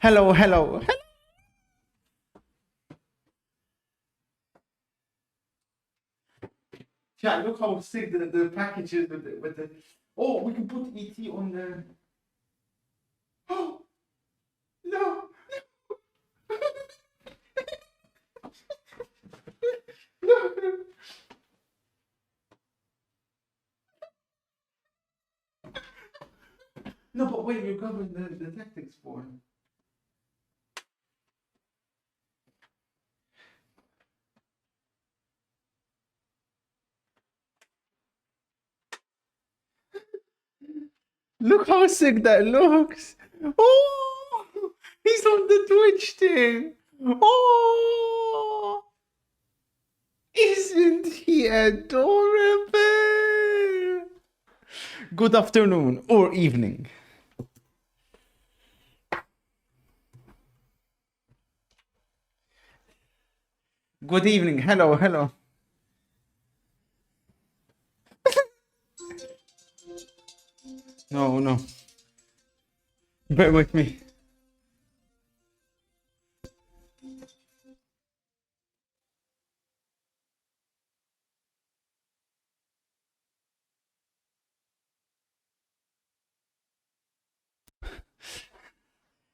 Hello, hello. Chat, look how sick the package is with the. Oh, we can put ET on the. Oh no! No! No, but wait, you're covering the tactics for. Look how sick that looks. Oh, he's on the Twitch thing. Oh, isn't he adorable? Good afternoon or evening. Good evening. Hello, hello. No, no. Bear with me.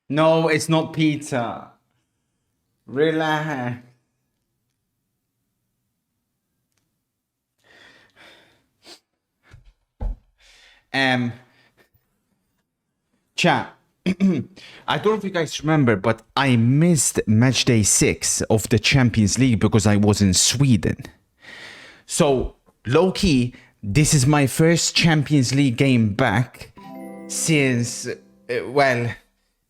No, it's not pizza. Relax. Chat. I don't know if you guys remember, but I missed match day 6 of the Champions League because I was in Sweden. So, low-key, this is my first Champions League game back since, well,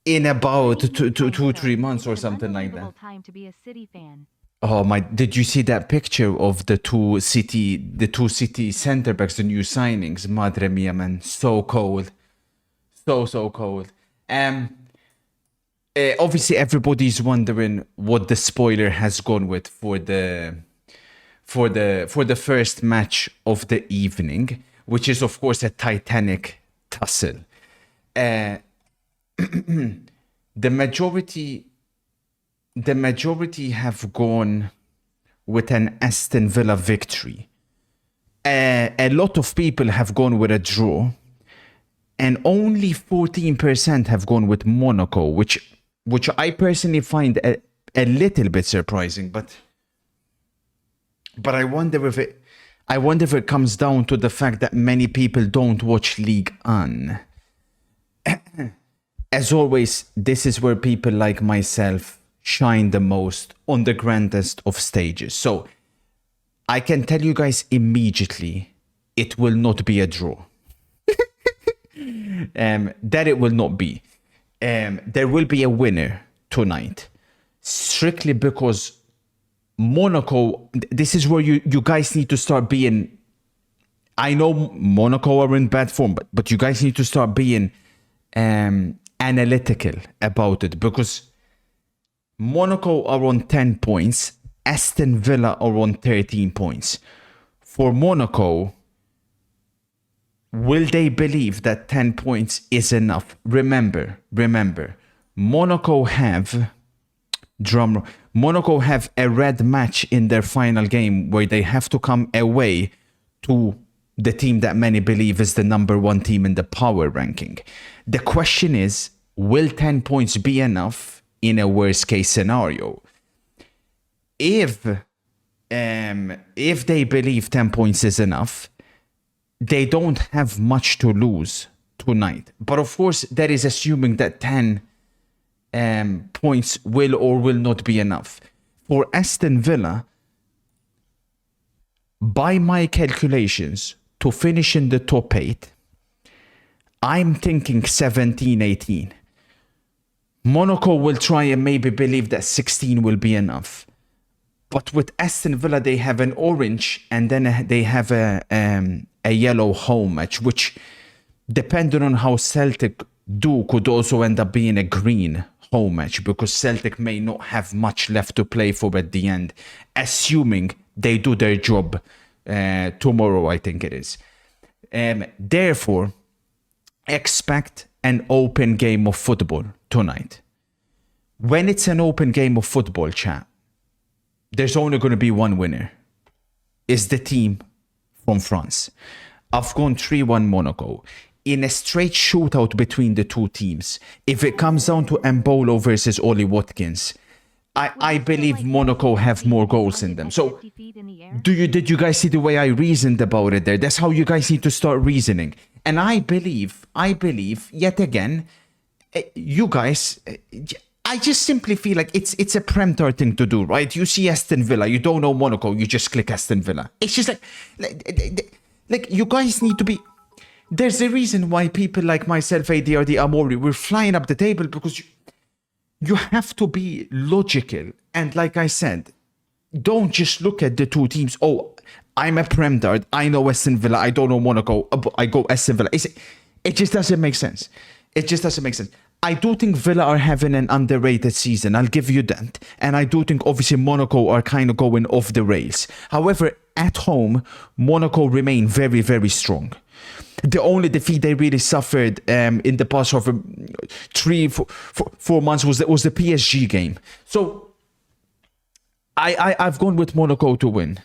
in about 2-3 months or something like that. Time to be a City fan. Oh my, did you see that picture of the two city center backs, the new signings? Madre mia, man, so cold. So cold. Obviously everybody's wondering what the spoiler has gone with for the first match of the evening, which is of course a Titanic tussle. The majority have gone with an Aston Villa victory. A lot of people have gone with a draw. And only 14% have gone with Monaco, which I personally find a little bit surprising. But I wonder if it comes down to the fact that many people don't watch Ligue 1. As always, this is where people like myself shine the most on the grandest of stages. So I can tell you guys immediately, it will not be a draw. That it will not be. There will be a winner tonight, strictly because Monaco, this is where you guys need to start being, I know Monaco are in bad form, but you guys need to start being analytical about it, because Monaco are on 10 points, Aston Villa are on 13 points. For Monaco, will they believe that 10 points is enough? Remember, Monaco have a red match in their final game where they have to come away to the team that many believe is the number 1 team in the power ranking. The question is, will 10 points be enough in a worst case scenario? If they believe 10 points is enough, they don't have much to lose tonight. But of course, that is assuming that 10 points will or will not be enough. For Aston Villa, by my calculations, to finish in the top 8, I'm thinking 17-18. Monaco will try and maybe believe that 16 will be enough. But with Aston Villa, they have an orange and then they have a yellow home match, which, depending on how Celtic do, could also end up being a green home match, because Celtic may not have much left to play for at the end, assuming they do their job tomorrow, I think it is. Therefore, expect an open game of football tonight. When it's an open game of football, chat, there's only going to be one winner. It's the team from France. I've gone 3-1 Monaco. In a straight shootout between the two teams, if it comes down to Mbolo versus Ollie Watkins, I believe Monaco have more goals in them. So, did you guys see the way I reasoned about it there? That's how you guys need to start reasoning. And I believe, yet again, you guys, I just simply feel like it's a Prem-Tar thing to do, right? You see Aston Villa, you don't know Monaco, you just click Aston Villa. It's just like you guys need to be... There's a reason why people like myself, ADRD, Amori, we're flying up the table, because you have to be logical. And like I said, don't just look at the two teams. Oh, I'm a Prem Dart. I know Aston Villa. I don't know Monaco. I go Aston Villa. It just doesn't make sense. It just doesn't make sense. I do think Villa are having an underrated season. I'll give you that. And I do think obviously Monaco are kind of going off the rails. However, at home, Monaco remain very, very strong. The only defeat they really suffered in the past of 4 months was the PSG game. So I've gone with Monaco to win.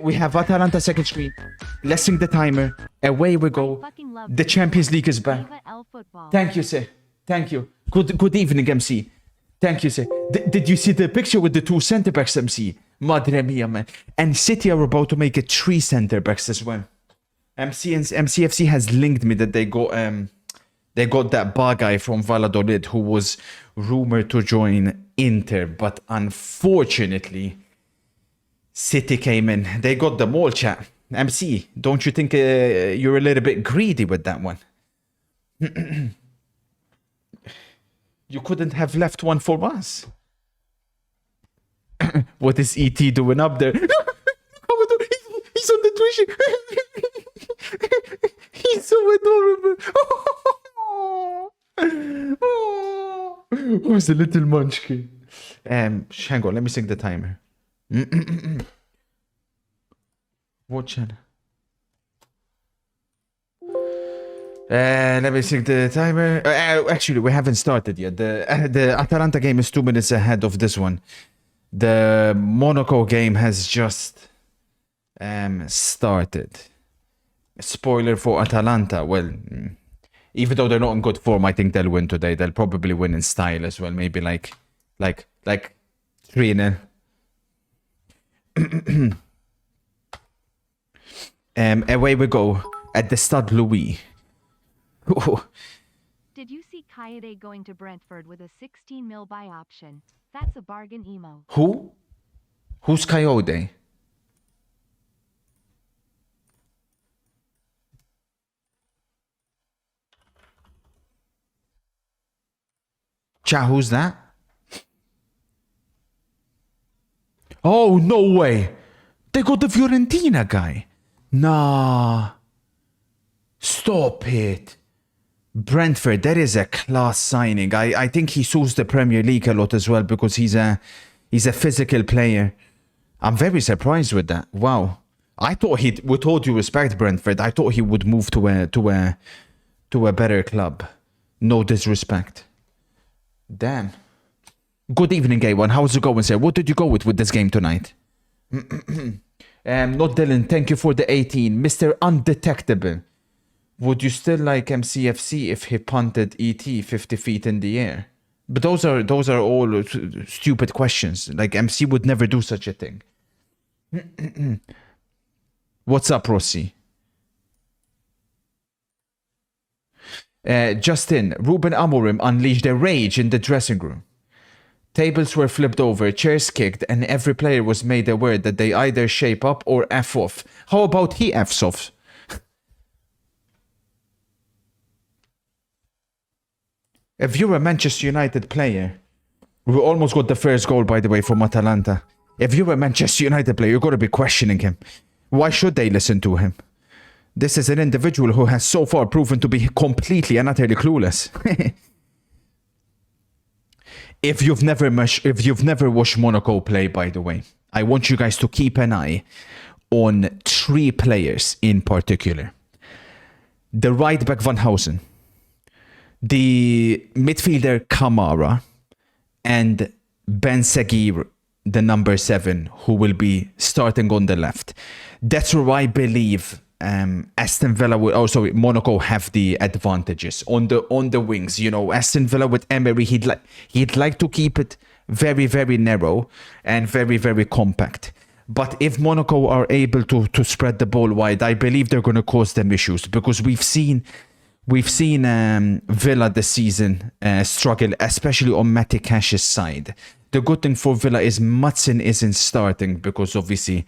We have Atalanta second screen. Let's sing the timer. Away we go. The Champions League is back. Thank you, sir. Thank you. Good evening, MC. Thank you, sir. Did you see the picture with the two centre backs, MC? Madre mia, man. And City are about to make it 3 centre backs as well. MCFC has linked me that they got that bar guy from Valladolid who was rumored to join Inter, but unfortunately, City came in. They got them all, chat. MC, don't you think you're a little bit greedy with that one? You couldn't have left one for us. What is ET doing up there? He's on the Twitch. He's so adorable. Who's the little munchkin? Hang on, let me sing the timer. What channel? Let me sing the timer. Actually, we haven't started yet. The Atalanta game is 2 minutes ahead of this one. The Monaco game has just started. Spoiler for Atalanta. Well, even though they're not in good form, I think they'll win today. They'll probably win in style as well. Maybe like 3-0. Away we go at the Stade Louis. Did you see Kaede going to Brentford with a 16 mil buy option? That's a bargain emo. Who? Who's Coyote? Chat, who's that? Oh, no way. They got the Fiorentina guy. Nah. Stop it. Brentford, that is a class signing. I think he suits the Premier League a lot as well because he's a physical player. I'm very surprised with that. Wow. I thought with all due respect, Brentford, I thought he would move to a better club. No disrespect. Damn. Good evening, A1. How's it going, sir? What did you go with this game tonight? Not Dylan. Thank you for the 18. Mr. Undetectable. Would you still like MCFC if he punted ET 50 feet in the air? But those are all stupid questions. Like, MC would never do such a thing. What's up, Rossi? Justin, Ruben Amorim unleashed a rage in the dressing room. Tables were flipped over, chairs kicked, and every player was made aware that they either shape up or F off. How about he Fs off? If you're a Manchester United player, we almost got the first goal, by the way, from Atalanta. If you're a Manchester United player, you're going to be questioning him. Why should they listen to him? This is an individual who has so far proven to be completely and utterly clueless. If you've never watched Monaco play, by the way, I want you guys to keep an eye on 3 players in particular. the right back Van Housen, the midfielder Kamara, and Ben Seguir, the number 7, who will be starting on the left. That's where I believe Aston Villa Monaco have the advantages on the wings. You know, Aston Villa with Emery, he'd like to keep it very, very narrow and very, very compact. But if Monaco are able to spread the ball wide, I believe they're going to cause them issues, because we've seen Villa this season struggle, especially on Matty Cash's side. The good thing for Villa is Mudson isn't starting, because obviously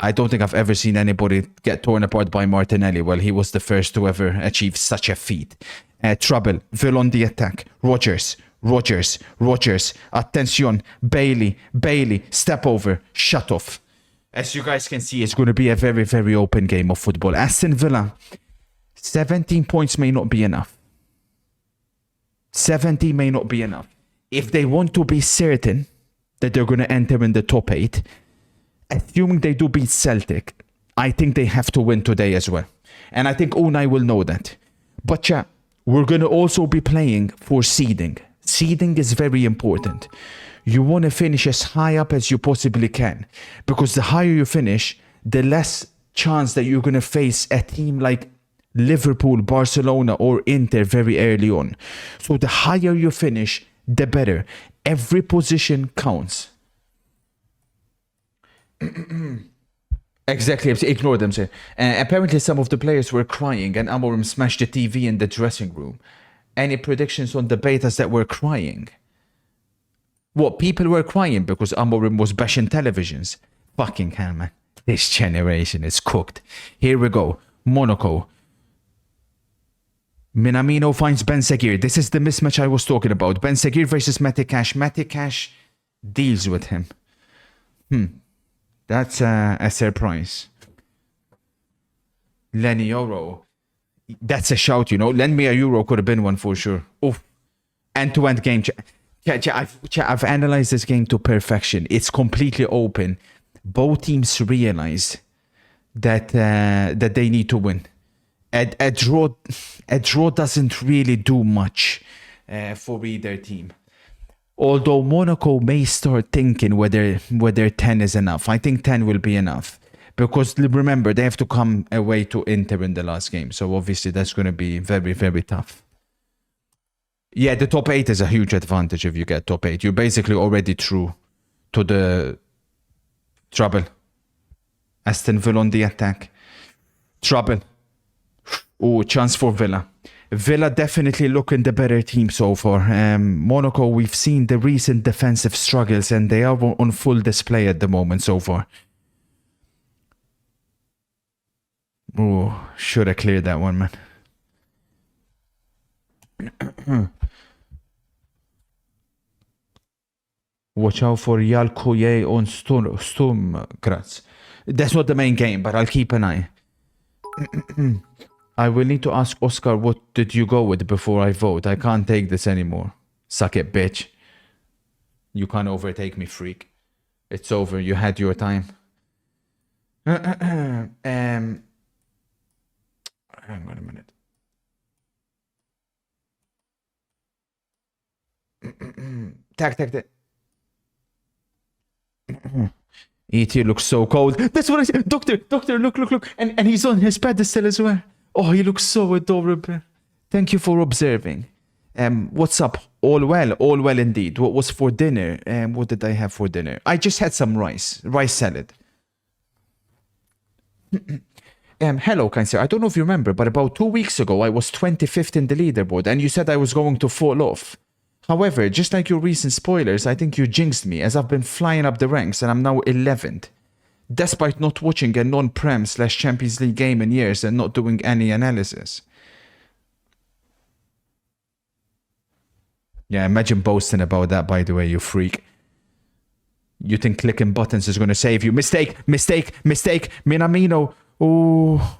I don't think I've ever seen anybody get torn apart by Martinelli. Well, he was the first to ever achieve such a feat. Trouble. Villa on the attack. Rodgers. Attention. Bailey. Step over. Shut off. As you guys can see, it's going to be a very, very open game of football. Aston Villa, 17 points may not be enough. 70 may not be enough. If they want to be certain that they're going to enter in the top 8, assuming they do beat Celtic, I think they have to win today as well. And I think Unai will know that. But yeah, we're going to also be playing for seeding. Seeding is very important. You want to finish as high up as you possibly can, because the higher you finish, the less chance that you're going to face a team like Liverpool, Barcelona, or Inter very early on. So the higher you finish, the better. Every position counts. Exactly, ignore them, sir. Apparently some of the players were crying and Amorim smashed the TV in the dressing room. Any predictions on the betas that were crying? What, people were crying because Amorim was bashing televisions? Fucking hell, man. This generation is cooked. Here we go. Monaco. Minamino finds Ben Seguir. This is the mismatch I was talking about. Ben Seguir versus Matty Cash. Matty Cash deals with him. That's a surprise. Lenny Euro. That's a shout, you know. Lend me a Euro could have been one for sure. Oof. End-to-end game. I've analyzed this game to perfection. It's completely open. Both teams realize that they need to win. A draw doesn't really do much for either team. Although Monaco may start thinking whether 10 is enough. I think 10 will be enough. Because remember, they have to come away to Inter in the last game. So obviously that's going to be very, very tough. Yeah, the top 8 is a huge advantage if you get top 8. You're basically already through to the trouble. Aston Villa on the attack. Trouble. Oh, chance for Villa. Villa definitely looking the better team so far. Monaco, we've seen the recent defensive struggles and they are on full display at the moment so far. Oh, should have cleared that one, man. Watch out for Yalkoye on Sturmgratz. That's not the main game, but I'll keep an eye. I will need to ask Oscar what did you go with before I vote. I can't take this anymore. Suck it, bitch. You can't overtake me, freak. It's over. You had your time. Hang on a minute. Tack. E.T. looks so cold. That's what I said. Doctor, look. And he's on his pedestal as well. Oh, he looks so adorable. Thank you for observing. What's up? All well indeed. What was for dinner? What did I have for dinner? I just had some rice salad. Hello, kind sir. I don't know if you remember, but about 2 weeks ago, I was 25th in the leaderboard, and you said I was going to fall off. However, just like your recent spoilers, I think you jinxed me, as I've been flying up the ranks, and I'm now 11th. Despite not watching a non-Prem/Champions League game in years and not doing any analysis. Yeah, imagine boasting about that, by the way, you freak. You think clicking buttons is going to save you. Mistake. Minamino. Oh.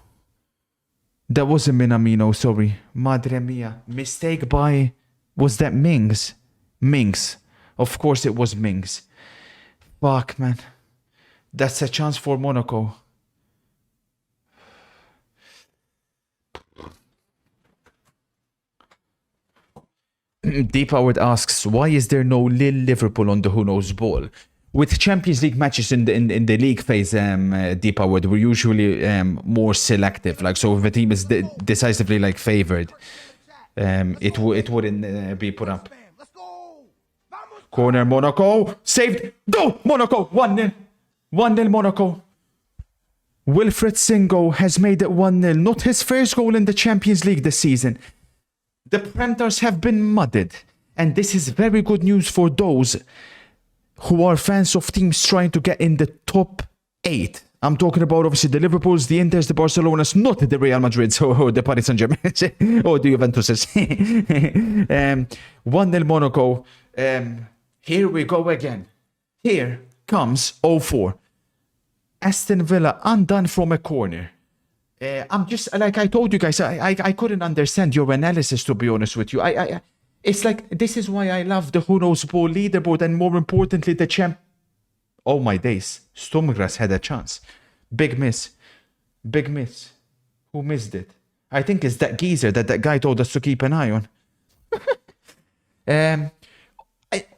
That wasn't Minamino, sorry. Madre mia. Mistake by... Was that Mings? Mings. Of course it was Mings. Fuck, man. That's a chance for Monaco. Deep Howard asks, why is there no Lille Liverpool on the Who Knows Ball? With Champions League matches in the league phase, Deep Howard, we're usually more selective. Like, so if a team is decisively like favored, it wouldn't be put up. Corner, Monaco, saved. Go, Monaco, 1-0. 1-0 Monaco. Wilfred Singo has made it 1-0. Not his first goal in the Champions League this season. The Panthers have been mudded, and this is very good news for those who are fans of teams trying to get in the top 8. I'm talking about obviously the Liverpools, the Inters, the Barcelonas, not the Real Madrids or the Paris Saint-Germain or the Juventuses. 1-0 Monaco. Here we go again. Here comes 0-4. Aston Villa undone from a corner. I'm just, like I told you guys, I couldn't understand your analysis, to be honest with you. It's like, this is why I love the Who Knows Ball leaderboard, and more importantly, the champ. Oh my days. Sturmgras had a chance. Big miss. Big miss. Who missed it? I think it's that geezer that guy told us to keep an eye on.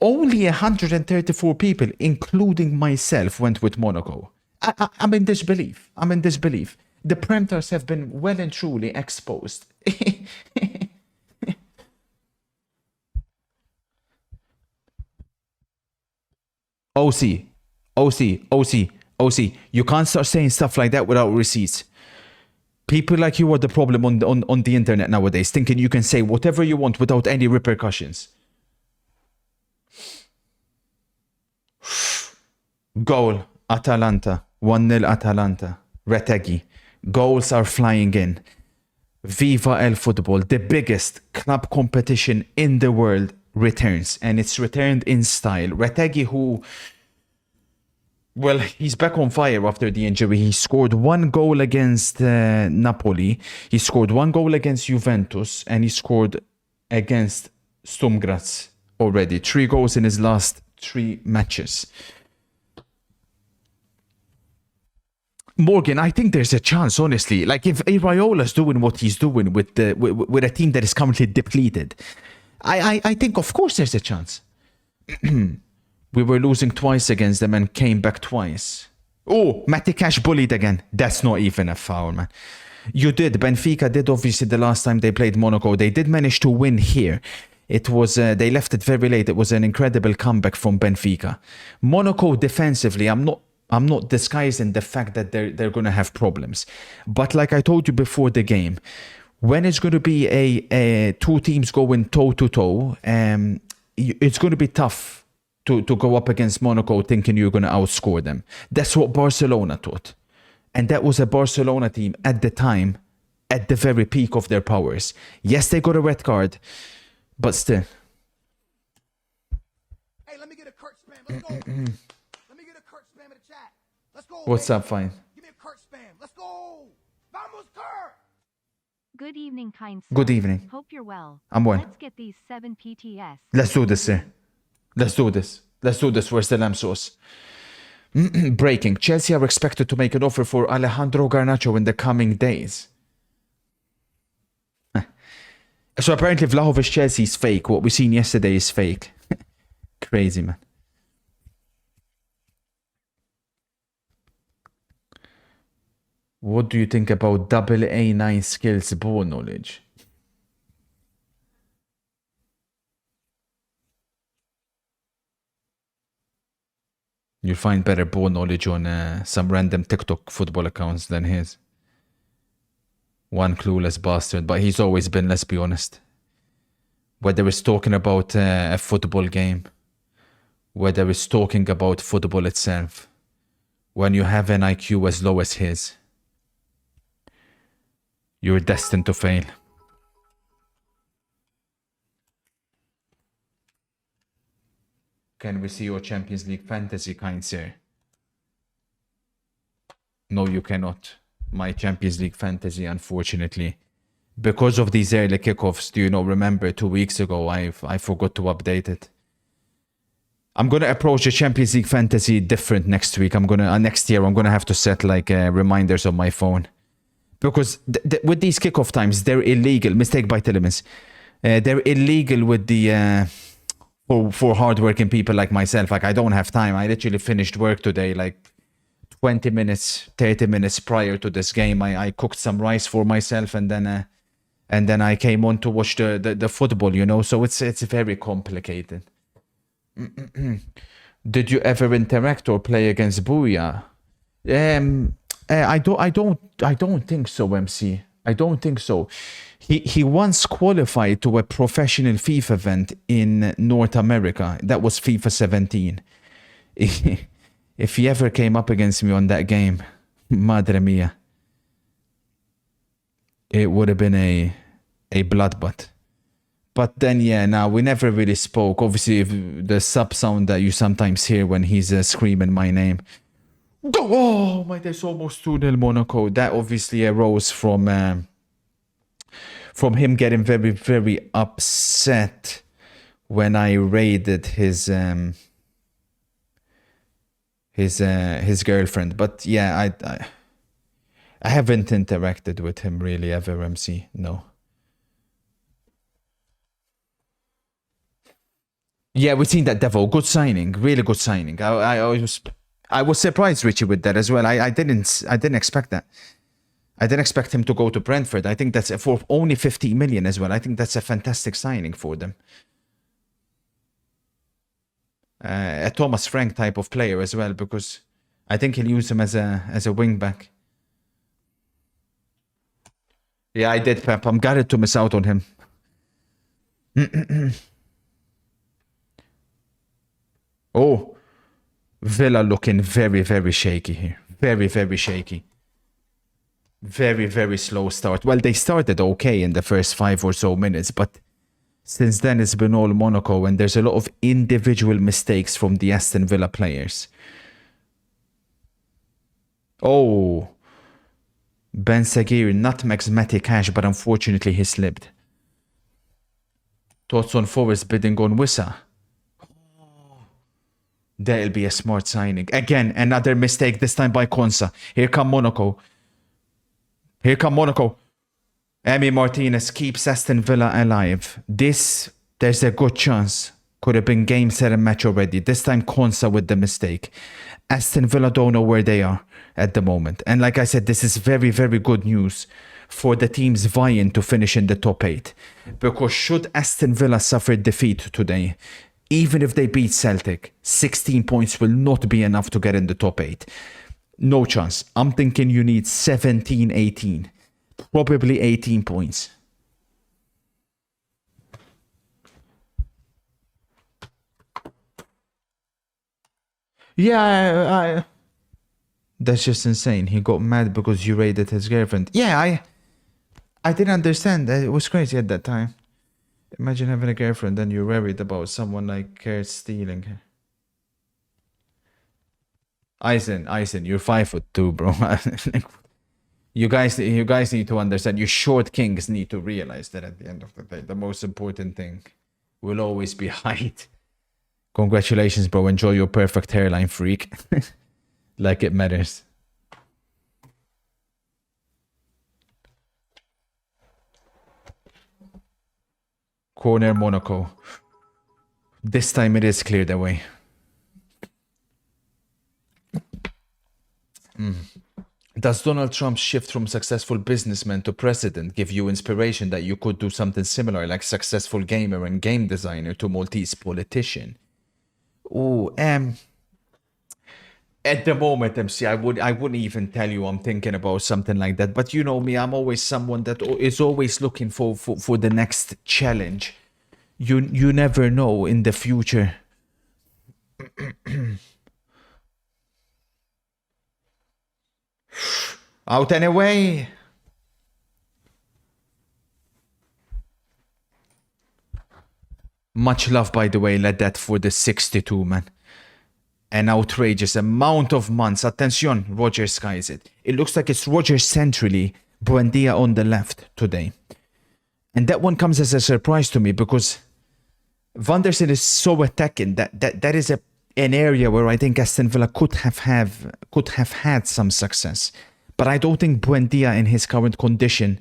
Only 134 people, including myself, went with Monaco. I'm in disbelief. I'm in disbelief. The Panthers have been well and truly exposed. OC. You can't start saying stuff like that without receipts. People like you are the problem on the internet nowadays, thinking you can say whatever you want without any repercussions. Goal, Atalanta. 1-0 Atalanta. Retegui. Goals are flying in. Viva el Football. The biggest club competition in the world returns. And it's returned in style. Retegui, who... Well, he's back on fire after the injury. He scored 1 goal against Napoli. He scored 1 goal against Juventus. And he scored against Sturmgras already. 3 goals in his last 3 matches. Morgan, I think there's a chance, honestly. Like, if Iraiola's doing what he's doing with a team that is currently depleted, I think, of course, there's a chance. We were losing twice against them and came back twice. Oh, Matty Cash bullied again. That's not even a foul, man. You did. Benfica did, obviously, the last time they played Monaco. They did manage to win here. It was, they left it very late. It was an incredible comeback from Benfica. Monaco defensively, I'm not disguising the fact that they're going to have problems. But like I told you before the game, when it's going to be a 2 teams going toe-to-toe, it's going to be tough to go up against Monaco thinking you're going to outscore them. That's what Barcelona thought. And that was a Barcelona team at the time, at the very peak of their powers. Yes, they got a red card, but still. Hey, let me get a Kurt spam. Let's go. Let me get a Kurt spam in the chat. Let's go. What's up, Fine? Give me a Kurt spam. Let's go. Vamos, Kurt. Good evening, kind sir. Good evening. Hope you're well. I'm well. Let's get these 7 PTS. Let's do this, sir. Let's do this. Let's do this. Where's the lamb sauce? Breaking. Chelsea are expected to make an offer for Alejandro Garnacho in the coming days. So apparently Vlahovic Chelsea is fake. What we seen yesterday is fake. Crazy, man. What do you think about double A9 skills ball knowledge? You'll find better ball knowledge on some random TikTok football accounts than his. One clueless bastard, but he's always been, let's be honest. Whether it's talking about a football game, whether it's talking about football itself, when you have an IQ as low as his, you're destined to fail. Can we see your Champions League fantasy, kind sir? No, you cannot. My Champions League fantasy, unfortunately. Because of these early kickoffs, do you know, remember 2 weeks ago, I forgot to update it. I'm going to approach the Champions League fantasy different next week. Next year, I'm going to have to set like reminders on my phone. Because with these kickoff times, they're illegal. Mistake by Telemans. They're illegal with the for hardworking people like myself. Like I don't have time. I literally finished work today like 20 minutes, 30 minutes prior to this game. I cooked some rice for myself and then I came on to watch the football, you know. So it's very complicated. Did you ever interact or play against Booyah? I don't think so, MC. I don't think so. He once qualified to a professional FIFA event in North America. That was FIFA 17. If he ever came up against me on that game, madre mia, it would have been a bloodbath. But then, yeah, now we never really spoke. Obviously, the sub sound that you sometimes hear when he's screaming my name. Oh my, there's almost 2-0 Monaco. That obviously arose from him getting very, very upset when I raided his girlfriend. But yeah, I haven't interacted with him really ever, MC. No. Yeah, we've seen that Devo. Good signing, really good signing. I was surprised, Richie, with that as well. I didn't expect that. I didn't expect him to go to Brentford. I think that's for only 50 million as well. I think that's a fantastic signing for them. A Thomas Frank type of player as well, because I think he'll use him as a wing back. Yeah, I did, Pep. I'm gutted to miss out on him. Oh, Villa looking very, very shaky here. Very, very shaky. Very, very slow start. Well, they started okay in the first 5 or so minutes, but since then it's been all Monaco, and there's a lot of individual mistakes from the Aston Villa players. Oh, Ben Sagir nutmegs Matty Cash, but unfortunately he slipped. Thoughts on Forest bidding on Wissa? That'll be a smart signing. Again, another mistake, this time by Konsa. Here come Monaco. Here come Monaco. Emi Martinez keeps Aston Villa alive. This, there's a good chance, could have been game, set and match already. This time Konsa with the mistake. Aston Villa don't know where they are at the moment. And like I said, this is very, very good news for the teams vying to finish in the top 8. Because should Aston Villa suffer defeat today, even if they beat Celtic, 16 points will not be enough to get in the top 8. No chance. I'm thinking you need 17, 18. Probably 18 points. Yeah, that's just insane. He got mad because you raided his girlfriend. Yeah, I didn't understand. It was crazy at that time. Imagine having a girlfriend and you're worried about someone like her stealing her. Eisen, you're 5'2", bro. You guys need to understand. You short kings need to realize that at the end of the day, the most important thing will always be height. Congratulations, bro. Enjoy your perfect hairline, freak. Like it matters. Corner Monaco. This time it is cleared away. Does Donald Trump's shift from successful businessman to president give you inspiration that you could do something similar, like successful gamer and game designer to Maltese politician? Oh, at the moment, MC, I wouldn't even tell you I'm thinking about something like that. But you know me, I'm always someone that is always looking for the next challenge. You never know in the future. Out anyway. Much love, by the way, let that for the 62, man. An outrageous amount of months. Attention, Roger skies it. It looks like it's Roger centrally, Buendia on the left today. And that one comes as a surprise to me because Van der Sar is so attacking that is an area where I think Aston Villa could have had some success. But I don't think Buendia in his current condition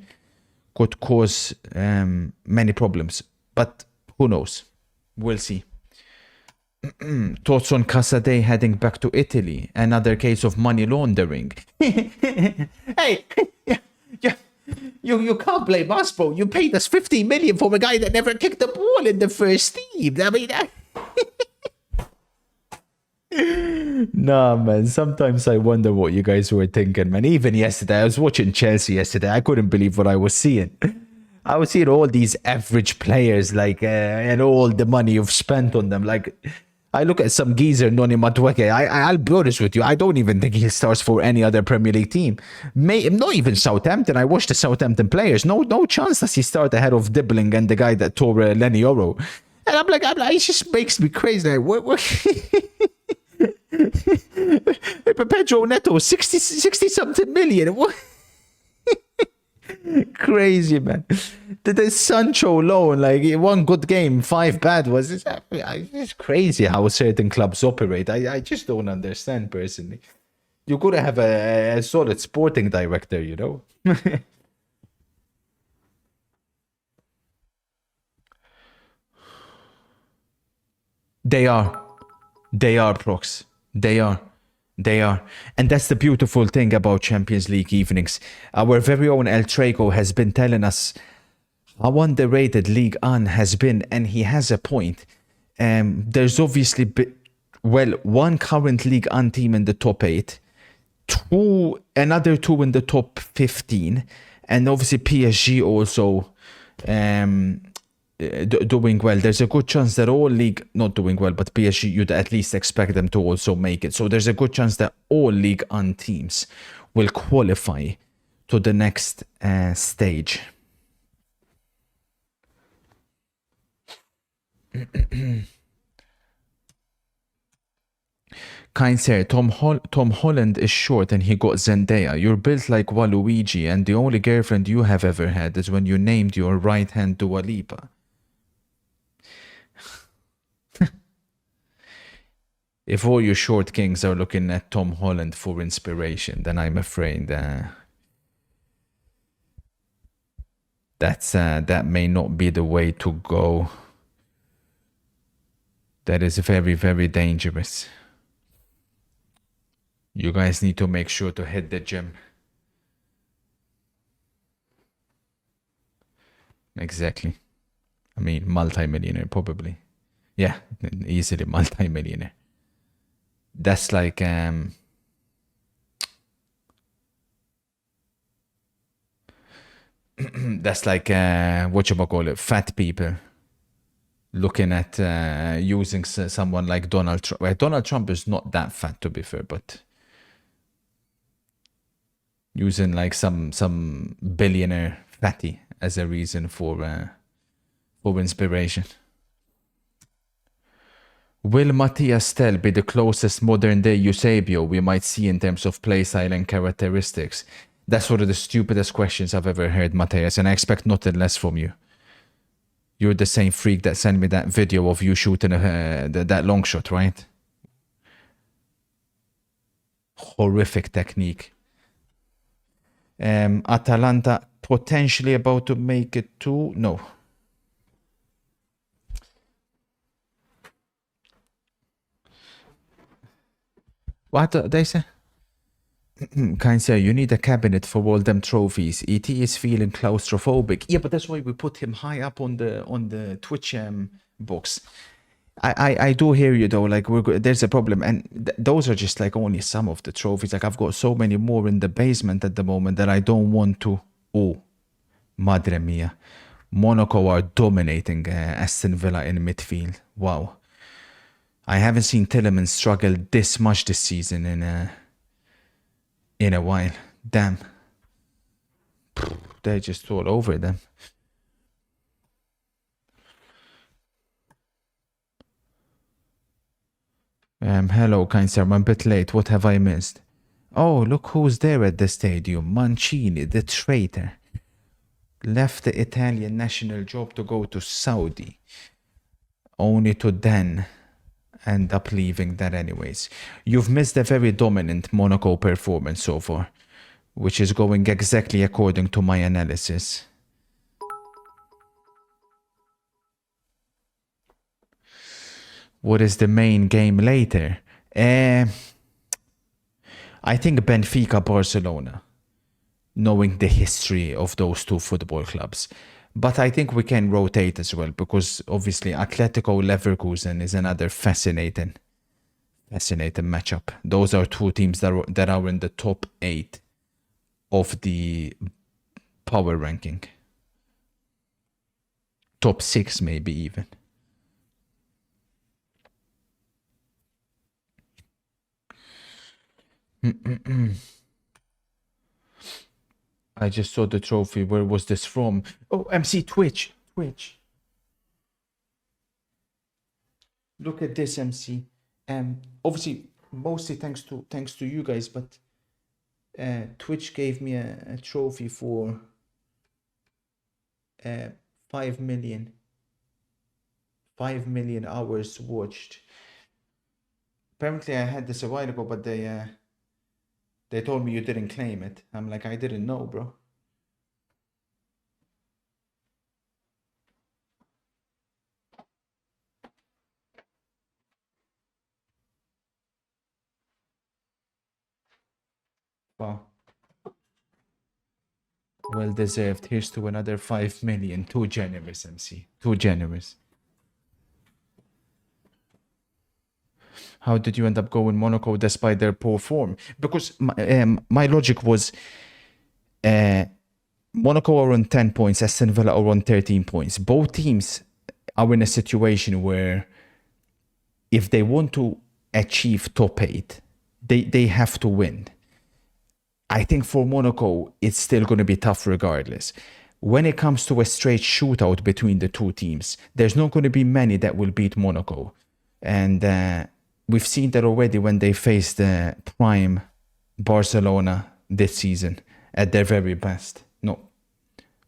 could cause many problems. But who knows? We'll see. Thoughts on Casadei heading back to Italy? Another case of money laundering. Hey, you can't blame us, bro. You paid us 15 million for a guy that never kicked the ball in the first team. I mean, nah, man. Sometimes I wonder what you guys were thinking, man. Even yesterday, I was watching Chelsea yesterday. I couldn't believe what I was seeing. I was seeing all these average players, like, and all the money you've spent on them. Like, I look at some geezer, Noni Madueke. I'll be honest with you. I don't even think he starts for any other Premier League team. Not even Southampton. I watched the Southampton players. No chance does he start ahead of Dibbling and the guy that tore Lenny Oro. And I'm like, it just makes me crazy. Like, what? Pedro Neto, 60 something million. What? Crazy, man. The Sancho loan, like one good game, 5 bad was. It's crazy how certain clubs operate. I just don't understand personally. You gotta have a solid sporting director, you know. They are, Prox. They are. And that's the beautiful thing about Champions League evenings. Our very own El Trago has been telling us how underrated Ligue 1 has been, and he has a point. There's obviously, one current Ligue 1 team in the top 8, another 2 in the top 15, and obviously PSG also doing well. There's a good chance that all league not doing well, but PSG, you'd at least expect them to also make it. So there's a good chance that all Ligue 1 teams will qualify to the next stage. Kind sir, Tom Holland is short and he got Zendaya. You're built like Waluigi, and the only girlfriend you have ever had is when you named your right hand Dua Lipa. If all you short kings are looking at Tom Holland for inspiration, then I'm afraid that may not be the way to go. That is very, very dangerous. You guys need to make sure to hit the gym. Exactly. I mean, multi-millionaire probably. Yeah, easily multi-millionaire. That's like that's like whatchamacallit, fat people looking at using someone like Donald Trump. Well, Donald Trump is not that fat, to be fair, but using like some billionaire fatty as a reason for inspiration. Will Matthias Tell be the closest modern-day Eusebio we might see in terms of playstyle and characteristics? That's one of the stupidest questions I've ever heard, Matthias, and I expect nothing less from you. You're the same freak that sent me that video of you shooting that long shot, right? Horrific technique. Atalanta potentially about to make it too? No. What they say? Kind sir, you need a cabinet for all them trophies. ET is feeling claustrophobic. Yeah, but that's why we put him high up on the Twitch box. I do hear you though. Like there's a problem, and those are just like only some of the trophies. Like I've got so many more in the basement at the moment that I don't want to. Oh, madre mia! Monaco are dominating Aston Villa in midfield. Wow. I haven't seen Tielemans struggle this much this season in a while. Damn. They're just all over them. Hello, kind sir. I'm a bit late. What have I missed? Oh, look who's there at the stadium. Mancini, the traitor. Left the Italian national job to go to Saudi. Only to then end up leaving that anyways. You've missed a very dominant Monaco performance so far, which is going exactly according to my analysis. What is the main game later? I think Benfica Barcelona, knowing the history of those two football clubs. But I think we can rotate as well, because obviously Atletico Leverkusen is another fascinating matchup. Those are two teams that are in the top 8 of the power ranking. Top 6 maybe even. I just saw the trophy. Where was this from? Oh, MC Twitch. Look at this, MC. Obviously, mostly thanks to you guys, but Twitch gave me a trophy for 5 million hours watched. Apparently, I had this a while ago, but they told me you didn't claim it. I'm like, I didn't know, bro. Wow. Well deserved. Here's to another 5 million. Too generous, MC. Too generous. How did you end up going Monaco despite their poor form? Because my logic was Monaco are on 10 points, Aston Villa are on 13 points. Both teams are in a situation where if they want to achieve top 8, they have to win. I think for Monaco, it's still going to be tough regardless. When it comes to a straight shootout between the two teams, there's not going to be many that will beat Monaco. And we've seen that already when they faced prime Barcelona this season at their very best. Not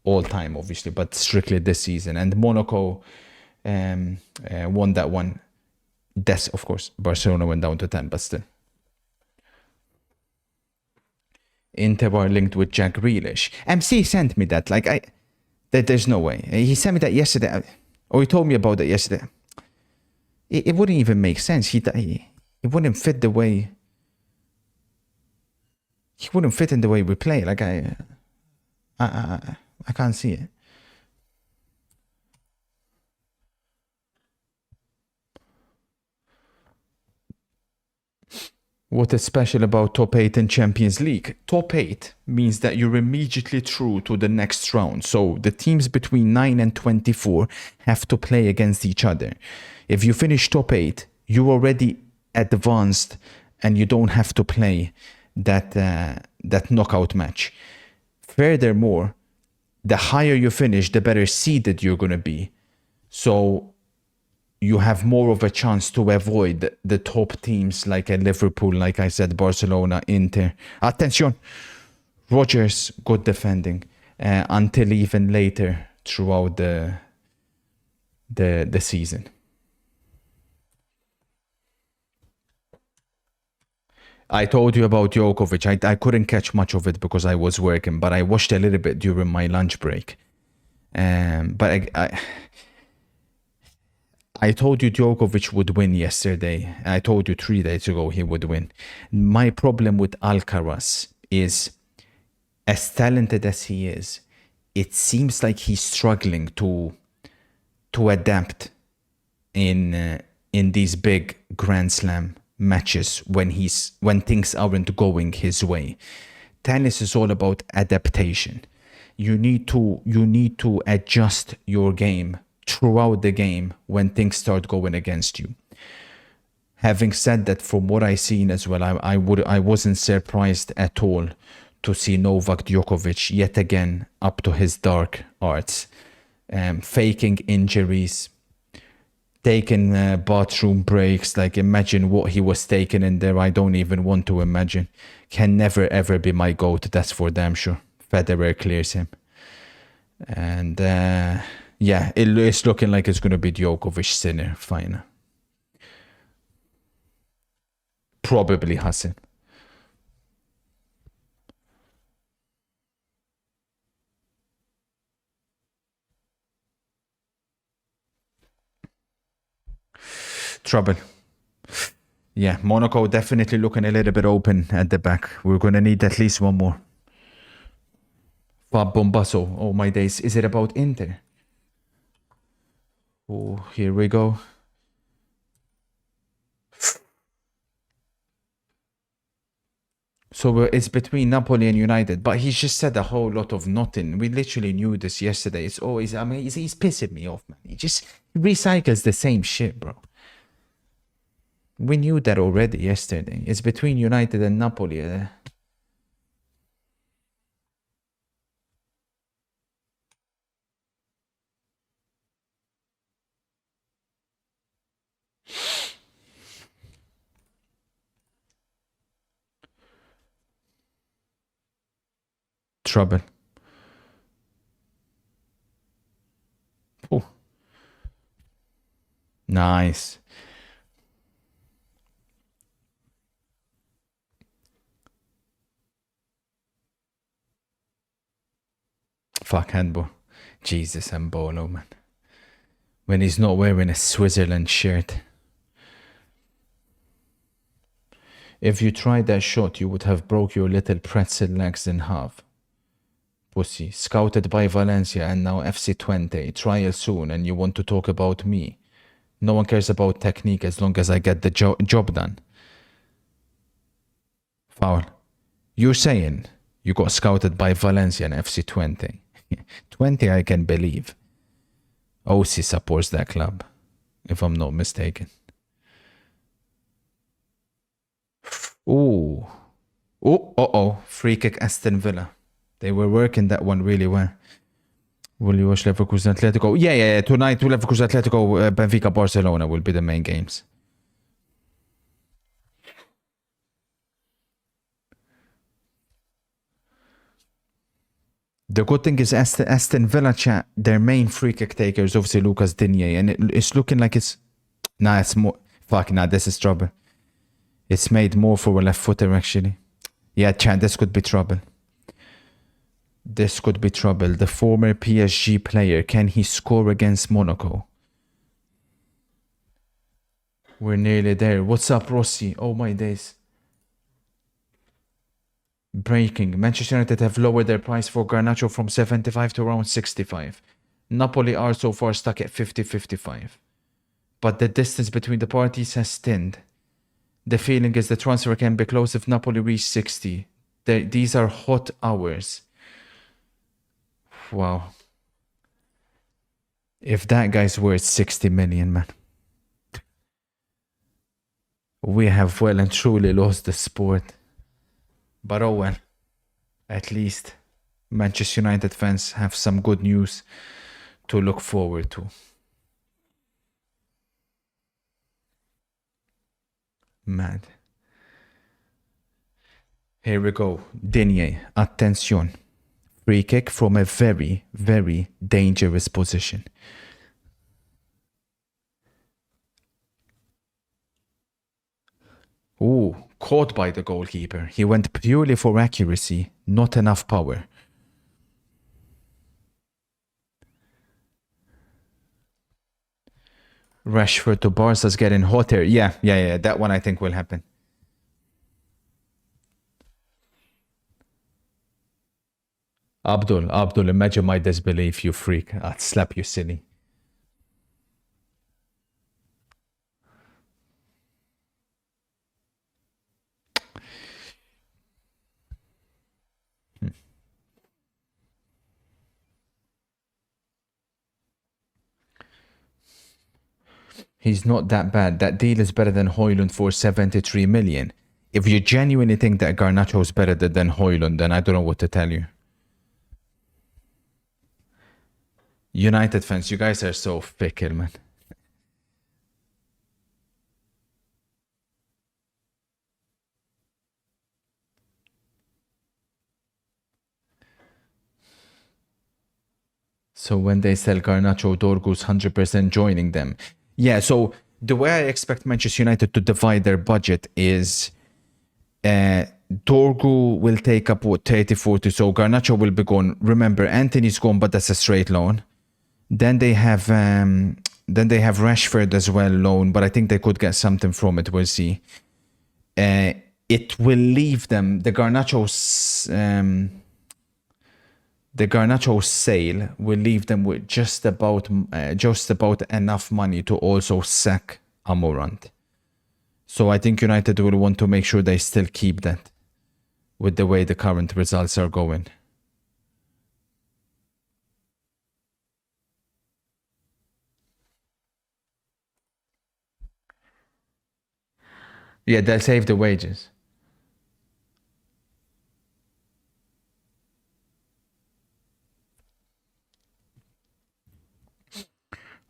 all time, obviously, but strictly this season. And Monaco won that one. That's, of course, Barcelona went down to 10, but still. Inter are linked with Jack Grealish. MC sent me that. Like, there's no way. He sent me that yesterday. Or he told me about that yesterday. It wouldn't even make sense. It wouldn't fit the way. He wouldn't fit in the way we play. Like, I can't see it. What is special about top 8 in Champions League? Top 8 means that you're immediately through to the next round. So the teams between 9 and 24 have to play against each other. If you finish top 8, you're already advanced and you don't have to play that knockout match. Furthermore, the higher you finish, the better seeded you're going to be. So you have more of a chance to avoid the top teams like Liverpool, like I said, Barcelona, Inter. Attention! Rodgers, good defending until even later throughout the season. I told you about Djokovic. I couldn't catch much of it because I was working, but I watched a little bit during my lunch break. But I told you Djokovic would win yesterday. I told you 3 days ago he would win. My problem with Alcaraz is, as talented as he is, it seems like he's struggling to adapt in these big Grand Slam matches when things aren't going his way. Tennis is all about adaptation. You need to adjust your game throughout the game when things start going against you. Having said that, from what I've seen as well, I wasn't surprised at all to see Novak Djokovic yet again up to his dark arts, faking injuries, taking bathroom breaks. Like, imagine what he was taking in there. I don't even want to imagine. Can never ever be my GOAT, that's for damn sure. Federer clears him. And yeah, it's looking like it's going to be Djokovic Sinner final. Probably Hassan. Trouble. Yeah, Monaco definitely looking a little bit open at the back. We're going to need at least one more. Fab Bombasso. Oh my days. Is it about Inter? Oh, here we go. So it's between Napoli and United, but he's just said a whole lot of nothing. We literally knew this yesterday. It's always, I mean, he's pissing me off, man. He just recycles the same shit, bro. We knew that already yesterday. It's between United and Napoli. Trouble. Oh. Nice. Fuck handball. Jesus, Mbolo, man. When he's not wearing a Switzerland shirt. If you tried that shot, you would have broke your little pretzel legs in half. Pussy. Scouted by Valencia and now FC Twente. Trial soon and you want to talk about me. No one cares about technique as long as I get the job done. Foul. You're saying you got scouted by Valencia and FC Twente. Twente I can believe. OC supports that club, if I'm not mistaken. Ooh. Oh, uh-oh. Free kick Aston Villa. They were working that one really well. Will you watch Leverkusen Atletico? Yeah. Tonight, Leverkusen Atletico, Benfica, Barcelona will be the main games. The good thing is Aston Villa chat, their main free kick taker is obviously Lucas Digne, and it's looking like it's... Nah, it's more... Fuck, nah, this is trouble. It's made more for a left footer, actually. Yeah, chat, this could be trouble. This could be trouble. The former PSG player, can he score against Monaco? We're nearly there. What's up, Rossi? Oh my days. Breaking. Manchester United have lowered their price for Garnacho from 75 to around 65. Napoli are so far stuck at 50-55. But the distance between the parties has thinned. The feeling is the transfer can be close if Napoli reach 60. These are hot hours. Wow. If that guy's worth 60 million, man. We have well and truly lost the sport. But oh well. At least Manchester United fans have some good news to look forward to. Mad. Here we go. Digne. Attention. Free kick from a very, very dangerous position. Ooh, caught by the goalkeeper. He went purely for accuracy, not enough power. Rashford to Barca's getting hotter. Yeah, that one I think will happen. Abdul, imagine my disbelief, you freak. I'd slap you silly. He's not that bad. That deal is better than Højlund for 73 million. If you genuinely think that Garnacho is better than Højlund, then I don't know what to tell you. United fans, you guys are so fickle, man. So when they sell Garnacho, Dorgu's 100% joining them. Yeah, so the way I expect Manchester United to divide their budget is Dorgu will take up, what, 30-40, so Garnacho will be gone. Remember, Anthony's gone, but that's a straight loan. Then they have Then they have Rashford as well, loan, but I think they could get something from it. We'll see. It will leave them the Garnacho sale will leave them with just about enough money to also sack Amorant. So I think United will want to make sure they still keep that with the way the current results are going. Yeah, they'll save the wages.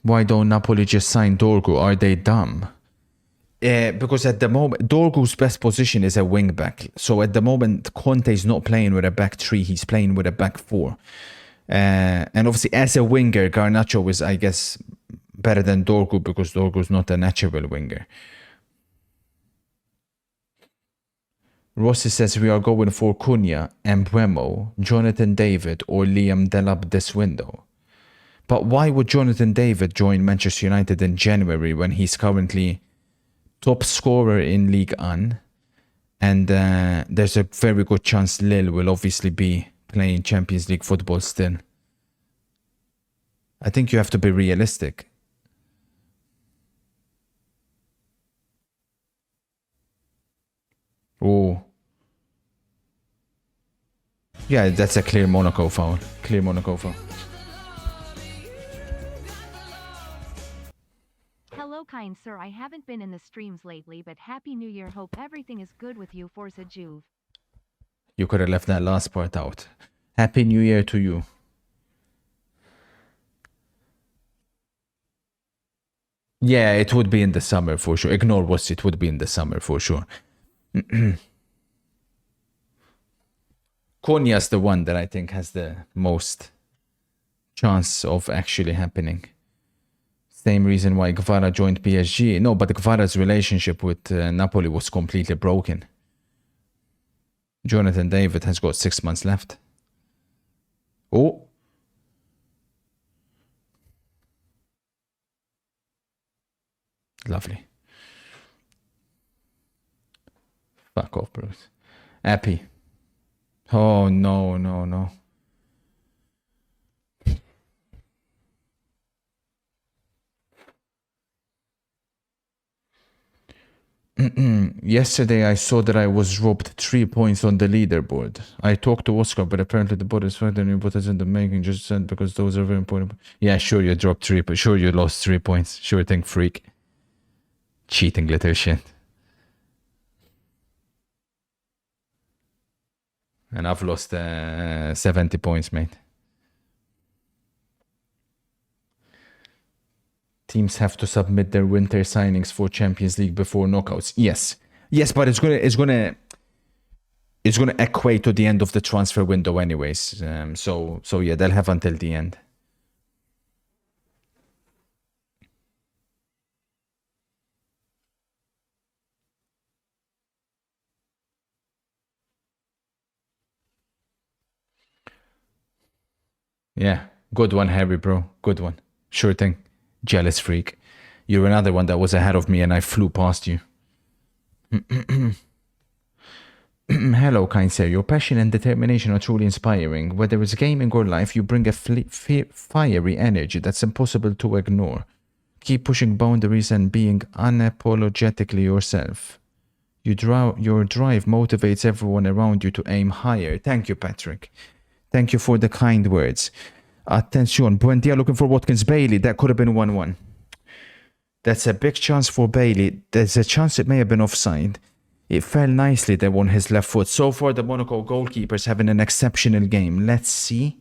Why don't Napoli just sign Dorgu? Are they dumb? Because at the moment, Dorgu's best position is a wing back. So at the moment, Conte's not playing with a back three. He's playing with a back four. And obviously, as a winger, Garnacho is, I guess, better than Dorgu because Dorgu's not a natural winger. Rossi says we are going for Cunha, Mbeumo, Jonathan David, or Liam Delap this window. But why would Jonathan David join Manchester United in January when he's currently top scorer in Ligue 1? And there's a very good chance Lille will obviously be playing Champions League football still. I think you have to be realistic. Oh. Yeah, that's a clear Monaco foul. Clear Monaco foul. Hello, kind sir. I haven't been in the streams lately, but Happy New Year. Hope everything is good with you, Forza Juve. You could have left that last part out. Happy New Year to you. Yeah, it would be in the summer for sure. Ignore what it would be in the summer for sure. Konya's the one that I think has the most chance of actually happening. Same reason why Guevara joined PSG. No, but Guevara's relationship with Napoli was completely broken. Jonathan David has got 6 months left. Oh. Lovely. Fuck off, Bruce. Happy. Oh, no, no, no. Yesterday I saw that I was robbed 3 points on the leaderboard. I talked to Oscar, but apparently the bot is further new bot is in the making, just said because those are very important. Yeah, sure you dropped 3, but sure you lost 3 points. Sure thing, freak. Cheating little shit. And I've lost 70 points, mate. Teams have to submit their winter signings for Champions League before knockouts. Yes, but it's gonna equate to the end of the transfer window, anyways. So yeah, they'll have until the end. Yeah, good one, Harry, bro. Good one. Sure thing. Jealous freak. You're another one that was ahead of me and I flew past you. Hello, kind sir. Your passion and determination are truly inspiring. Whether it's gaming or life, you bring a fiery energy that's impossible to ignore. Keep pushing boundaries and being unapologetically yourself. Your drive motivates everyone around you to aim higher. Thank you, Patrick. Thank you for the kind words. Attention, Buendia looking for Watkins Bailey. That could have been 1-1. That's a big chance for Bailey. There's a chance it may have been offside. It fell nicely there on his left foot. So far, the Monaco goalkeeper's having an exceptional game. Let's see.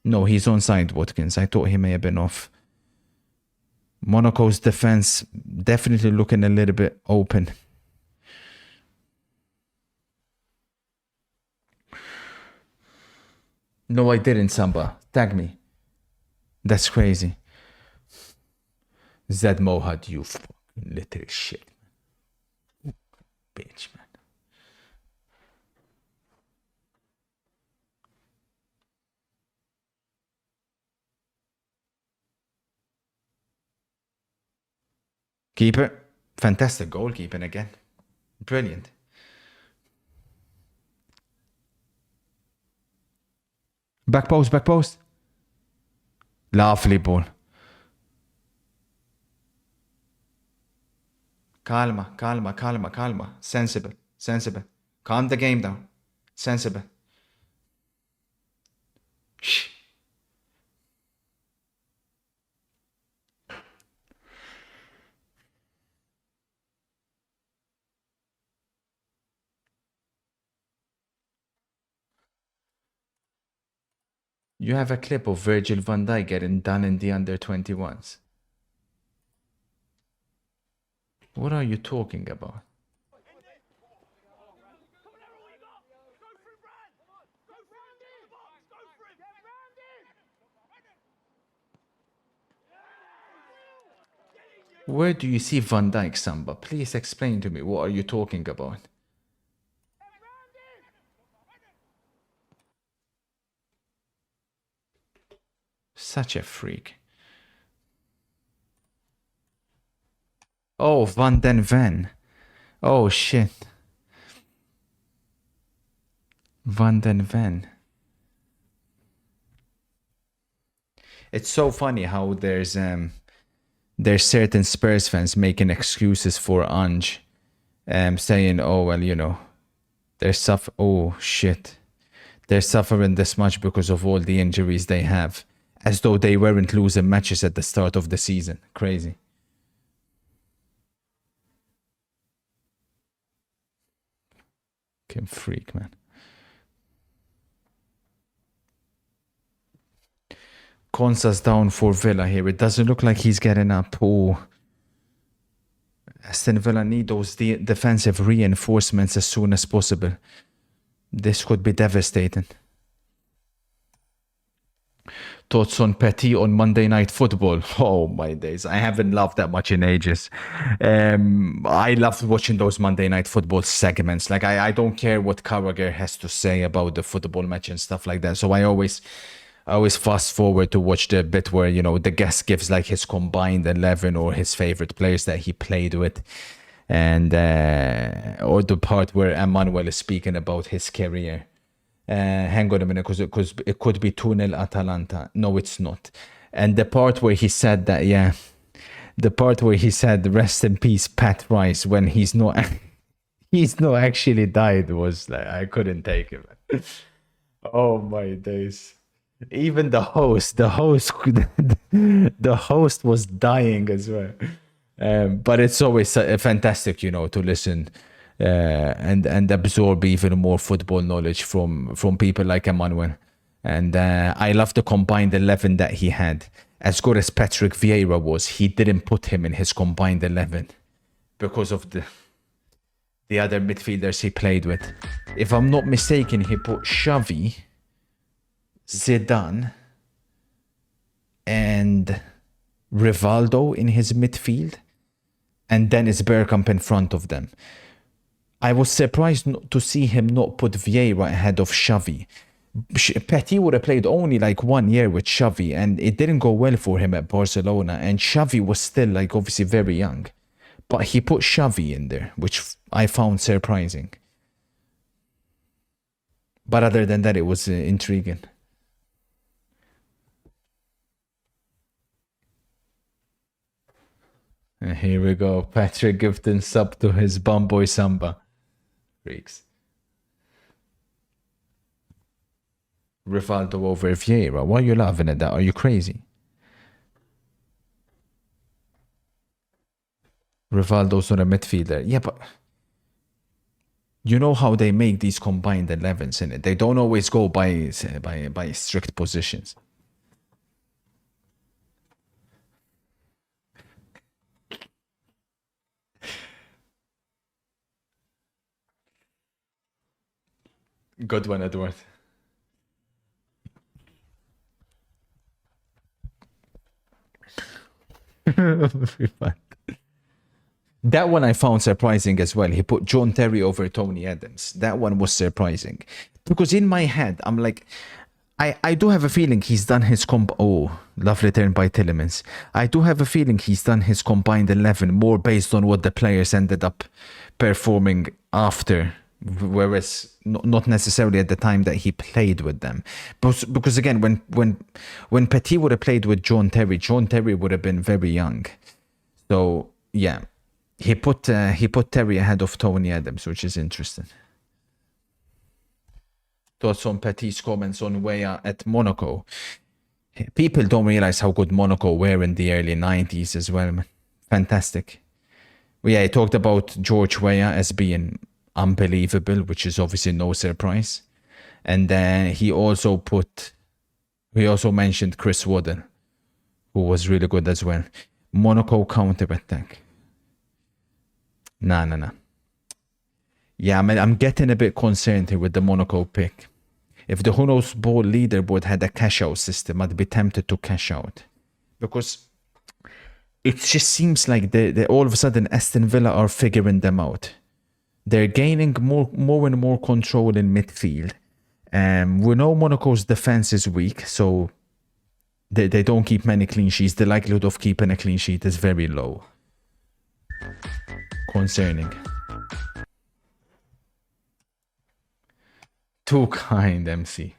No, he's onside, Watkins. I thought he may have been off. Monaco's defense definitely looking a little bit open. No, I didn't, Samba. Tag me. That's crazy. Zed Mohad, you fucking little shit. Bitch, man. Keeper. Fantastic goalkeeping again. Brilliant. Back post, back post. Lovely ball. Calma, calma, calma, calma. Sensible, sensible. Calm the game down. Sensible. Shh. You have a clip of Virgil van Dijk getting done in the under-21s. What are you talking about? Where do you see Van Dijk, Samba? Please explain to me. What are you talking about? Such a freak. Oh, Van den Ven. Oh, shit. Van den Ven. It's so funny how there's certain Spurs fans making excuses for Ange, saying, oh, well, you know, oh, shit. They're suffering this much because of all the injuries they have. As though they weren't losing matches at the start of the season. Crazy. Fucking freak, man. Konsa's down for Villa here. It doesn't look like he's getting up. Oh. Aston Villa need those defensive reinforcements as soon as possible. This could be devastating. Thoughts on Petit on Monday Night Football? Oh my days, I haven't laughed that much in ages. I loved watching those Monday Night Football segments. Like I don't care what Carragher has to say about the football match and stuff like that. So I always fast forward to watch the bit where, you know, the guest gives like his combined 11 or his favorite players that he played with. And or the part where Emmanuel is speaking about his career. Hang on a minute, because it could be 2-0 Atalanta. No, it's not. And the part where he said that, yeah, the part where he said rest in peace Pat Rice when he's not actually died was like, I couldn't take it. Oh my days. Even the host was dying as well. But it's always fantastic, you know, to listen and absorb even more football knowledge from people like Emmanuel. And I love the combined 11 that he had. As good as Patrick Vieira was, he didn't put him in his combined 11 because of the other midfielders he played with. If I'm not mistaken, he put Xavi, Zidane, and Rivaldo in his midfield, and Dennis Bergkamp in front of them. I was surprised to see him not put Vieira ahead of Xavi. Petit would have played only like 1 year with Xavi, and it didn't go well for him at Barcelona, and Xavi was still like obviously very young. But he put Xavi in there, which I found surprising. But other than that, it was intriguing. And here we go. Patrick Gifton sub to his Bumboy Samba. Freaks. Rivaldo over Vieira. Why are you laughing at that? Are you crazy? Rivaldo's not a midfielder. Yeah, but you know how they make these combined 11s in it. They don't always go by strict positions. Good one, Edward. That one I found surprising as well. He put John Terry over Tony Adams. That one was surprising. Because in my head, I'm like, I do have a feeling he's done his lovely turn by Tillemans. I do have a feeling he's done his combined 11 more based on what the players ended up performing after, whereas not necessarily at the time that he played with them. Because again, when Petit would have played with John Terry would have been very young. So yeah, he put Terry ahead of Tony Adams, which is interesting. Thoughts on Petit's comments on Weah at Monaco. People don't realize how good Monaco were in the early 90s as well, man. Fantastic. Well, yeah, he talked about George Weah as being unbelievable, which is obviously no surprise. And then he also mentioned Chris Waddle, who was really good as well. Monaco counter-attack. Nah. Yeah, I'm getting a bit concerned here with the Monaco pick. If the Who Knows Ball leaderboard had a cash-out system, I'd be tempted to cash out. Because it just seems like they all of a sudden Aston Villa are figuring them out. They're gaining more and more control in midfield. We know Monaco's defense is weak, so they don't keep many clean sheets. The likelihood of keeping a clean sheet is very low. Concerning. Too kind, MC.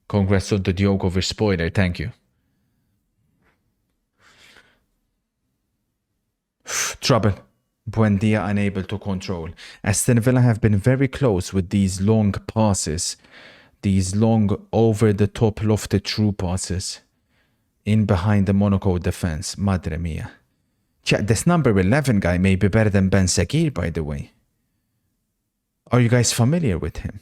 Congrats on the Djokovic spoiler, thank you. Trouble. Buendia unable to control. Aston Villa have been very close with these long passes. These long over-the-top lofted true passes. In behind the Monaco defense. Madre mia. Chat, this number 11 guy may be better than Ben Sakir, by the way. Are you guys familiar with him?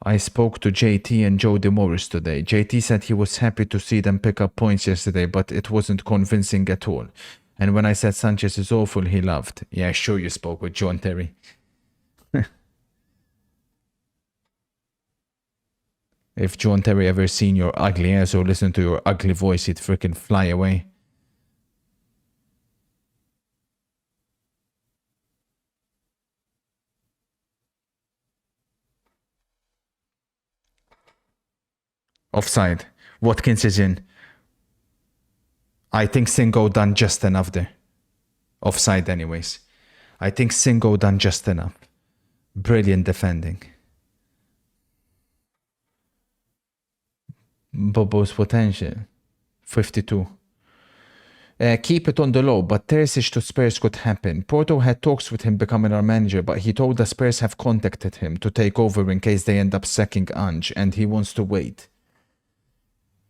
I spoke to JT and Joe DeMorris today. JT said he was happy to see them pick up points yesterday, but it wasn't convincing at all. And when I said Sanchez is awful, he laughed. Yeah, sure you spoke with John Terry. If John Terry ever seen your ugly ass or listened to your ugly voice, he'd freaking fly away. Offside. Watkins is in. I think Singo done just enough there. Offside anyways. I think Singo done just enough. Brilliant defending. Bobo's potential. 52. Keep it on the low, but Terzic to Spurs could happen. Porto had talks with him becoming our manager, but he told the Spurs have contacted him to take over in case they end up sacking Ange, and he wants to wait.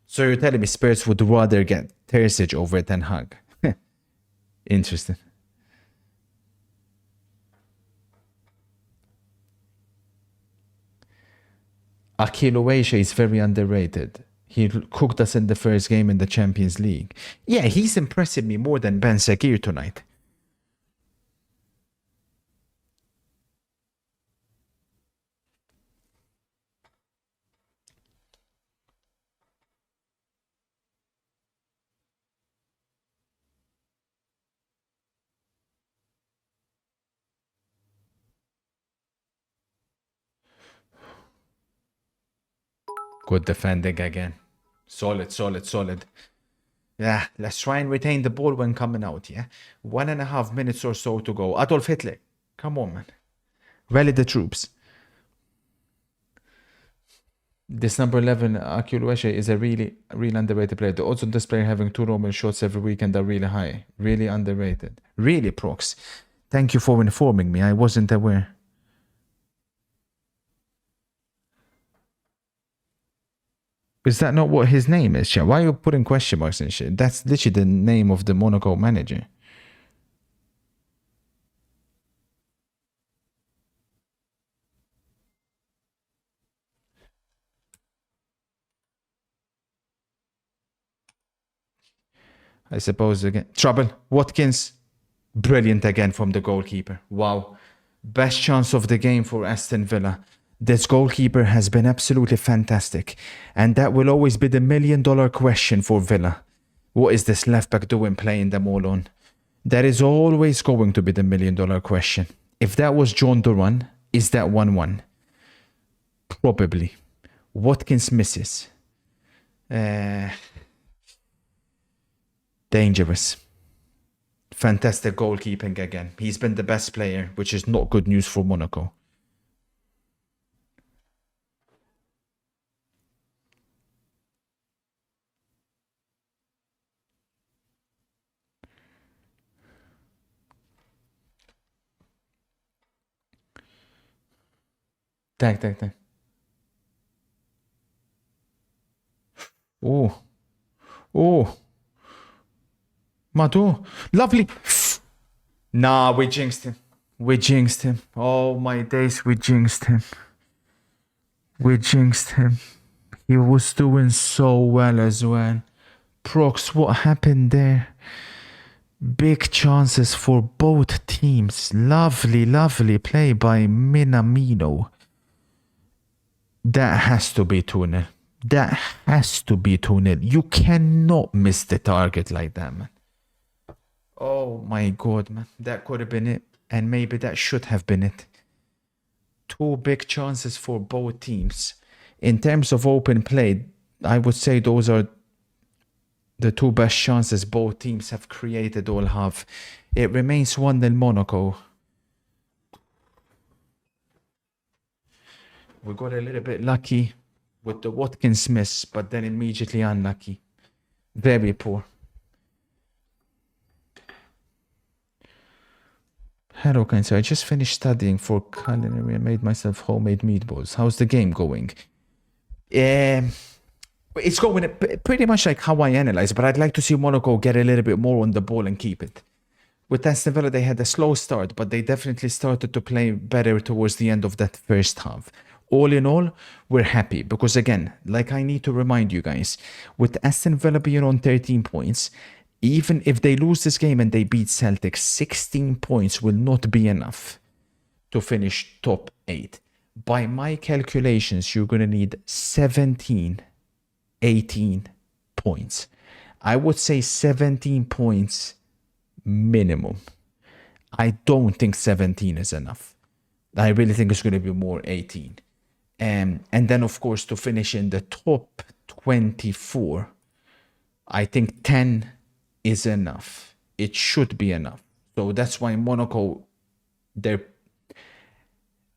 So you're telling me Spurs would rather get Terzic over Ten Hag? Interesting. Akil Oweisha is very underrated. He cooked us in the first game in the Champions League. Yeah, he's impressing me more than Ben Sakir tonight. Good defending again. Solid. Yeah, let's try and retain the ball when coming out, yeah? 1.5 minutes or so to go. Adolf Hitler, come on, man. Rally the troops. This number 11, Akil Oweisha, is a really underrated player. The odds on this player having 2 normal shots every weekend are really high. Really underrated. Really, Prox. Thank you for informing me. I wasn't aware. Is that not what his name is, chat? Why are you putting question marks and shit? That's literally the name of the Monaco manager. I suppose again. Trouble. Watkins. Brilliant again from the goalkeeper. Wow. Best chance of the game for Aston Villa. This goalkeeper has been absolutely fantastic. And that will always be the $1 million question for Villa. What is this left back doing playing them all on? That is always going to be the $1 million question. If that was John Duran, is that 1-1? Probably. Watkins misses. Dangerous. Fantastic goalkeeping again. He's been the best player, which is not good news for Monaco. Tack. Oh. Madu. Lovely. Nah, we jinxed him. Oh my days, we jinxed him. He was doing so well as well. Prox, what happened there? Big chances for both teams. Lovely play by Minamino. That has to be 2-0. You cannot miss the target like that, man. Oh my god, man. That could have been it. And maybe that should have been it. 2 big chances for both teams. In terms of open play, I would say those are the 2 best chances both teams have created or have. It remains 1-0 Monaco. We got a little bit lucky with the Watkins miss, but then immediately unlucky. Very poor. Hello, Kenzo. I just finished studying for culinary and made myself homemade meatballs. How's the game going? It's going pretty much like how I analyze, but I'd like to see Monaco get a little bit more on the ball and keep it. With Aston Villa, they had a slow start, but they definitely started to play better towards the end of that first half. All in all, we're happy because, again, like I need to remind you guys, with Aston Villa being on 13 points, even if they lose this game and they beat Celtic, 16 points will not be enough to finish top 8. By my calculations, you're going to need 17, 18 points. I would say 17 points minimum. I don't think 17 is enough. I really think it's going to be more 18. And then, of course, to finish in the top 24, I think 10 is enough. It should be enough. So that's why Monaco,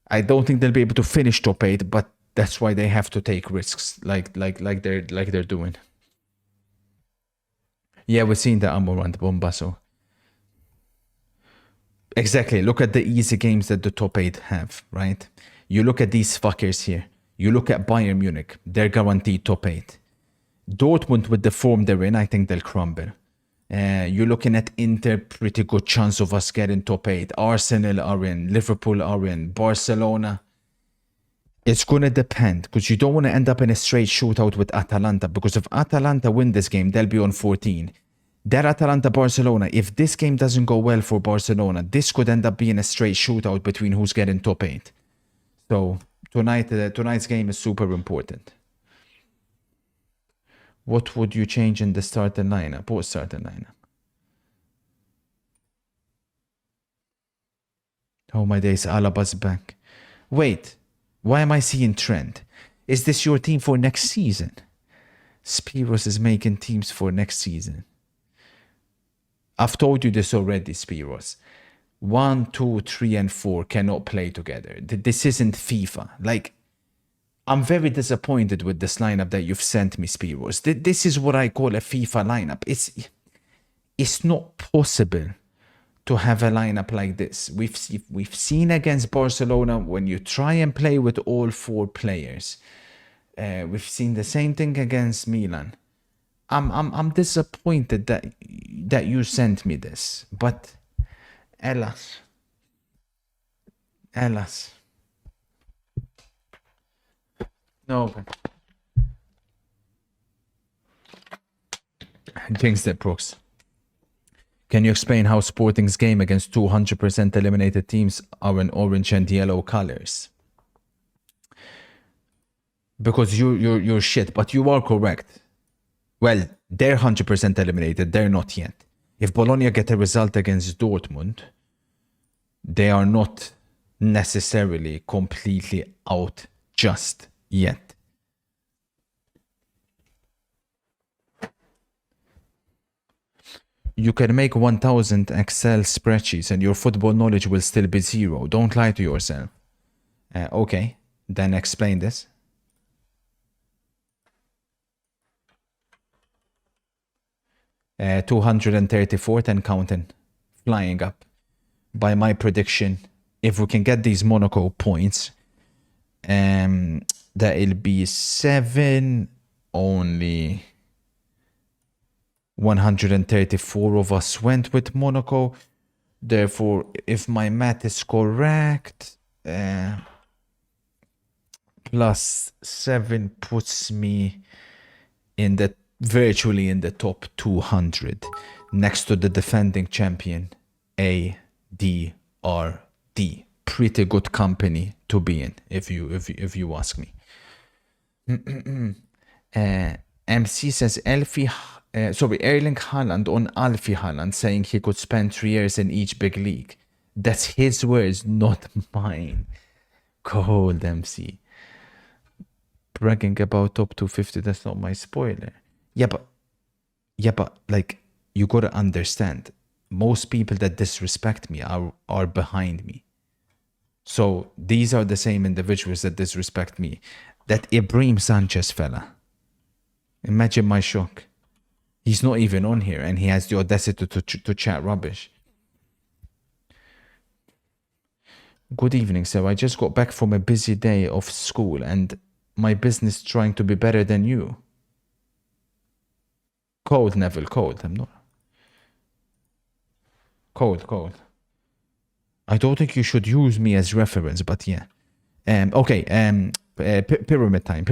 I don't think they'll be able to finish top 8, but that's why they have to take risks like they're doing. Yeah, we're seeing the Amorant Bombasso. Exactly. Look at the easy games that the top 8 have, right? You look at these fuckers here. You look at Bayern Munich. They're guaranteed top 8. Dortmund, with the form they're in, I think they'll crumble. You're looking at Inter, pretty good chance of us getting top 8. Arsenal are in. Liverpool are in. Barcelona. It's going to depend because you don't want to end up in a straight shootout with Atalanta, because if Atalanta win this game, they'll be on 14. That Atalanta-Barcelona, if this game doesn't go well for Barcelona, this could end up being a straight shootout between who's getting top 8. So tonight's game is super important. What would you change in the starting lineup? What starting lineup? Oh my days, Alaba's back. Wait, why am I seeing Trent? Is this your team for next season? Spiros is making teams for next season. I've told you this already, Spiros. 1, 2, 3, and 4 cannot play together. This isn't FIFA. Like, I'm very disappointed with this lineup that you've sent me, Spiros. This is what I call a FIFA lineup. It's not possible to have a lineup like this. We've seen against Barcelona when you try and play with all 4 players. We've seen the same thing against Milan. I'm disappointed that you sent me this, but alas. No. Jinx that Brooks. Can you explain how Sporting's game against 200% eliminated teams are in orange and yellow colors? Because you're shit, but you are correct. Well, they're 100% eliminated. They're not yet. If Bologna get a result against Dortmund, they are not necessarily completely out just yet. You can make 1000 Excel spreadsheets and your football knowledge will still be zero. Don't lie to yourself. Okay, then explain this. 234th and counting, flying up. By my prediction, if we can get these Monaco points, that'll be 7. Only 134 of us went with Monaco. Therefore, if my math is correct, plus 7 puts me in the virtually in the top 200, next to the defending champion, ADRD. Pretty good company to be in, if you ask me. MC says Erling Haaland on Alfie Haaland saying he could spend 3 years in each big league. That's his words, not mine. Cold MC. Bragging about top 250, that's not my spoiler. Yeah, but like, you gotta understand, most people that disrespect me are behind me. So these are the same individuals that disrespect me. That Ibrahim Sanchez fella. Imagine my shock. He's not even on here and he has the audacity to chat rubbish. Good evening, sir. I just got back from a busy day of school and my business trying to be better than you. Cold, Neville, cold. I'm not. Cold. I don't think you should use me as reference, but yeah. Okay. Pyramid time.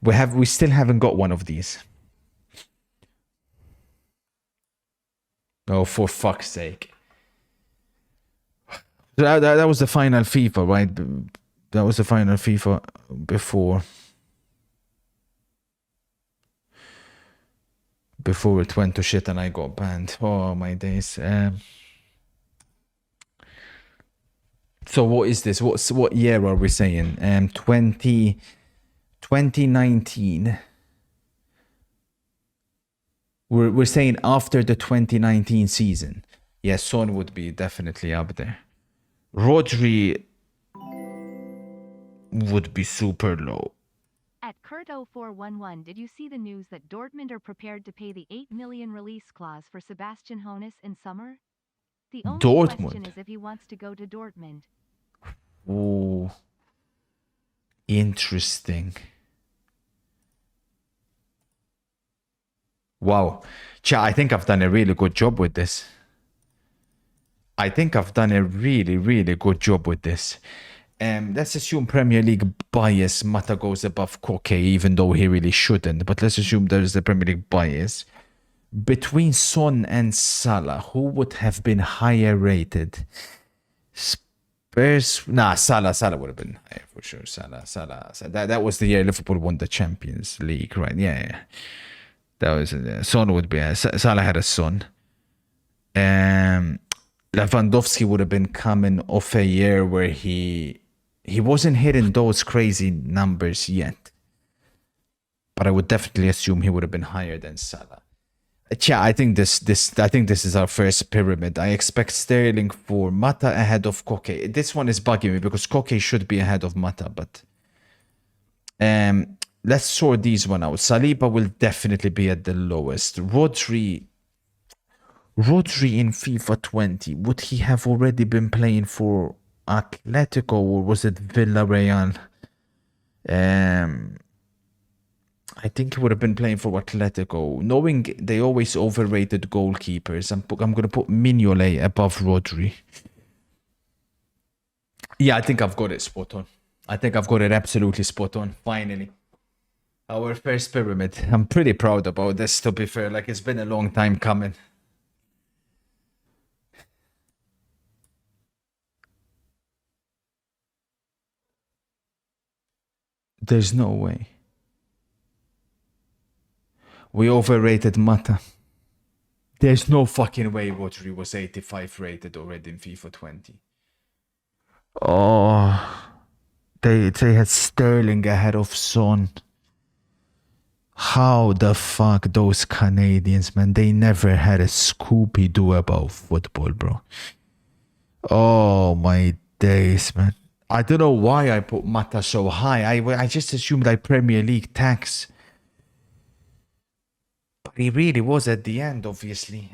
We still haven't got one of these. Oh, for fuck's sake. That was the final FIFA, right? That was the final FIFA before it went to shit and I got banned. Oh, my days. So what is this? What year are we saying? 2019. We're saying after the 2019 season. Yes, Son would be definitely up there. Rodri would be super low. At Kurt0411, did you see the news that Dortmund are prepared to pay the 8 million release clause for Sebastian Hoeneß in summer? The only question is if he wants to go to Dortmund. Oh, interesting. Wow. Chat, I think I've done a really good job with this. Let's assume Premier League bias. Mata goes above Koke, even though he really shouldn't. But let's assume there's a Premier League bias. Between Son and Salah, who would have been higher rated? Spurs? Nah, Salah would have been higher for sure. Salah. That was the year Liverpool won the Champions League, right? Yeah. That was Son would be. Salah had a son. Lewandowski would have been coming off a year where he wasn't hitting those crazy numbers yet. But I would definitely assume he would have been higher than Salah. Yeah, I think this is our first pyramid. I expect Sterling for Mata ahead of Koke. This one is bugging me because Koke should be ahead of Mata, but let's sort these one out. Saliba will definitely be at the lowest. Rodri in FIFA 20, would he have already been playing for Atletico or was it Villarreal? I think he would have been playing for Atletico. Knowing they always overrated goalkeepers, I'm going to put Mignolet above Rodri. Yeah, I think I've got it spot on. I think I've got it absolutely spot on. Finally. Our first pyramid. I'm pretty proud about this, to be fair. Like, it's been a long time coming. There's no way. We overrated Mata. There's no fucking way Rodri was 85 rated already in FIFA 20. Oh, they had Sterling ahead of Son. How the fuck those Canadians, man? They never had a Scooby-Doo about football, bro. Oh my days, man. I don't know why I put Mata so high. I just assumed like Premier League tax. But he really was at the end, obviously.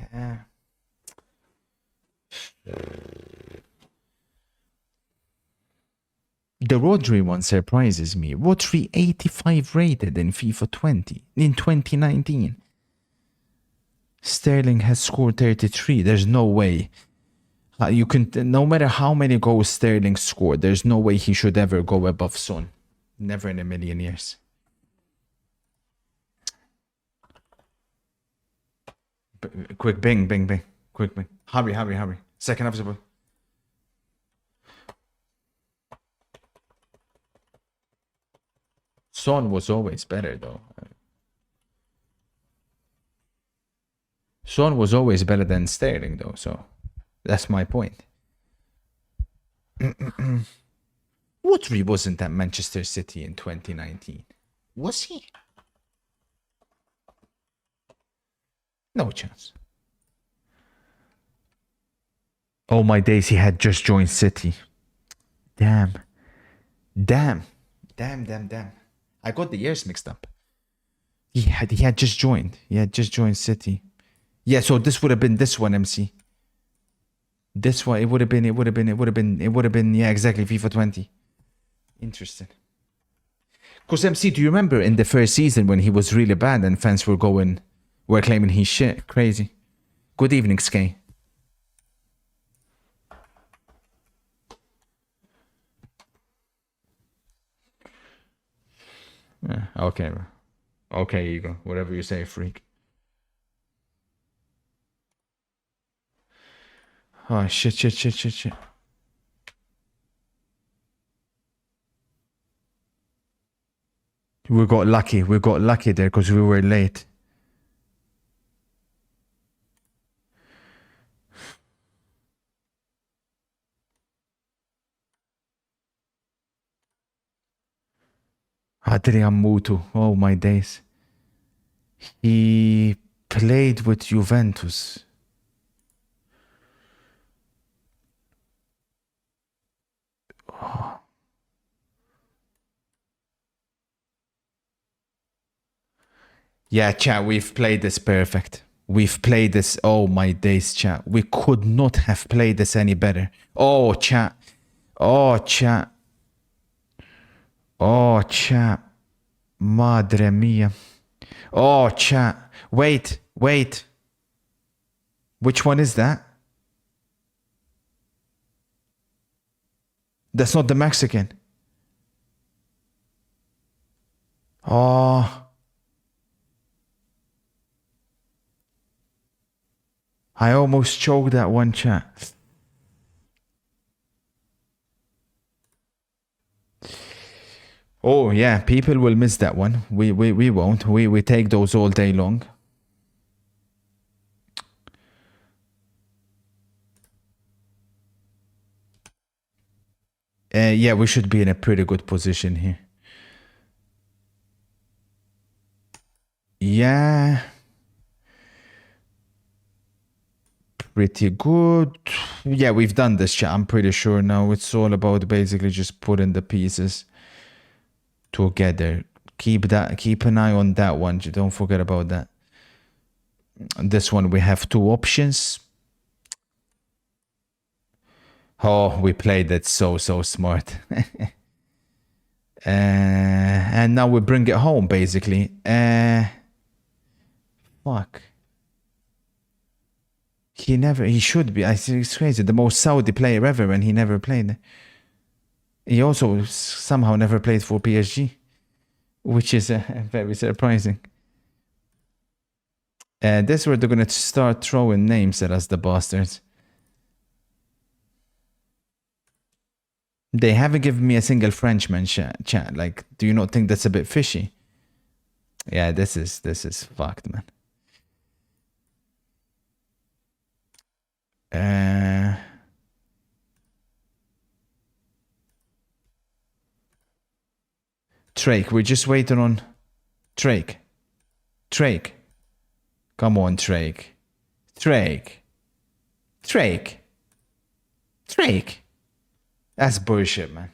The Rodri one surprises me. Rodri 85 rated in FIFA 20 in 2019. Sterling has scored 33. There's no way. You can, no matter how many goals Sterling scored, there's no way he should ever go above Son. Never in a million years. Quick bing, bing, bing. Quick bing. Hurry. Second episode. Son was always better though. Son was always better than Sterling though, so that's my point. Rodri wasn't at Manchester City in 2019. Was he? No chance. Oh my days, he had just joined City. Damn. I got the years mixed up. He had just joined. He had just joined City. Yeah, so this would have been this one, MC. This one, it would have been, yeah, exactly, FIFA 20. Interesting. Because MC, do you remember in the first season when he was really bad and fans were claiming he's shit? Crazy. Good evening, Skay. Yeah, okay, bro. Okay, Ego. Whatever you say, freak. Oh, shit. We got lucky there because we were late. Adrian Mutu. Oh my days. He played with Juventus. Oh. Yeah, chat, we've played this perfect. We've played this. Oh my days, chat. We could not have played this any better. Oh, chat. Oh, chat. Oh, chat. Madre mia. Oh, chat. Wait. Which one is that? That's not the Mexican. Oh. I almost choked that one, chat. Oh yeah, people will miss that one. We won't. We take those all day long. Yeah, we should be in a pretty good position here. Yeah. Pretty good. Yeah, we've done this, chat. I'm pretty sure now. It's all about basically just putting the pieces together. Keep an eye on that one. Don't forget about that. This one we have two options. Oh, we played that so smart. And now we bring it home basically. Fuck. He should be. I think it's crazy. The most Saudi player ever, and he never played. He also somehow never played for PSG, which is very surprising. This is where they're going to start throwing names at us, the bastards. They haven't given me a single Frenchman, chat. Like, do you not think that's a bit fishy? Yeah, this is fucked, man. Drake, we're just waiting on Drake. Drake. Come on, Drake. Drake. Drake. Drake. That's bullshit, man.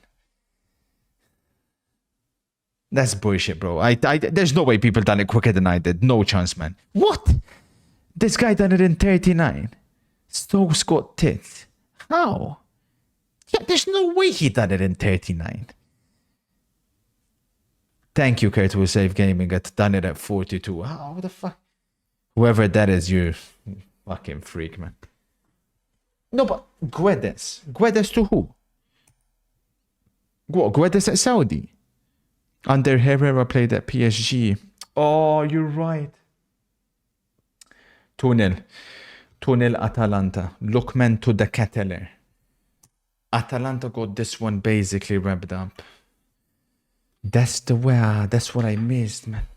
That's bullshit, bro. There's no way people done it quicker than I did. No chance, man. What? This guy done it in 39. Stokes got tits. How? Yeah, there's no way he done it in 39. Thank you, Kurt, with Save Gaming. Got done it at 42. How the fuck? Whoever that is, you fucking freak, man. No, but Guedes. Guedes to who? What? Guedes at Saudi? Under Herrera played at PSG. Oh, you're right. 2-0. 2-0 Atalanta. Lookman to the Catalan. Atalanta got this one basically wrapped up. That's the way. That's what I missed, man.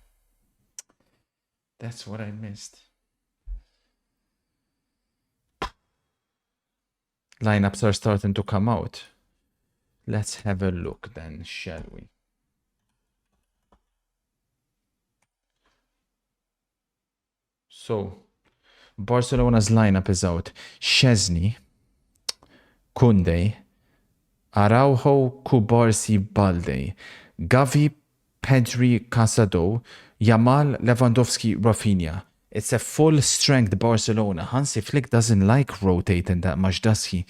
That's what I missed. Lineups are starting to come out. Let's have a look then, shall we? So, Barcelona's lineup is out. Szczesny, Koundé, Araujo, Kubarsi, Balde, Gavi, Pedri, Casado, Yamal, Lewandowski, Rafinha. It's a full-strength Barcelona. Hansi Flick doesn't like rotating that much, does he?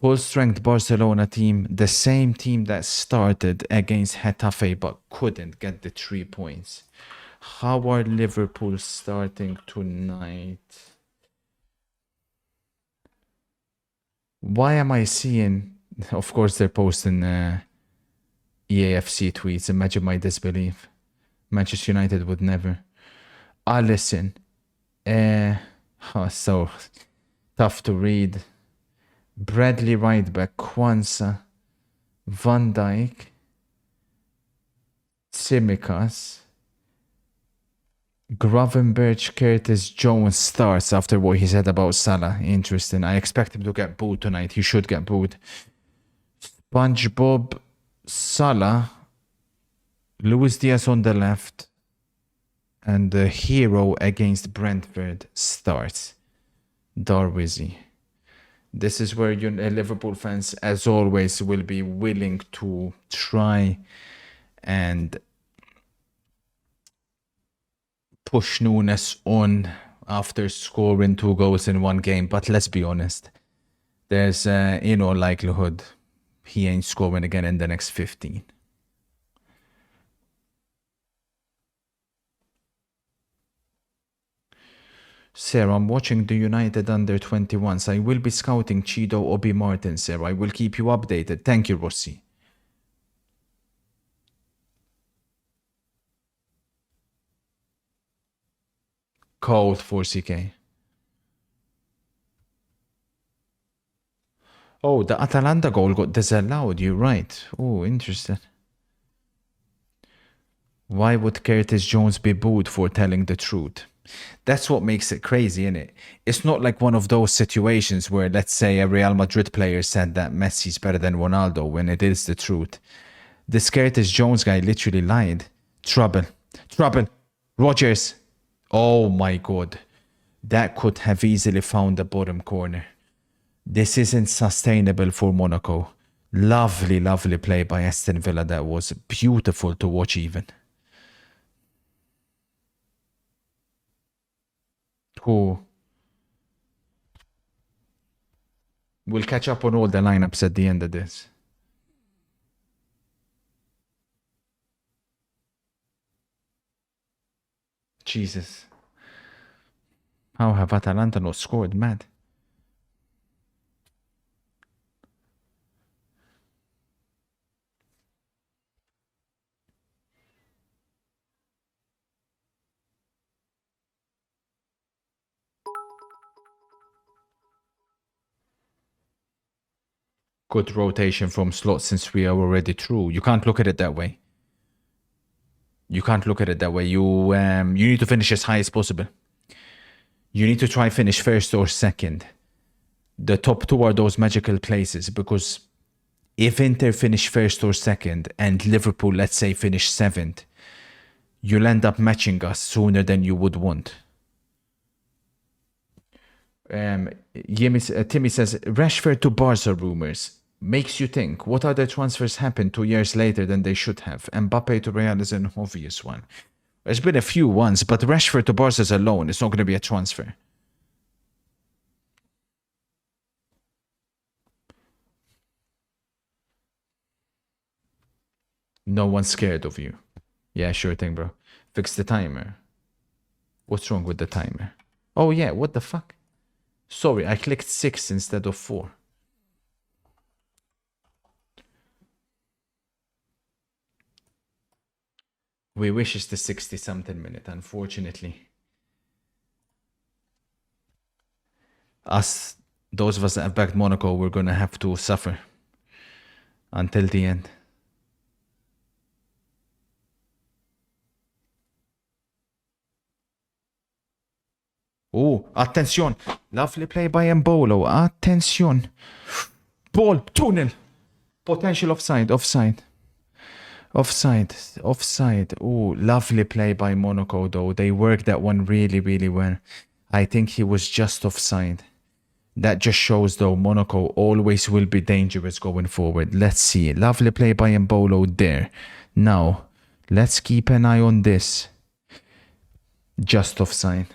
Full-strength Barcelona team, the same team that started against Getafe but couldn't get the 3 points. How are Liverpool starting tonight? Why am I seeing... Of course, they're posting EAFC tweets. Imagine my disbelief. Manchester United would never. Alisson. So tough to read. Bradley right back. Kwanzaa. Van Dijk. Tsimikas. Gravenberch, Curtis Jones starts after what he said about Salah. Interesting. I expect him to get booed tonight. He should get booed. SpongeBob, Salah, Luis Diaz on the left, and the hero against Brentford starts. Darwizi. This is where Liverpool fans, as always, will be willing to try and push Nunes on after scoring 2 goals in 1 game. But let's be honest, there's likelihood he ain't scoring again in the next 15. Sir, I'm watching the United under 21s. I will be scouting Chido Obi Martin, sir. I will keep you updated. Thank you, Rossi. Cold 4CK. Oh, the Atalanta goal got disallowed. You're right. Oh, interesting. Why would Curtis Jones be booed for telling the truth? That's what makes it crazy, innit? It's not like one of those situations where, let's say, a Real Madrid player said that Messi's better than Ronaldo when it is the truth. This Curtis Jones guy literally lied. Trouble. Trouble. Rodgers. Oh my God. That could have easily found the bottom corner. This isn't sustainable for Monaco. Lovely, lovely play by Aston Villa. That was beautiful to watch even. Who? We'll catch up on all the lineups at the end of this. Jesus. How have Atalanta not scored? Mad. Good rotation from slot since we are already through. You can't look at it that way. You can't look at it that way. You need to finish as high as possible. You need to try finish first or second. The top two are those magical places, because if Inter finish first or second and Liverpool, let's say, finish seventh, you'll end up matching us sooner than you would want. Timmy says, Rashford to Barca rumors. Makes you think, what other transfers happened 2 years later than they should have? Mbappe to Real is an obvious one. There's been a few ones, but Rashford to Barca is alone. It's not going to be a transfer. No one's scared of you. Yeah, sure thing, bro. Fix the timer. What's wrong with the timer? Oh yeah, what the fuck? Sorry, I clicked 6 instead of 4. We wish it's the 60-something minute, unfortunately. Us, those of us that have backed Monaco, we're going to have to suffer until the end. Oh, attention. Lovely play by Mbolo. Attention. Ball, 2-0. Potential offside. Oh, lovely play by Monaco, though. They worked that one really, really well. I think he was just offside. That just shows, though, Monaco always will be dangerous going forward. Let's see. Lovely play by Mbolo there. Now, let's keep an eye on this. Just offside.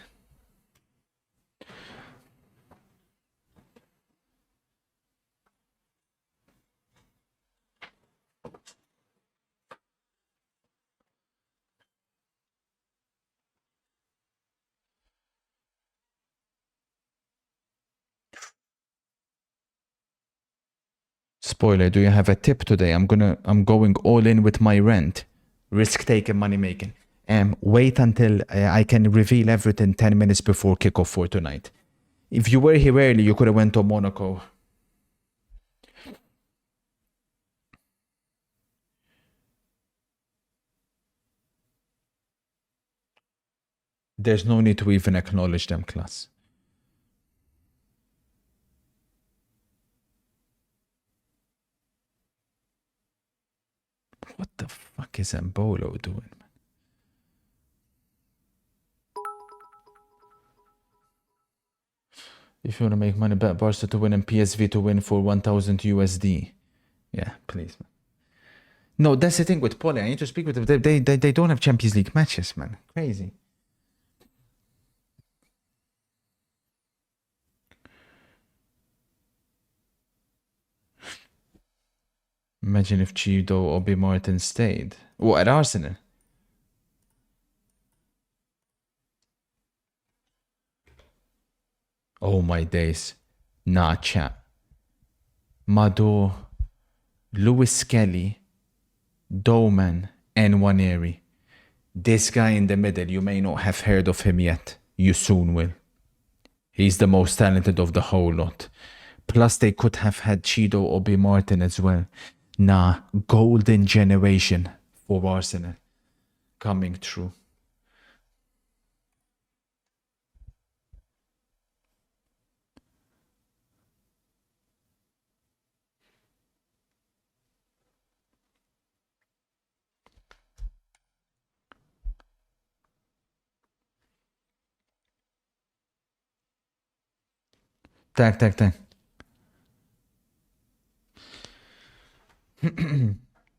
Spoiler, do you have a tip today? I'm going all in with my rent. Risk taking, money making. Wait until I can reveal everything 10 minutes before kickoff for tonight. If you were here early, you could have went to Monaco. There's no need to even acknowledge them, class. What the fuck is Mbolo doing? If you want to make money, bet Barca to win and PSV to win for 1,000 USD. Yeah, please, man. No, that's the thing with Poli. I need to speak with them. They don't have Champions League matches, man. Crazy. Imagine if Chido Obi Martin stayed. Oh, at Arsenal. Oh my days. Nah, chat. Mado, Lewis Kelly, Doman, and Nwaneri. This guy in the middle, you may not have heard of him yet. You soon will. He's the most talented of the whole lot. Plus, they could have had Chido Obi Martin as well. Nah, golden generation for Arsenal coming true. Tag.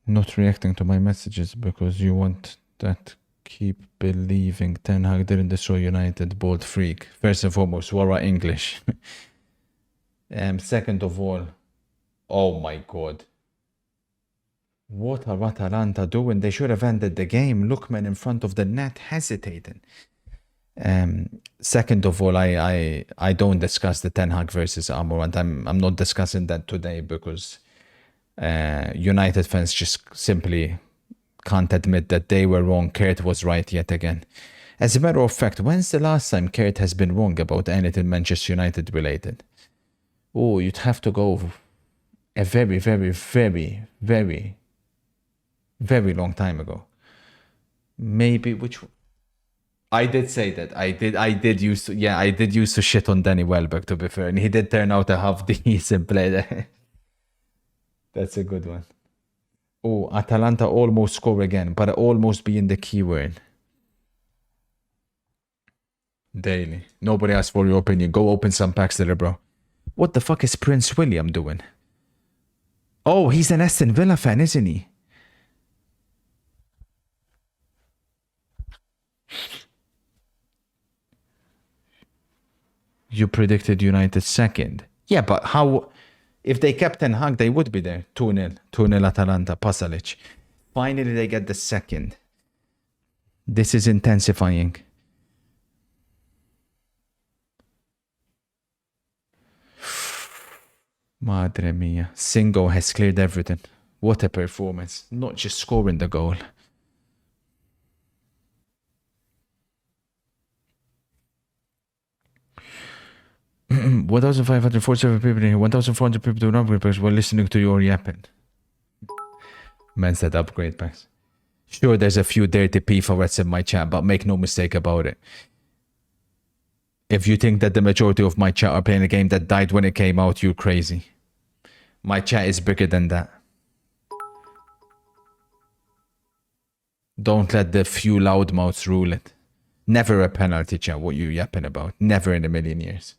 Not reacting to my messages because you want that. Keep believing Ten Hag didn't destroy United. Bold freak. First and foremost, Wara English. Second of all, oh my god. What are Atalanta doing? They should have ended the game. Lookman in front of the net hesitating. Second of all, I don't discuss the Ten Hag versus Amorant. I'm not discussing that today because United fans just simply can't admit that they were wrong. Kurt was right yet again. As a matter of fact, when's the last time Kurt has been wrong about anything Manchester United related? Oh, you'd have to go a very, very, very, very, very long time ago. Maybe which one? I did say that. I did used to, yeah, I did used to shit on Danny Welbeck, to be fair, and he did turn out to have decent play there. That's a good one. Oh, Atalanta almost score again, but almost being the keyword. Daily. Nobody asked for your opinion. Go open some packs there, bro. What the fuck is Prince William doing? Oh, he's an Aston Villa fan, isn't he? You predicted United second. Yeah, but how... If they kept Ten Hag, they would be there. 2-0. 2-0 Atalanta. Pasalic. Finally, they get the second. This is intensifying. Madre mia. Singo has cleared everything. What a performance. Not just scoring the goal. One 1,547 people in here. 1,400 people doing upgrade packs while listening to your yapping. Man said upgrade packs. Sure, there's a few dirty p-favorites in my chat, but make no mistake about it. If you think that the majority of my chat are playing a game that died when it came out, you're crazy. My chat is bigger than that. Don't let the few loudmouths rule it. Never a penalty, chat. What you yapping about? Never in a million years.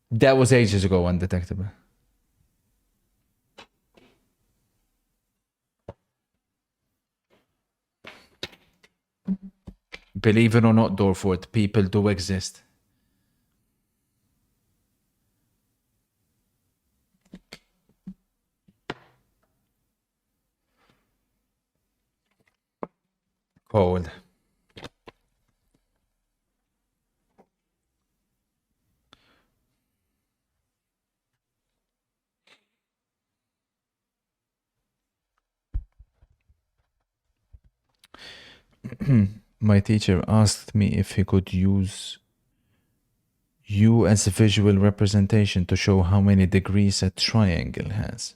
That was ages ago, undetectable. Believe it or not, Dorford, people do exist. Cold. My teacher asked me if he could use you as a visual representation to show how many degrees a triangle has.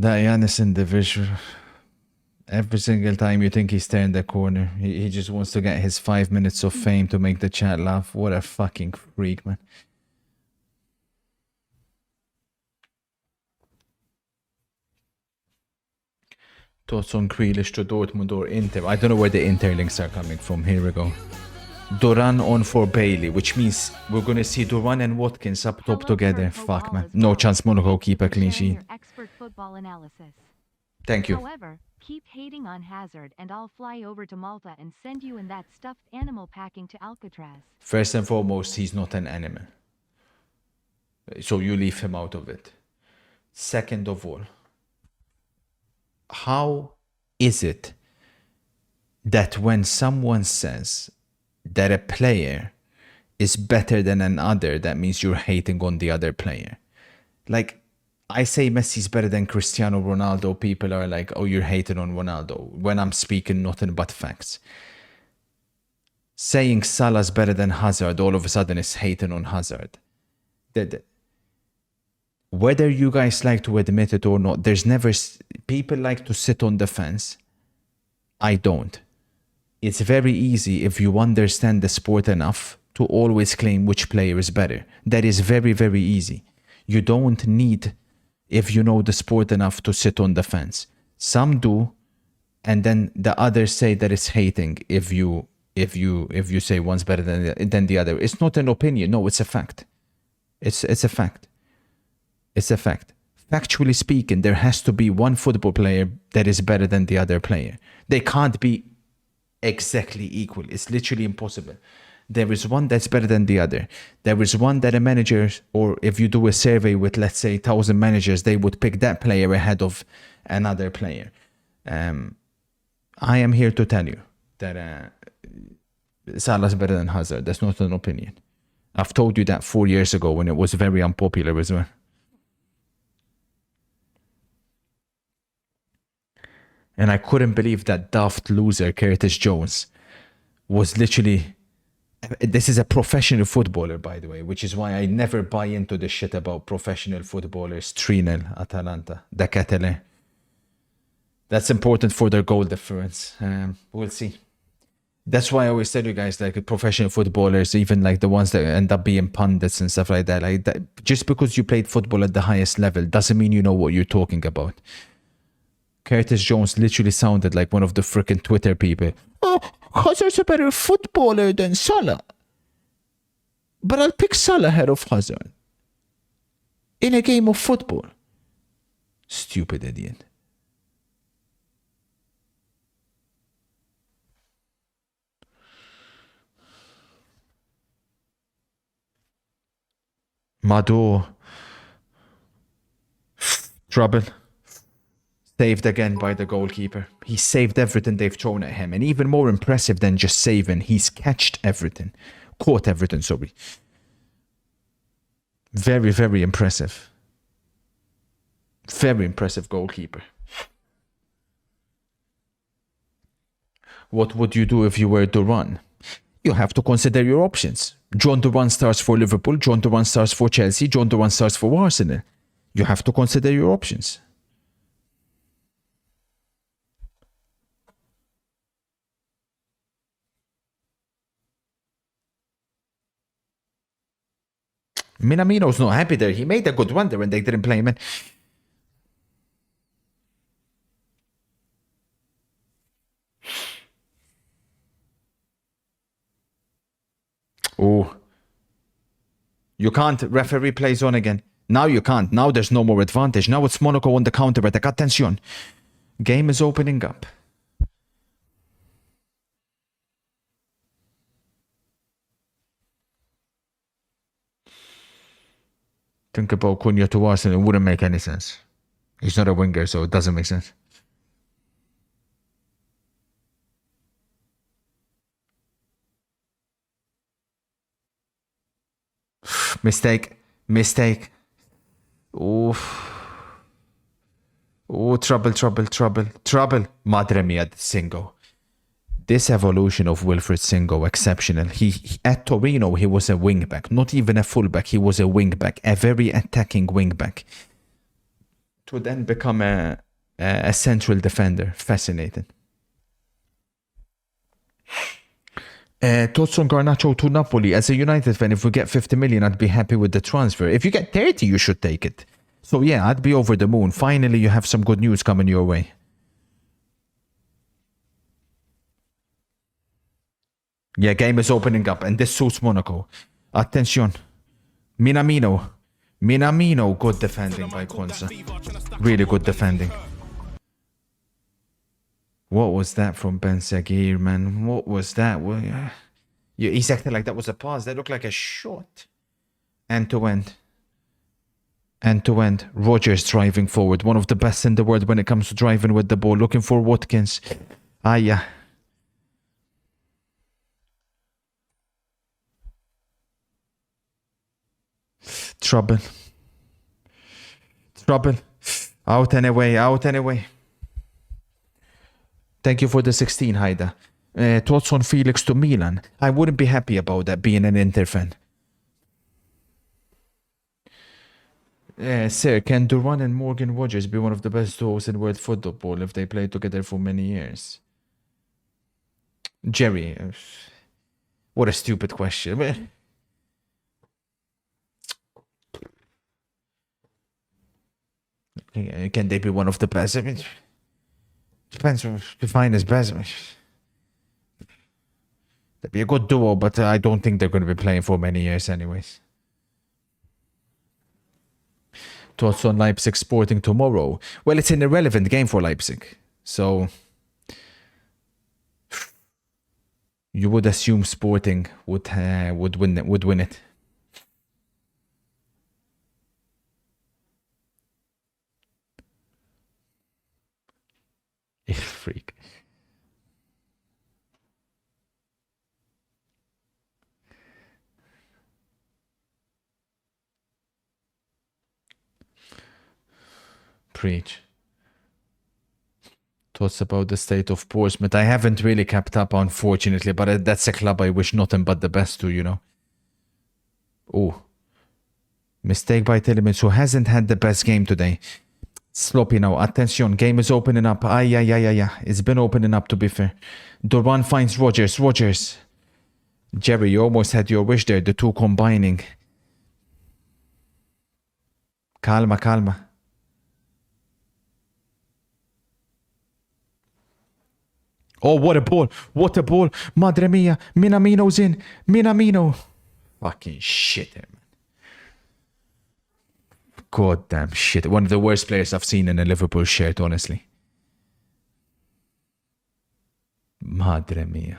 That Giannis individual, every single time you think he's turned the corner, he just wants to get his 5 minutes of fame to make the chat laugh. What a fucking freak, man. Thoughts on Grealish to Dortmund or Inter? I don't know where the interlinks are coming from. Here we go. Duran on for Bailey, which means we're going to see Duran and Watkins up top together. Fuck, man. No chance Monaco keep a clean sheet. Expert football analysis. Thank you. However, keep hating on Hazard and I'll fly over to Malta and send you in that stuffed animal packing to Alcatraz. First and foremost, he's not an animal. So you leave him out of it. Second of all, how is it that when someone says that a player is better than another, that means you're hating on the other player? Like, I say Messi's better than Cristiano Ronaldo, people are like, oh, you're hating on Ronaldo, when I'm speaking nothing but facts. Saying Salah's better than Hazard, all of a sudden is hating on Hazard. Whether you guys like to admit it or not, there's never... People like to sit on the fence. I don't. It's very easy if you understand the sport enough to always claim which player is better. That is very, very easy. You don't need, if you know the sport enough, to sit on the fence. Some do, and then the others say that it's hating if you say one's better than the other. It's not an opinion. No, it's a fact. It's a fact. It's a fact. Factually speaking, there has to be one football player that is better than the other player. They can't be exactly equal. It's literally impossible. There is one that's better than the other. There is one that a manager, or if you do a survey with, let's say, 1,000 managers, they would pick that player ahead of another player. I am here to tell you that Salah's better than Hazard. That's not an opinion. I've told you that 4 years ago when it was very unpopular as well. And I couldn't believe that daft loser, Curtis Jones, was literally... This is a professional footballer, by the way, which is why I never buy into the shit about professional footballers. 3-0, Atalanta. Da Catele. That's important for their goal difference. We'll see. That's why I always tell you guys, like, professional footballers, even like the ones that end up being pundits and stuff like that, just because you played football at the highest level doesn't mean you know what you're talking about. Curtis Jones literally sounded like one of the freaking Twitter people. Oh, Hazard's a better footballer than Salah. But I'll pick Salah ahead of Hazard. In a game of football. Stupid idiot. Mado. Trouble. Saved again by the goalkeeper. He saved everything they've thrown at him. And even more impressive than just saving, he's catched everything. Caught everything, sorry. Very, very impressive. Very impressive goalkeeper. What would you do if you were Duran? You have to consider your options. John Duran starts for Liverpool, John Duran starts for Chelsea, John Duran starts for Arsenal. You have to consider your options. Minamino's not happy there. He made a good run there when they didn't play him in. Oh. You can't. Referee plays on again. Now you can't. Now there's no more advantage. Now it's Monaco on the counter attack. Attention. Game is opening up. Think about Cunha to Arsenal. It wouldn't make any sense. He's not a winger, so it doesn't make sense. Mistake. Mistake. Oh. Oh, trouble, trouble, trouble, trouble. Madre mia, Singo. This evolution of Wilfred Singo, exceptional. He at Torino, he was a wingback, not even a fullback. He was a wingback, a very attacking wingback. To then become a central defender. Fascinating. Thoughts on Garnacho to Napoli? As a United fan, if we get 50 million, I'd be happy with the transfer. If you get 30, you should take it. So yeah, I'd be over the moon. Finally, you have some good news coming your way. Yeah, game is opening up, and this suits Monaco. Attention. Minamino. Minamino, good defending by Konsa. Really good defending. What was that from Ben Seguir, man? What was that? He's acting like that was a pass. That looked like a shot. End to end. End to end. Rogers driving forward. One of the best in the world when it comes to driving with the ball. Looking for Watkins. Yeah. Trouble. Trouble. Out anyway. Out anyway. Thank you for the 16, Haida. Thoughts on Felix to Milan? I wouldn't be happy about that being an Inter fan. Sir, can Duran and Morgan Rogers be one of the best duos in world football if they play together for many years? Jerry, what a stupid question. Can they be one of the best? I mean, depends on define as best. They'd be a good duo, but I don't think they're going to be playing for many years anyways. Thoughts on Leipzig Sporting tomorrow? Well, it's an irrelevant game for Leipzig, so you would assume Sporting would win it. Freak. Preach. Thoughts about the state of Portsmouth? I haven't really kept up, unfortunately, but that's a club I wish nothing but the best to, you know. Oh. Mistake by Telemans, who hasn't had the best game today. Sloppy now. Attention, game is opening up. Yeah. It's been opening up, to be fair. Durban finds Rogers. Jerry, you almost had your wish there, the two combining. Calma. Oh, what a ball. Madre mia. Minamino's in. Minamino. Fucking shit, man. God damn shit. One of the worst players I've seen in a Liverpool shirt, honestly. Madre mia.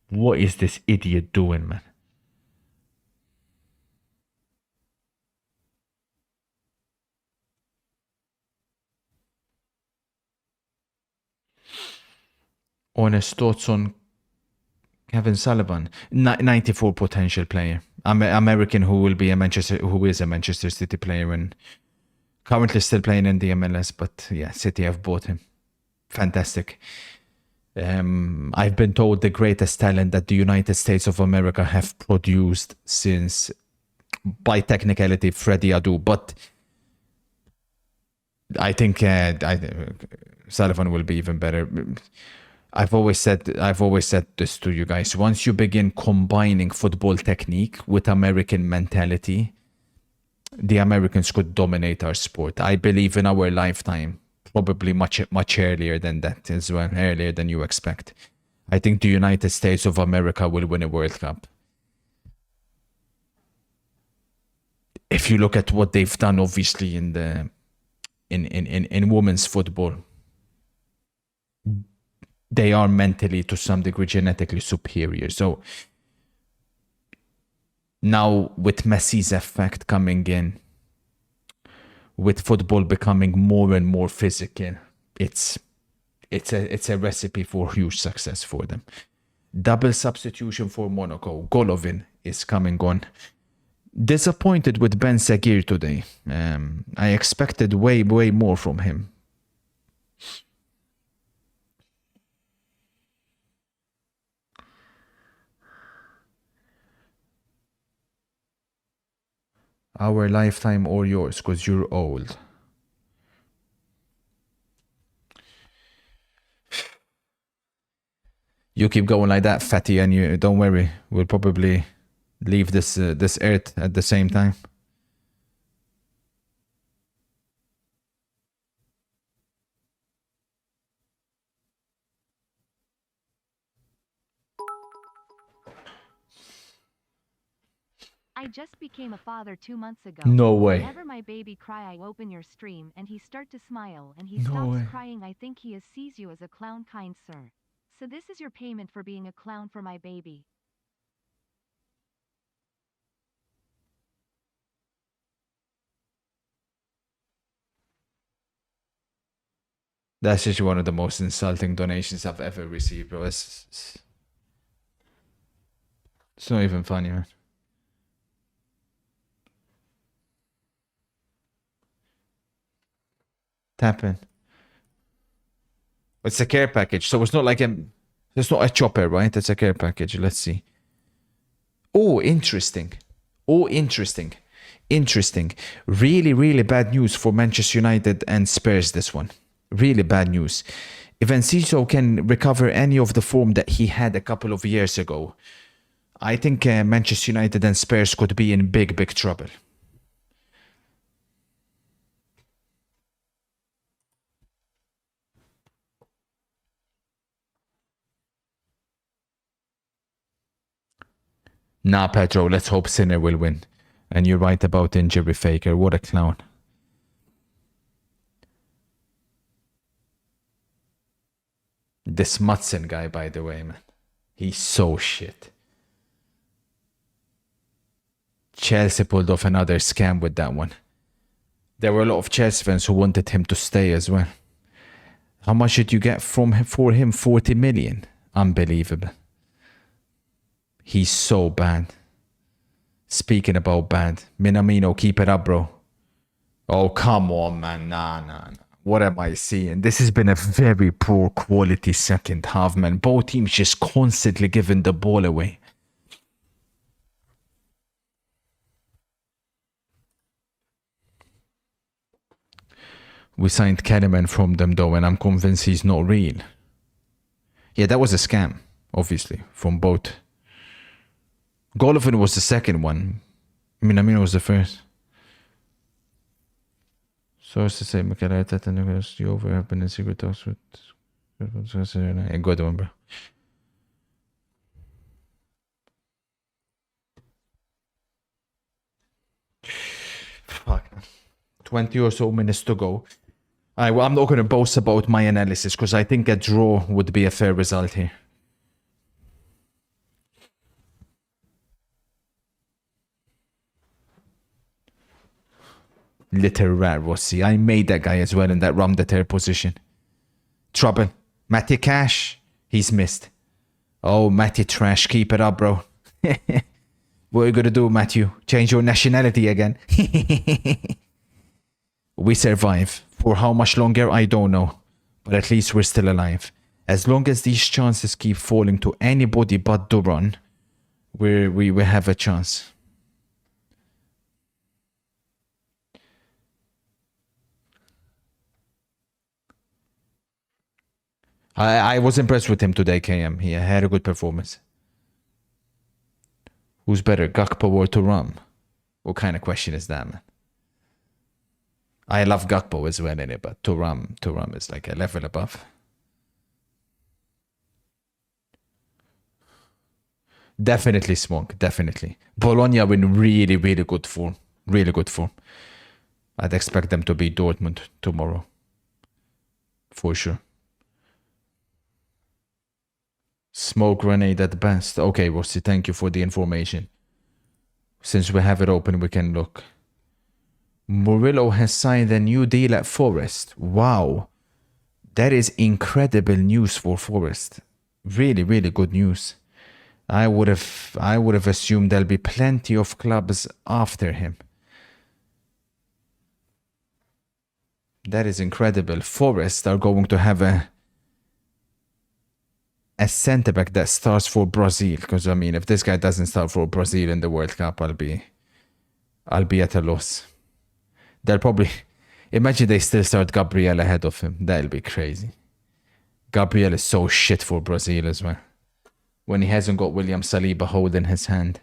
What is this idiot doing, man? Honest thoughts on Kevin Sullivan, 94 potential player, American who is a Manchester City player and currently still playing in the MLS. But yeah, City have bought him. Fantastic. I've been told the greatest talent that the United States of America have produced since, by technicality, Freddie Adu. But I think Sullivan will be even better. I've always said this to you guys. Once you begin combining football technique with American mentality, the Americans could dominate our sport. I believe in our lifetime, probably much earlier than that as well, earlier than you expect. I think the United States of America will win a World Cup. If you look at what they've done, obviously in women's football, they are mentally, to some degree, genetically superior. So now with Messi's effect coming in, with football becoming more and more physical, it's a recipe for huge success for them. Double substitution for Monaco. Golovin is coming on. Disappointed with Ben Seguir today. I expected way more from him. Our lifetime or yours, because you're old. You keep going like that, fatty, and you don't worry. We'll probably leave this earth at the same time. I just became a father 2 months ago. No way. Whenever my baby cry, I open your stream and he start to smile and he No stops way. crying. I think he sees you as a clown, kind sir. So this is your payment for being a clown for my baby. That's just one of the most insulting donations I've ever received, bro. It's not even funny, man. Tap in. It's a care package, so it's not like it's not a chopper, right? It's a care package. Let's see. Oh, interesting. Really bad news for Manchester United and Spurs, this one. Really bad news. If Enciso can recover any of the form that he had a couple of years ago, I think Manchester United and Spurs could be in big trouble. Nah, Pedro, let's hope Sinner will win. And you're right about injury faker. What a clown. This Mutson guy, by the way, man. He's so shit. Chelsea pulled off another scam with that one. There were a lot of Chelsea fans who wanted him to stay as well. How much did you get for him? 40 million. Unbelievable. He's so bad. Speaking about bad, Minamino, keep it up, bro. Oh, come on, man. Nah. What am I seeing? This has been a very poor quality second half, man. Both teams just constantly giving the ball away. We signed Kellerman from them though, and I'm convinced he's not real. Yeah, that was a scam, obviously, from both. Golovin was the second one. Minamino was the first. Sources say Mikel Arteta and you over have been in secret talks with a good one, bro. Fuck. 20 or so minutes to go. I'm not going to boast about my analysis because I think a draw would be a fair result here. Little rat Rossi. I made that guy as well in that Ramdater position. Trouble. Matty Cash. He's missed. Oh, Matty Trash. Keep it up, bro. What are you going to do, Matthew? Change your nationality again? We survive. For how much longer, I don't know. But at least we're still alive. As long as these chances keep falling to anybody but Duran, we have a chance. I was impressed with him today, KM. He had a good performance. Who's better, Gakpo or Thuram? What kind of question is that, man? I love Gakpo as well in it, but Thuram is like a level above. Definitely Smog, definitely. Bologna are in really, really good form. Really good form. I'd expect them to beat Dortmund tomorrow. For sure. Smoke grenade at best. Okay, Rossi, thank you for the information. Since we have it open, we can look. Murillo has signed a new deal at Forest. Wow. That is incredible news for Forest. Really, really good news. I would have assumed there'll be plenty of clubs after him. That is incredible. Forest are going to have a centre-back that starts for Brazil. Because, I mean, if this guy doesn't start for Brazil in the World Cup, I'll be at a loss. They'll probably... Imagine they still start Gabriel ahead of him. That'll be crazy. Gabriel is so shit for Brazil as well. When he hasn't got William Saliba holding his hand.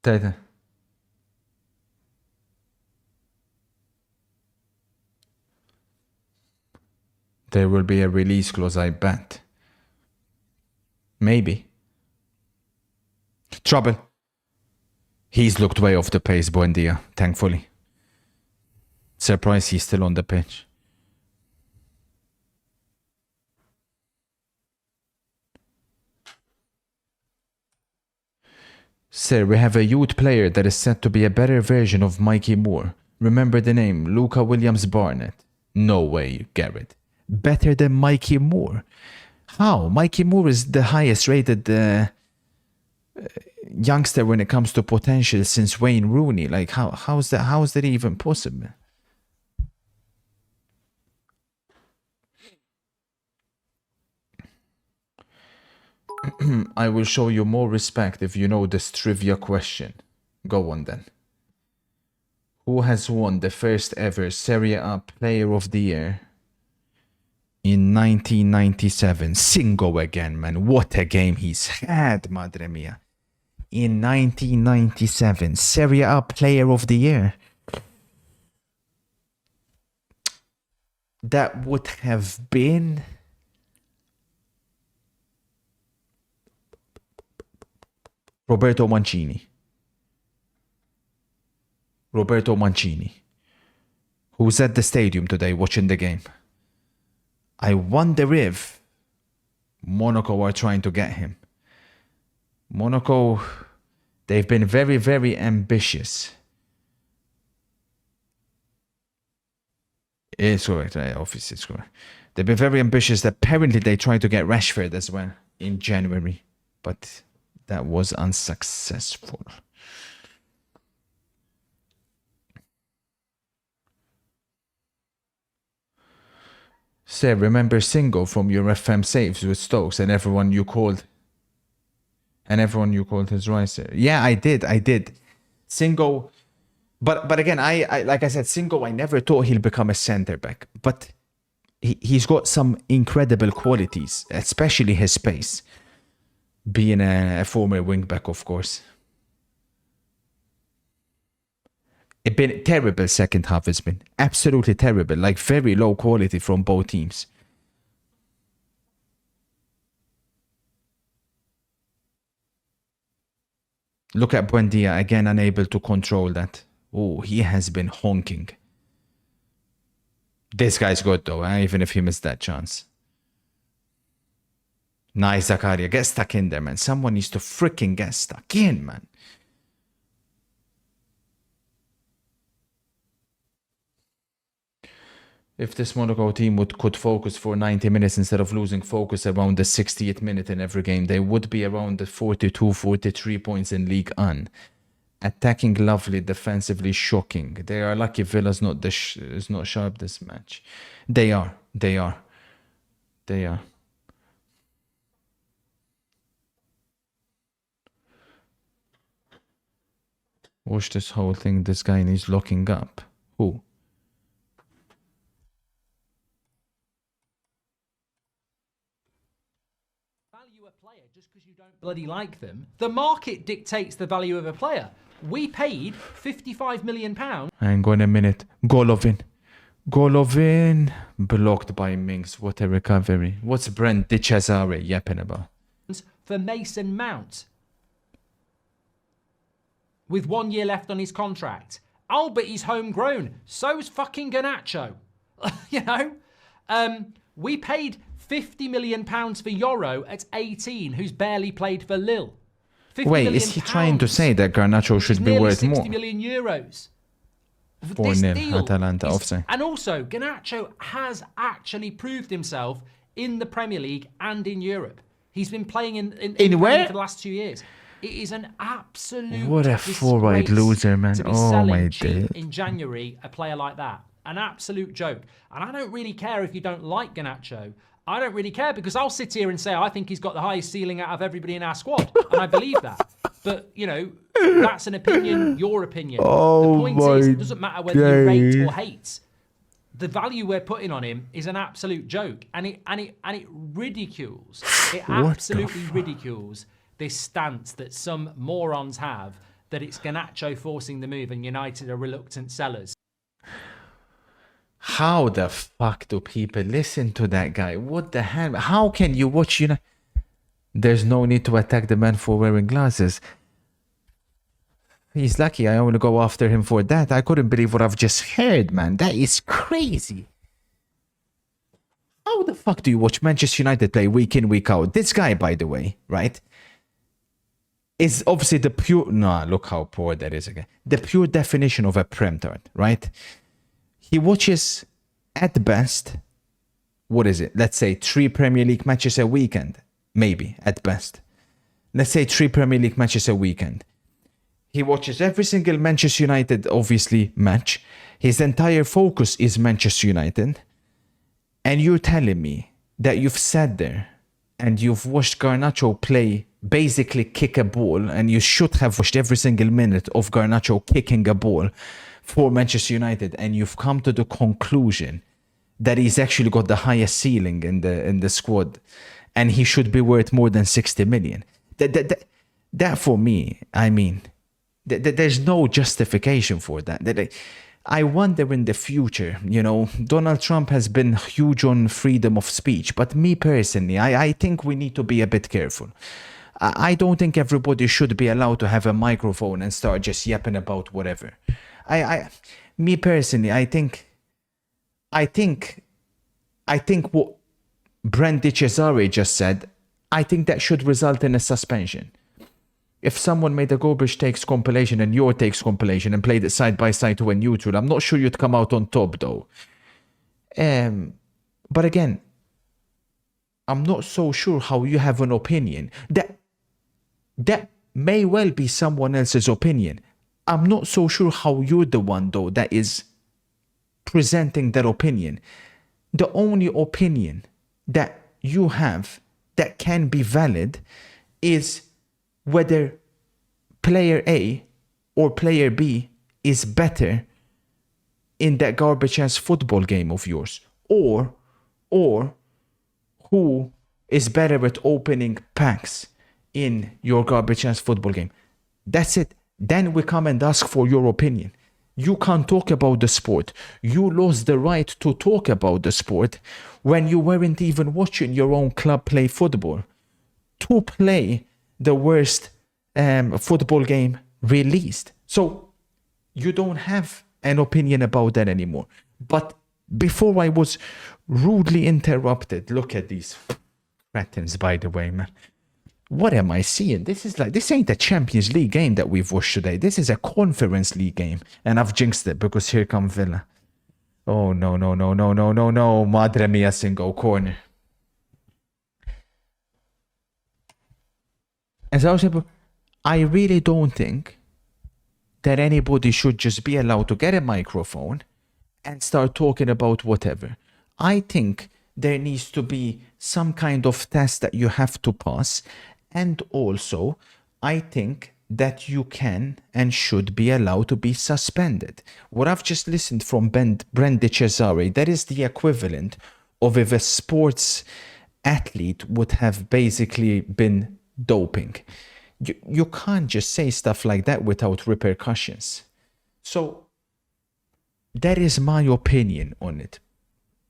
Tata. There will be a release clause, I bet. Maybe. Trouble. He's looked way off the pace, Buendia, thankfully. Surprised he's still on the pitch. Sir, we have a youth player that is set to be a better version of Mikey Moore. Remember the name, Luca Williams-Barnett. No way, Garrett. Better than Mikey Moore? How? Mikey Moore is the highest rated youngster when it comes to potential since Wayne Rooney. Like, how is that even possible? I will show you more respect if you know this trivia question. Go on then. Who has won the first ever Serie A Player of the Year in 1997? Singo again, man. What a game he's had, madre mia. In 1997, Serie A Player of the Year. That would have been... Roberto Mancini. Roberto Mancini. Who's at the stadium today watching the game. I wonder if Monaco are trying to get him. Monaco, they've been very, very ambitious. It's correct, obviously it's correct. They've been very ambitious. Apparently they tried to get Rashford as well in January. But That was unsuccessful. Say, remember Singo from your FM saves with Stokes and everyone you called his ricer? Yeah, I did. Singo, but again, I like I said, Singo, I never thought he'll become a center back, but he's got some incredible qualities, especially his pace. Being a former wing back, of course. It's been terrible second half, has been absolutely terrible, like very low quality from both teams. Look at Buendia, again unable to control that. Oh, he has been honking. This guy's good though, even if he missed that chance. Nice, Zakaria. Get stuck in there, man. Someone needs to freaking get stuck in, man. If this Monaco team could focus for 90 minutes instead of losing focus around the 60th minute in every game, they would be around the 42, 43 points in League 1. Attacking lovely, defensively shocking. They are lucky Villa's is not sharp this match. They are. Watch this whole thing. This guy needs locking up. Who? Value a player just because you don't bloody like them. The market dictates the value of a player. We paid £55 million. Hang on a minute. Golovin. Blocked by Mings. What a recovery. What's Brent de Cesare yapping about? For Mason Mount. With 1 year left on his contract. Albert, he's homegrown. So's fucking Garnacho. You know? We paid £50 million for Yoro at 18, who's barely played for Lille. Wait, is he trying to say that Garnacho should be worth more? 60 million euros. 4-0 Atalanta offside. And also, Garnacho has actually proved himself in the Premier League and in Europe. He's been playing in where? for the last 2 years. It is an absolute what a forward loser, man. To be oh my cheap god. in January, a player like that. An absolute joke. And I don't really care if you don't like Garnacho. I don't really care because I'll sit here and say I think he's got the highest ceiling out of everybody in our squad. And I believe that. But, you know, that's an opinion, your opinion. Oh, the point is, it doesn't matter whether you rate or hate. The value we're putting on him is an absolute joke. And it ridicules. It absolutely ridicules this stance that some morons have that it's Garnacho forcing the move and United are reluctant sellers. How the fuck do people listen to that guy? What the hell? How can you watch, you know? There's no need to attack the man for wearing glasses. He's lucky I only go after him for that. I couldn't believe what I've just heard, man. That is crazy. How the fuck do you watch Manchester United play week in, week out? This guy, by the way, right, is obviously the pure... Nah, look how poor that is again. The pure definition of a prem-tard, right? He watches, at best, what is it? Let's say 3 Premier League matches a weekend. Maybe, at best. Let's say 3 Premier League matches a weekend. He watches every single Manchester United, obviously, match. His entire focus is Manchester United. And you're telling me that you've sat there and you've watched Garnacho play, basically kick a ball, and you should have watched every single minute of Garnacho kicking a ball for Manchester United, and you've come to the conclusion that he's actually got the highest ceiling in the squad, and he should be worth more than 60 million. That for me, I mean, there's no justification for that. I wonder in the future, you know, Donald Trump has been huge on freedom of speech, but me personally, I think we need to be a bit careful. I don't think everybody should be allowed to have a microphone and start just yapping about whatever. Me personally, I think what Brent de Cesare just said, I think that should result in a suspension. If someone made a Garbage Takes compilation and your Takes compilation and played it side by side to a neutral, I'm not sure you'd come out on top though. But again, I'm not so sure how you have an opinion that That may well be someone else's opinion. I'm not so sure how you're the one, though, that is presenting that opinion. The only opinion that you have that can be valid is whether player A or player B is better in that garbage ass football game of yours, or who is better at opening packs in your garbage ass football game. That's it. Then we come and ask for your opinion. You can't talk about the sport. You lost the right to talk about the sport when you weren't even watching your own club play football. To play the worst football game released. So you don't have an opinion about that anymore. But before I was rudely interrupted, look at these cretins, by the way, man. What am I seeing? This ain't a Champions League game that we've watched today. This is a Conference League game. And I've jinxed it because here come Villa. Oh, no. Madre mia, single corner. As I was saying, I really don't think that anybody should just be allowed to get a microphone and start talking about whatever. I think there needs to be some kind of test that you have to pass. And also, I think that you can and should be allowed to be suspended. What I've just listened from Brent De Cesare, that is the equivalent of if a sports athlete would have basically been doping. You can't just say stuff like that without repercussions. So that is my opinion on it.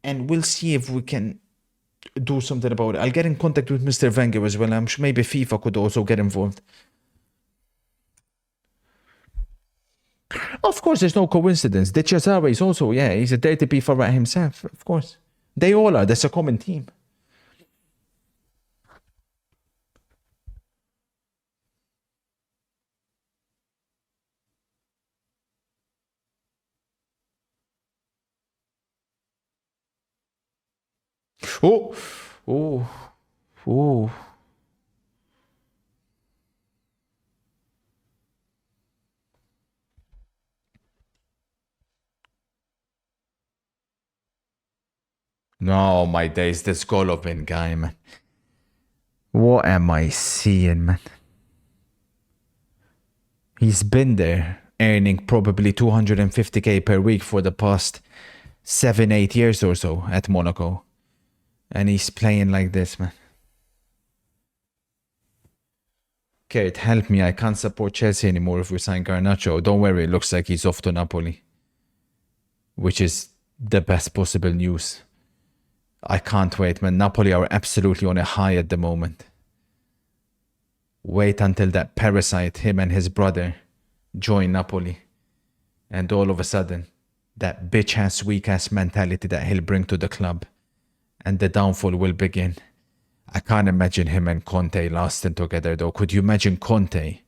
And we'll see if we can do something about it. I'll get in contact with Mr. Wenger as well. I'm sure maybe FIFA could also get involved. Of course, there's no coincidence. De Cesare is also, he's a dirty beaver rat himself. Of course. They all are. That's a common team. Oh. No, my days, this Golovin guy, man. What am I seeing, man? He's been there, earning probably 250k per week for the past 7-8 years or so at Monaco. And he's playing like this, man. Kurt, help me. I can't support Chelsea anymore if we sign Garnacho. Don't worry, it looks like he's off to Napoli. Which is the best possible news. I can't wait, man. Napoli are absolutely on a high at the moment. Wait until that parasite, him and his brother, join Napoli. And all of a sudden, that bitch-ass, weak-ass mentality that he'll bring to the club. And the downfall will begin. I can't imagine him and Conte lasting together, though. Could you imagine Conte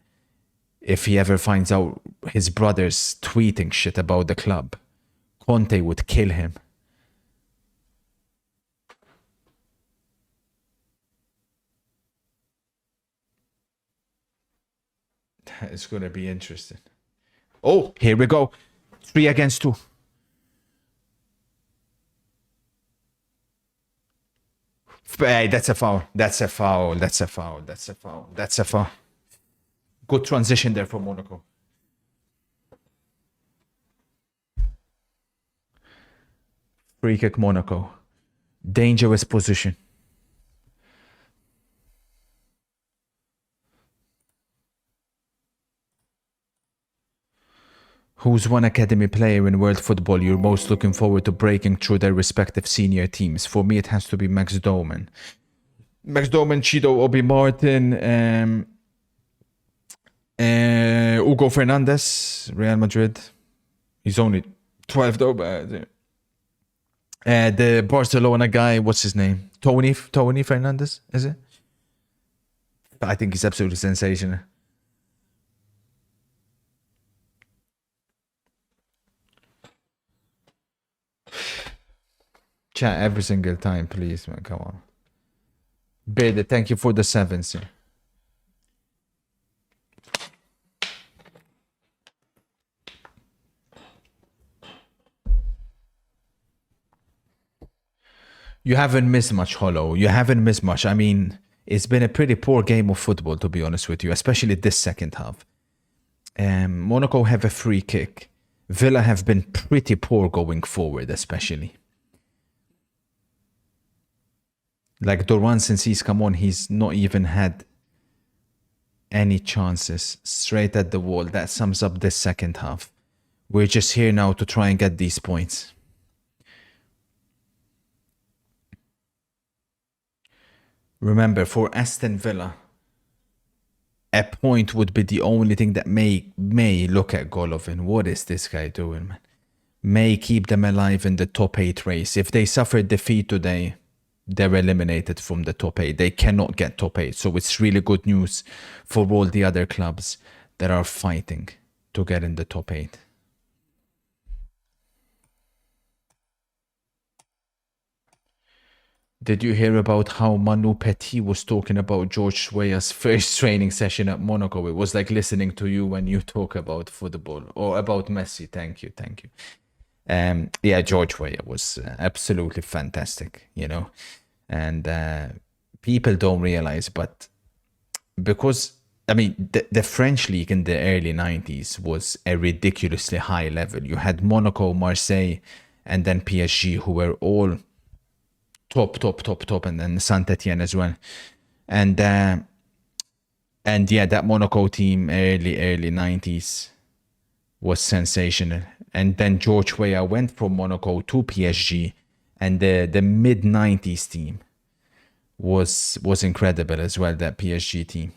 if he ever finds out his brother's tweeting shit about the club? Conte would kill him. It's going to be interesting. Oh, here we go. 3 against 2. Hey, that's a foul. That's a foul. That's a foul. That's a foul. That's a foul. Good transition there for Monaco. Free kick Monaco. Dangerous position. Who's one academy player in world football you're most looking forward to breaking through their respective senior teams? For me, it has to be Max Doman. Max Doman, Chido, Obi Martin, Hugo Fernandez, Real Madrid. He's only 12 though, but the Barcelona guy, what's his name? Tony Fernandez, is it? I think he's absolutely sensational. Chat every single time, please, man. Come on. Bearded, thank you for the 7s here. You haven't missed much, Hollow. You haven't missed much. I mean, it's been a pretty poor game of football, to be honest with you, especially this second half. Monaco have a free kick. Villa have been pretty poor going forward, especially. Like Dorwan, since he's come on, he's not even had any chances. Straight at the wall. That sums up this second half. We're just here now to try and get these points. Remember, for Aston Villa, a point would be the only thing that may look at Golovin. What is this guy doing, man? May keep them alive in the top 8 race. If they suffer defeat today, they're eliminated from the top 8. They cannot get top 8. So it's really good news for all the other clubs that are fighting to get in the top 8. Did you hear about how Manu Petit was talking about George Weah's first training session at Monaco? It was like listening to you when you talk about football or about Messi. Thank you. Yeah, George Weah was absolutely fantastic, you know. And people don't realize, but because, I mean, the French league in the early 90s was a ridiculously high level. You had Monaco, Marseille, and then PSG, who were all top, and then Saint-Etienne as well. And yeah, that Monaco team early 90s was sensational. And then George Weah went from Monaco to PSG, and the mid 90s team was incredible as well, that PSG team.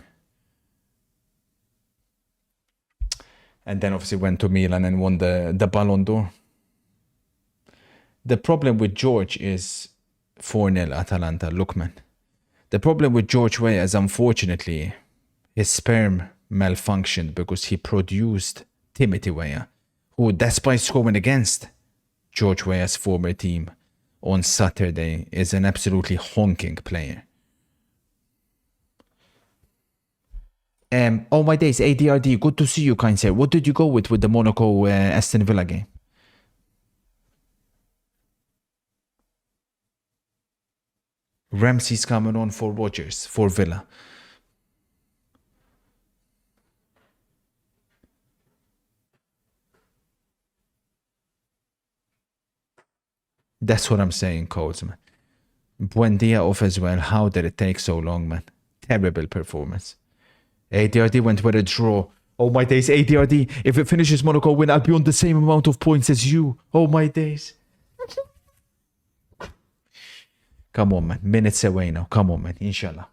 And then obviously went to Milan and won the Ballon d'Or. The problem with George is 4-0 Atalanta. Look, man. The problem with George Weah is, unfortunately, his sperm malfunctioned because he produced Timothy Weah, who, despite scoring against George Weah's former team on Saturday, is an absolutely honking player. Oh my days, ADRD, good to see you, kind sir. What did you go with the Monaco Aston Villa game? Ramsey's coming on for Rodgers, for Villa. That's what I'm saying, Codes, man. Buendia off as well. How did it take so long, man? Terrible performance. ADRD went with a draw. Oh my days, ADRD. If it finishes Monaco win, I'll be on the same amount of points as you. Oh my days. Come on, man. Minutes away now. Come on, man. Inshallah.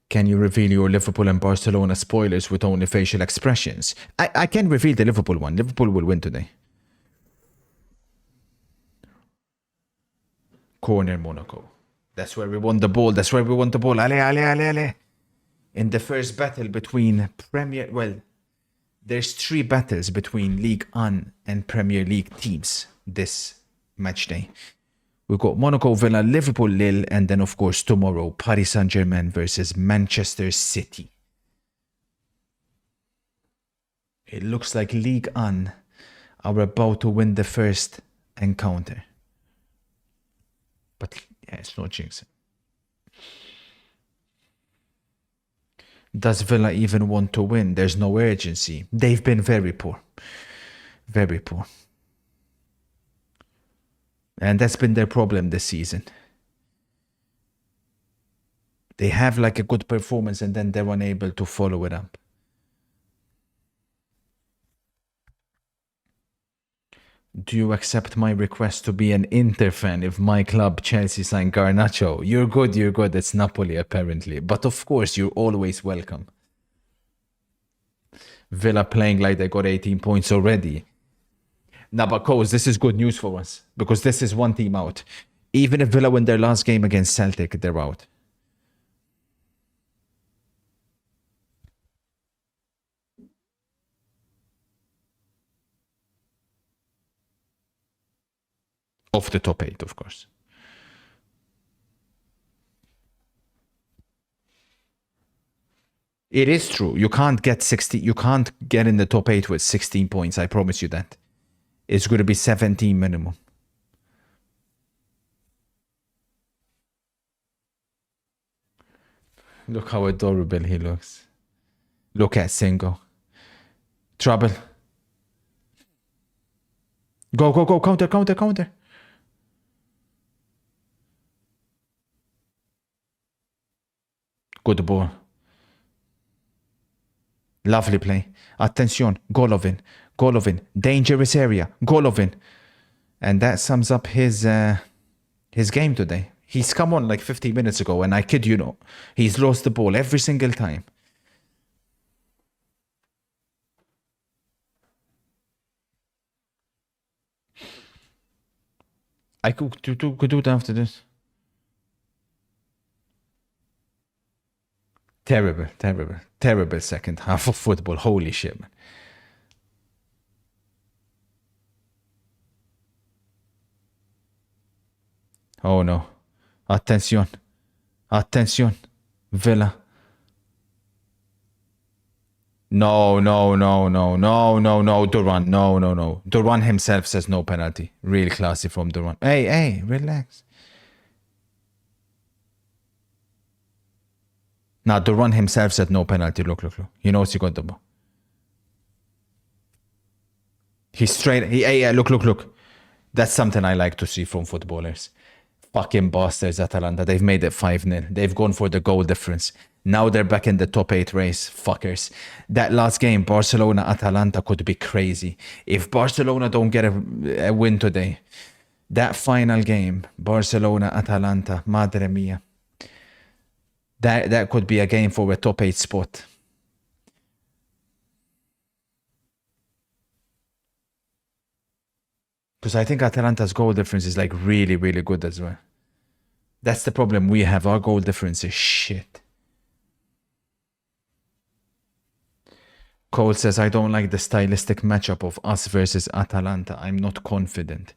Can you reveal your Liverpool and Barcelona spoilers with only facial expressions? I can reveal the Liverpool one. Liverpool will win today. Corner Monaco. That's where we won the ball. That's where we won the ball. Ale. In the first battle between Premier... Well, there's 3 battles between Ligue 1 and Premier League teams this match day. We've got Monaco, Villa, Liverpool, Lille, and then, of course, tomorrow, Paris Saint-Germain versus Manchester City. It looks like Ligue 1 are about to win the first encounter. But, yeah, it's not jinxing. Does Villa even want to win? There's no urgency. They've been very poor. Very poor. And that's been their problem this season. They have like a good performance and then they're unable to follow it up. Do you accept my request to be an Inter fan if my club Chelsea sign Garnacho? You're good. It's Napoli apparently. But of course, you're always welcome. Villa playing like they got 18 points already. Now, but Coles, this is good news for us because this is one team out. Even if Villa win their last game against Celtic, they're out. Of the top 8, of course. It is true. You can't get 60. You can't get in the top 8 with 16 points. I promise you that. It's going to be 17 minimum. Look how adorable he looks. Look at Singo. Trouble. Go, go, go. Counter, counter, counter. Good ball. Lovely play. Attention. Golovin. Golovin. Dangerous area. Golovin. And that sums up his game today. He's come on like 50 minutes ago, and I kid you not, he's lost the ball every single time. I could do it after this. Terrible, terrible, terrible second half of football. Holy shit, man. Oh no. Attention. Attention. Villa. No, no, no, no, no, no, no, Duran. No, no, no. Duran himself says no penalty. Real classy from Duran. Hey, hey, relax. Now, Duran himself said no penalty. Look, look, look. He knows he got the ball. He's straight. Hey, look, look, look. That's something I like to see from footballers. Fucking bastards, Atalanta. They've made it 5-0. They've gone for the goal difference. Now they're back in the top 8 race. Fuckers. That last game, Barcelona-Atalanta, could be crazy. If Barcelona don't get a win today, that final game, Barcelona-Atalanta, madre mia. That could be a game for a top 8 spot. Because I think Atalanta's goal difference is like really, really good as well. That's the problem we have. Our goal difference is shit. Cole says, I don't like the stylistic matchup of us versus Atalanta. I'm not confident.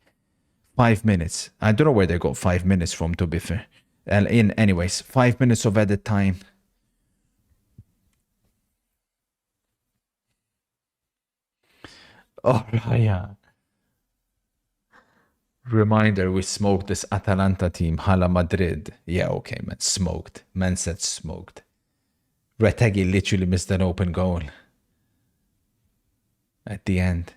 5 minutes. I don't know where they got 5 minutes from, to be fair. Anyways, 5 minutes of added time. Oh, yeah. Reminder, we smoked this Atalanta team, Hala Madrid. Yeah, okay, man. Smoked. Man said smoked. Retegui literally missed an open goal at the end.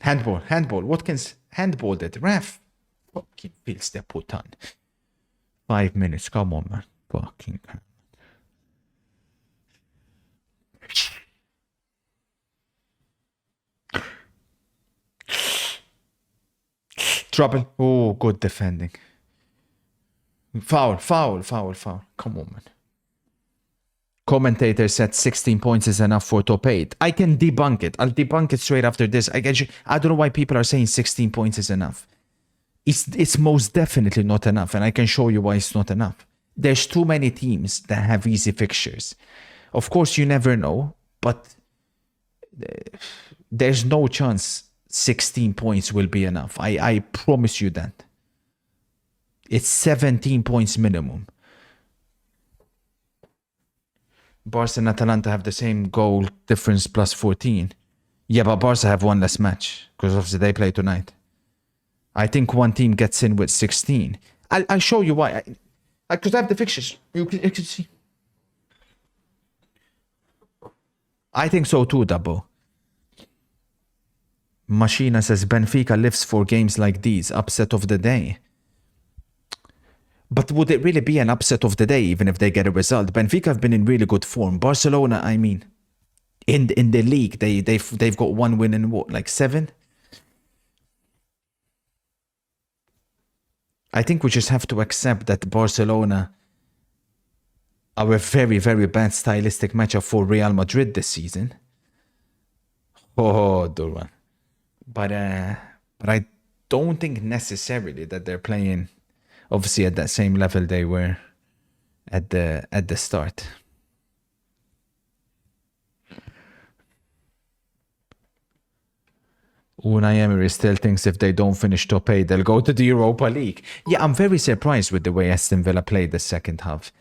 Handball, handball. Watkins handballed it. Ref. Fucking feels the put on. 5 minutes. Come on, man. Fucking. Trouble. Oh, good defending. Foul, foul, foul, foul. Come on, man. Commentator said 16 points is enough for top 8. I can debunk it. I'll debunk it straight after this. I don't know why people are saying 16 points is enough. It's most definitely not enough, and I can show you why it's not enough. There's too many teams that have easy fixtures. Of course, you never know, but there's no chance 16 points will be enough. I promise you that. It's 17 points minimum. Barca and Atalanta have the same goal difference plus 14. Yeah, but Barca have one less match because obviously they play tonight. I think one team gets in with 16. I'll show you why. Because I have the fixtures. You can see. I think so too, Dabo. Machina says Benfica lives for games like these. Upset of the day. But would it really be an upset of the day even if they get a result? Benfica have been in really good form. Barcelona, I mean, in the league, they've got one win in what, like 7? I think we just have to accept that Barcelona are a very, very bad stylistic matchup for Real Madrid this season. Oh, Duran. But I don't think necessarily that they're playing obviously at that same level they were at the start. Unai Emery still thinks if they don't finish top 8, they'll go to the Europa League. Yeah, I'm very surprised with the way Aston Villa played the second half.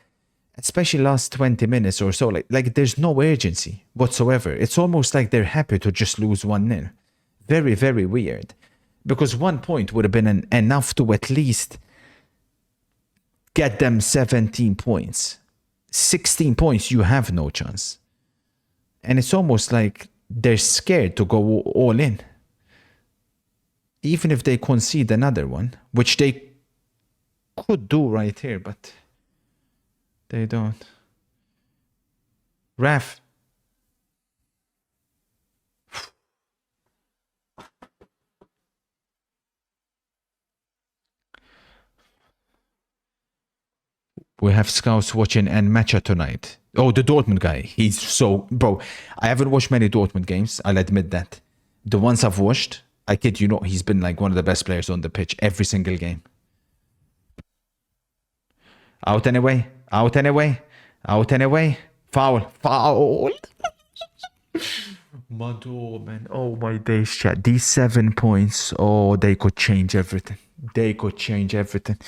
Especially last 20 minutes or so. Like there's no urgency whatsoever. It's almost like they're happy to just lose 1-0. Very, very weird. Because 1 point would have been enough to at least get them 17 points. 16 points, you have no chance. And it's almost like they're scared to go all in. Even if they concede another one, which they could do right here, but they don't. Ref. We have scouts watching and matcha tonight. Oh, the Dortmund guy. He's so... Bro, I haven't watched many Dortmund games. I'll admit that. The ones I've watched, I kid you not, he's been like one of the best players on the pitch every single game. Out anyway. Out anyway. Out anyway. Foul. Foul. Mado, man. Oh, my days, chat. These 7 points, oh, they could change everything. They could change everything.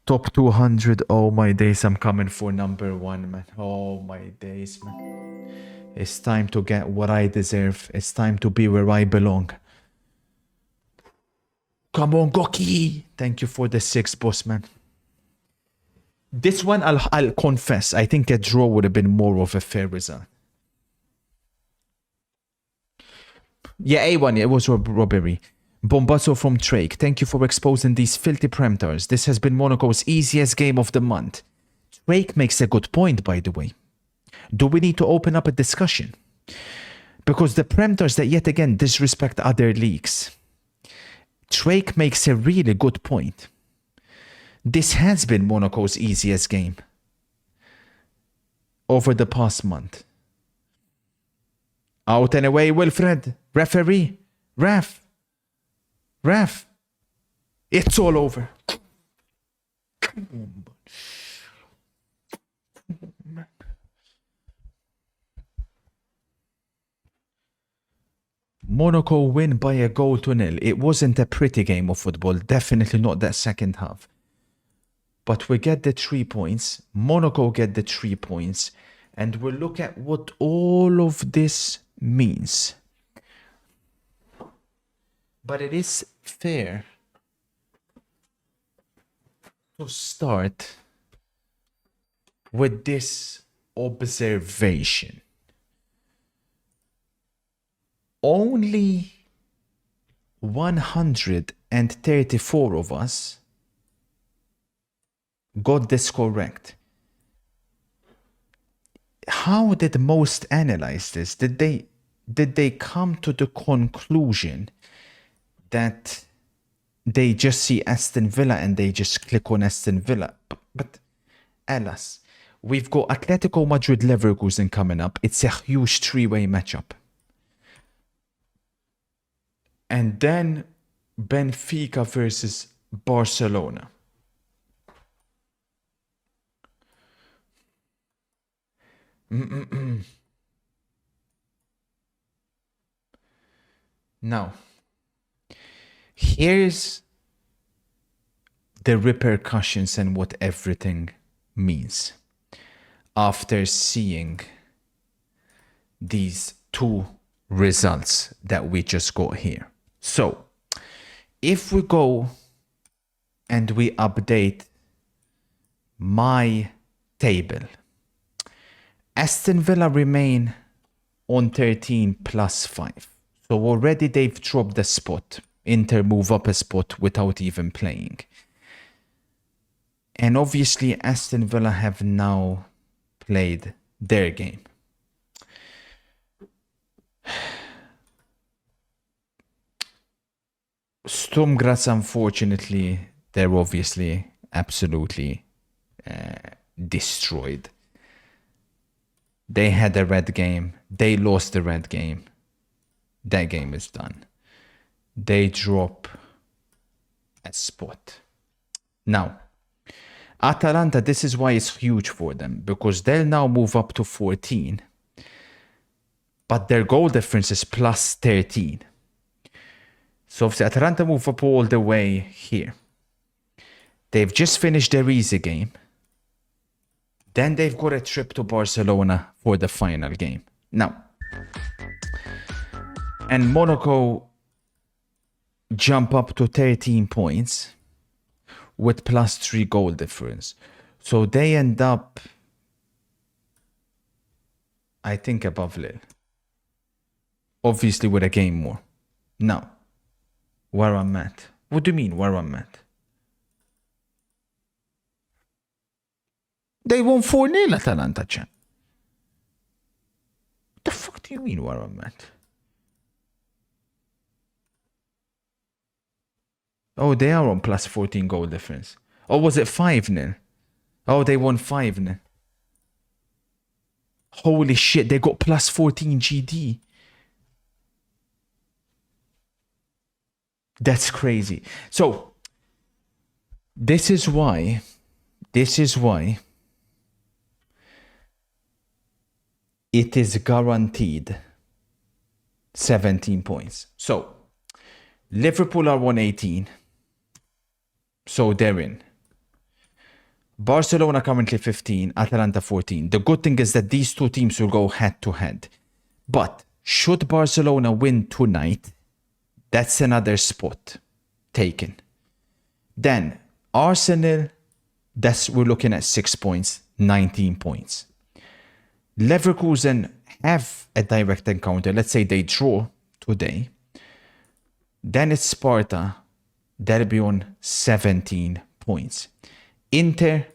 Top 200. Oh, my days. I'm coming for number 1, man. Oh, my days, man. It's time to get what I deserve. It's time to be where I belong. Come on, Goki. Thank you for the 6, boss, man. This one, I'll confess, I think a draw would have been more of a fair result. Yeah, A1, it was robbery. Bombazo from Drake, thank you for exposing these filthy Premtars. This has been Monaco's easiest game of the month. Drake makes a good point, by the way. Do we need to open up a discussion? Because the Premtars that yet again disrespect other leagues. Drake makes a really good point. This has been Monaco's easiest game over the past month. Out and away, Wilfred. Referee. Ref. It's all over. Monaco win by a goal to nil. It wasn't a pretty game of football. Definitely not that second half. But we get the 3 points. Monaco get the 3 points. And we'll look at what all of this means. But it is fair to start with this observation. Only 134 of us got this correct. How did most analyze this? Did they come to the conclusion that they just see Aston Villa and they just click on Aston Villa? But alas, we've got Atletico Madrid Leverkusen coming up. It's a huge 3-way matchup. And then Benfica versus Barcelona. Now, here's the repercussions and what everything means after seeing these 2 results that we just got here. So, if we go and we update my table, Aston Villa remain on 13 plus 5. So already they've dropped the spot. Inter move up a spot without even playing. And obviously Aston Villa have now played their game. Sturm Graz, unfortunately, they're obviously absolutely destroyed. They had a red game. They lost the red game. That game is done. They drop a spot. Now, Atalanta, this is why it's huge for them, because they'll now move up to 14. But their goal difference is plus 13. So if Atalanta move up all the way here, they've just finished their easy game. Then they've got a trip to Barcelona for the final game. Now, and Monaco jump up to 13 points with +3 goal difference. So they end up, I think, above Lille. Obviously with a game more. Now, where I'm at. What do you mean where I'm at? They won 4-0 Atalanta, chan. What the fuck do you mean where I'm at? Oh, they are on +14 goal difference. Or was it 5-0? Oh, they won 5-0. Holy shit, they got +14 GD. That's crazy. So, this is why it is guaranteed 17 points. So, Liverpool are 118. So they're in. Barcelona currently 15, Atalanta 14. The good thing is that these two teams will go head to head. But should Barcelona win tonight, that's another spot taken. Then Arsenal, we're looking at 6 points, 19 points. Leverkusen have a direct encounter. Let's say they draw today. Then it's Sparta. They'll be on 17 points. Inter,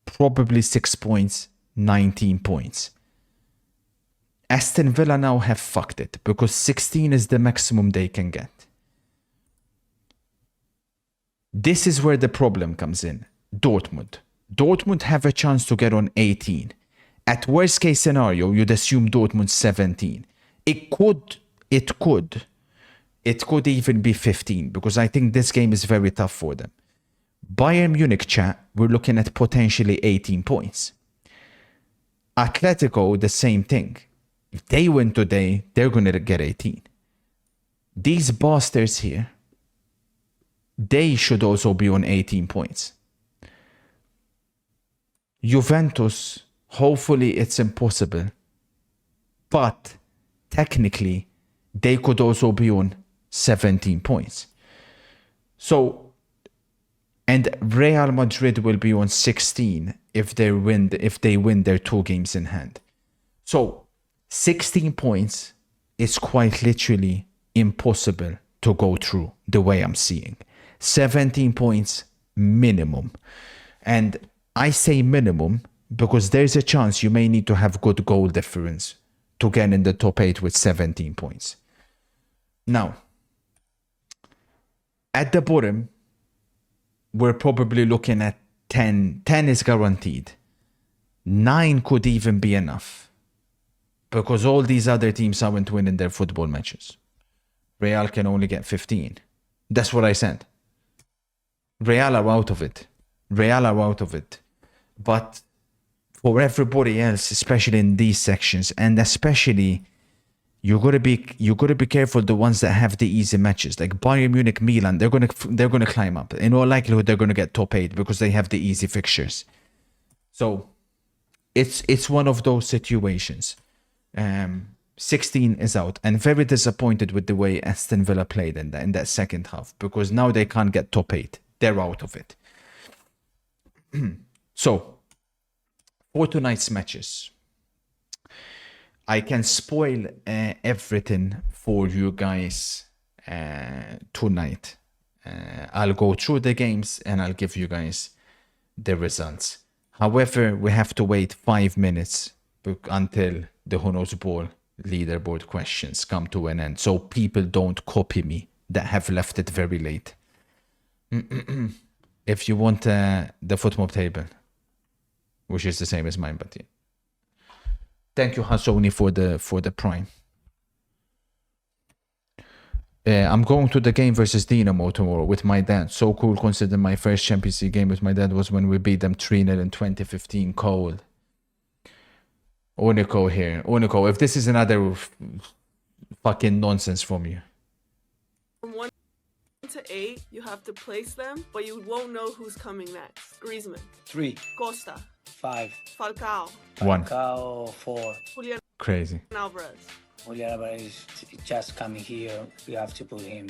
probably 6 points, 19 points. Aston Villa now have fucked it because 16 is the maximum they can get. This is where the problem comes in. Dortmund have a chance to get on 18. At worst case scenario, you'd assume Dortmund 17. It could even be 15 because I think this game is very tough for them. Bayern Munich, chat, we're looking at potentially 18 points. Atletico, the same thing. If they win today, they're going to get 18. These bastards here, they should also be on 18 points. Juventus, hopefully it's impossible. But technically, they could also be on 17 points. So, and Real Madrid will be on 16 if they win their 2 games in hand. So, 16 points is quite literally impossible to go through the way I'm seeing. 17 points minimum. And I say minimum because there's a chance you may need to have good goal difference to get in the top 8 with 17 points. Now, at the bottom, we're probably looking at 10. 10 is guaranteed. 9 could even be enough because all these other teams aren't winning their football matches. Real can only get 15. That's what I said. Real are out of it. But for everybody else, especially in these sections, and especially you gotta be careful the ones that have the easy matches, like Bayern Munich, Milan. They're gonna climb up. In all likelihood, they're gonna get top 8 because they have the easy fixtures. So it's one of those situations. 16 is out, and very disappointed with the way Aston Villa played in that second half because now they can't get top 8. They're out of it. So, for tonight's matches, I can spoil everything for you guys tonight. I'll go through the games and I'll give you guys the results. However, we have to wait 5 minutes until the Who Knows Ball leaderboard questions come to an end, so people don't copy me that have left it very late. If you want the footmob table, which is the same as mine, but yeah. Thank you, Hasoni, for the prime. I'm going to the game versus Dinamo tomorrow with my dad. So cool, considering my first Champions League game with my dad was when we beat them 3-0 in 2015. Cold. Unico here. Unico, if this is another fucking nonsense from you, From 1 to 8, you have to place them, but you won't know who's coming next. Griezmann, 3, Costa, 5, Falcao, 1. Falcao, 4. Julian Crazy. Alvarez. Julian Alvarez is just coming here. We have to put him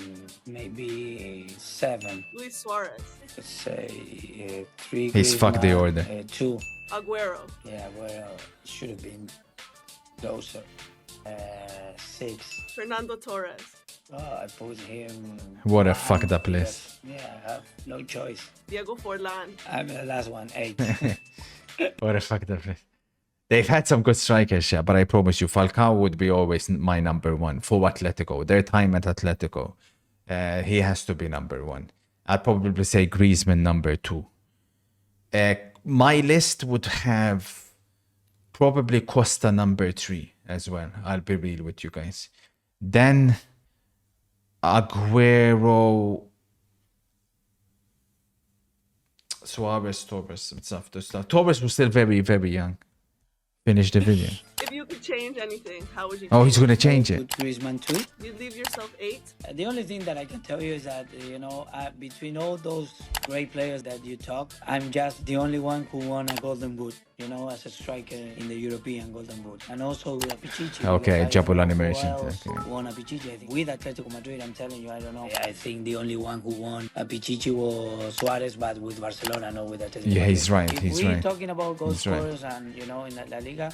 maybe 7. Luis Suarez, Let's say 3. He's fucked the Griezmann, order. 2. Aguero, Yeah, well, should have been closer. 6. Fernando Torres, I put him. What a 1 fucked up because, list. Yeah, I have no choice. Diego Forlan, I'm the last one, 8. What a fucked up list. They've had some good strikers, yeah, but I promise you, Falcao would be always my number 1 for Atletico. Their time at Atletico, he has to be number 1. I'd probably say Griezmann number 2. My list would have probably Costa number 3 as well. I'll be real with you guys. Then Aguero, Suarez, Torres, and stuff. Torres was still very, very young. Finish the video. if you could change anything, how would you Oh, change he's gonna change it. Put Griezmann 2. You'd leave yourself 8. The only thing that I can tell you is that, between all those great players that you talk, I'm just the only one who won a Golden Boot, as a striker in the European Golden Boot. And also with a Pichichi. Okay, because I don't double know animation. who else Okay. won a Pichichi, I think. With Atletico Madrid, I'm telling you, I don't know. I think the only one who won a Pichichi was Suarez, but with Barcelona, not with Atletico Yeah, Madrid. he's right. If He's we're right. talking about goal He's right. scorers and, in La Liga,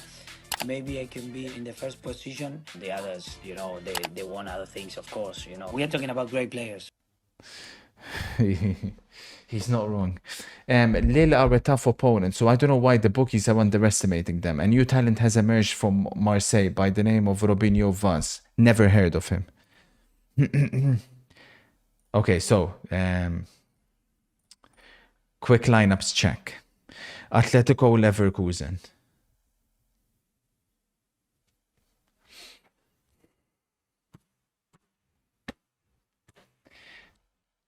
maybe I can be in the first position. The others, they won other things, of course. We are talking about great players. He's not wrong. Lille are a tough opponent, so I don't know why the bookies are underestimating them. A new talent has emerged from Marseille by the name of Robinho Vaz. Never heard of him. Okay, so quick lineups check. Atletico Leverkusen.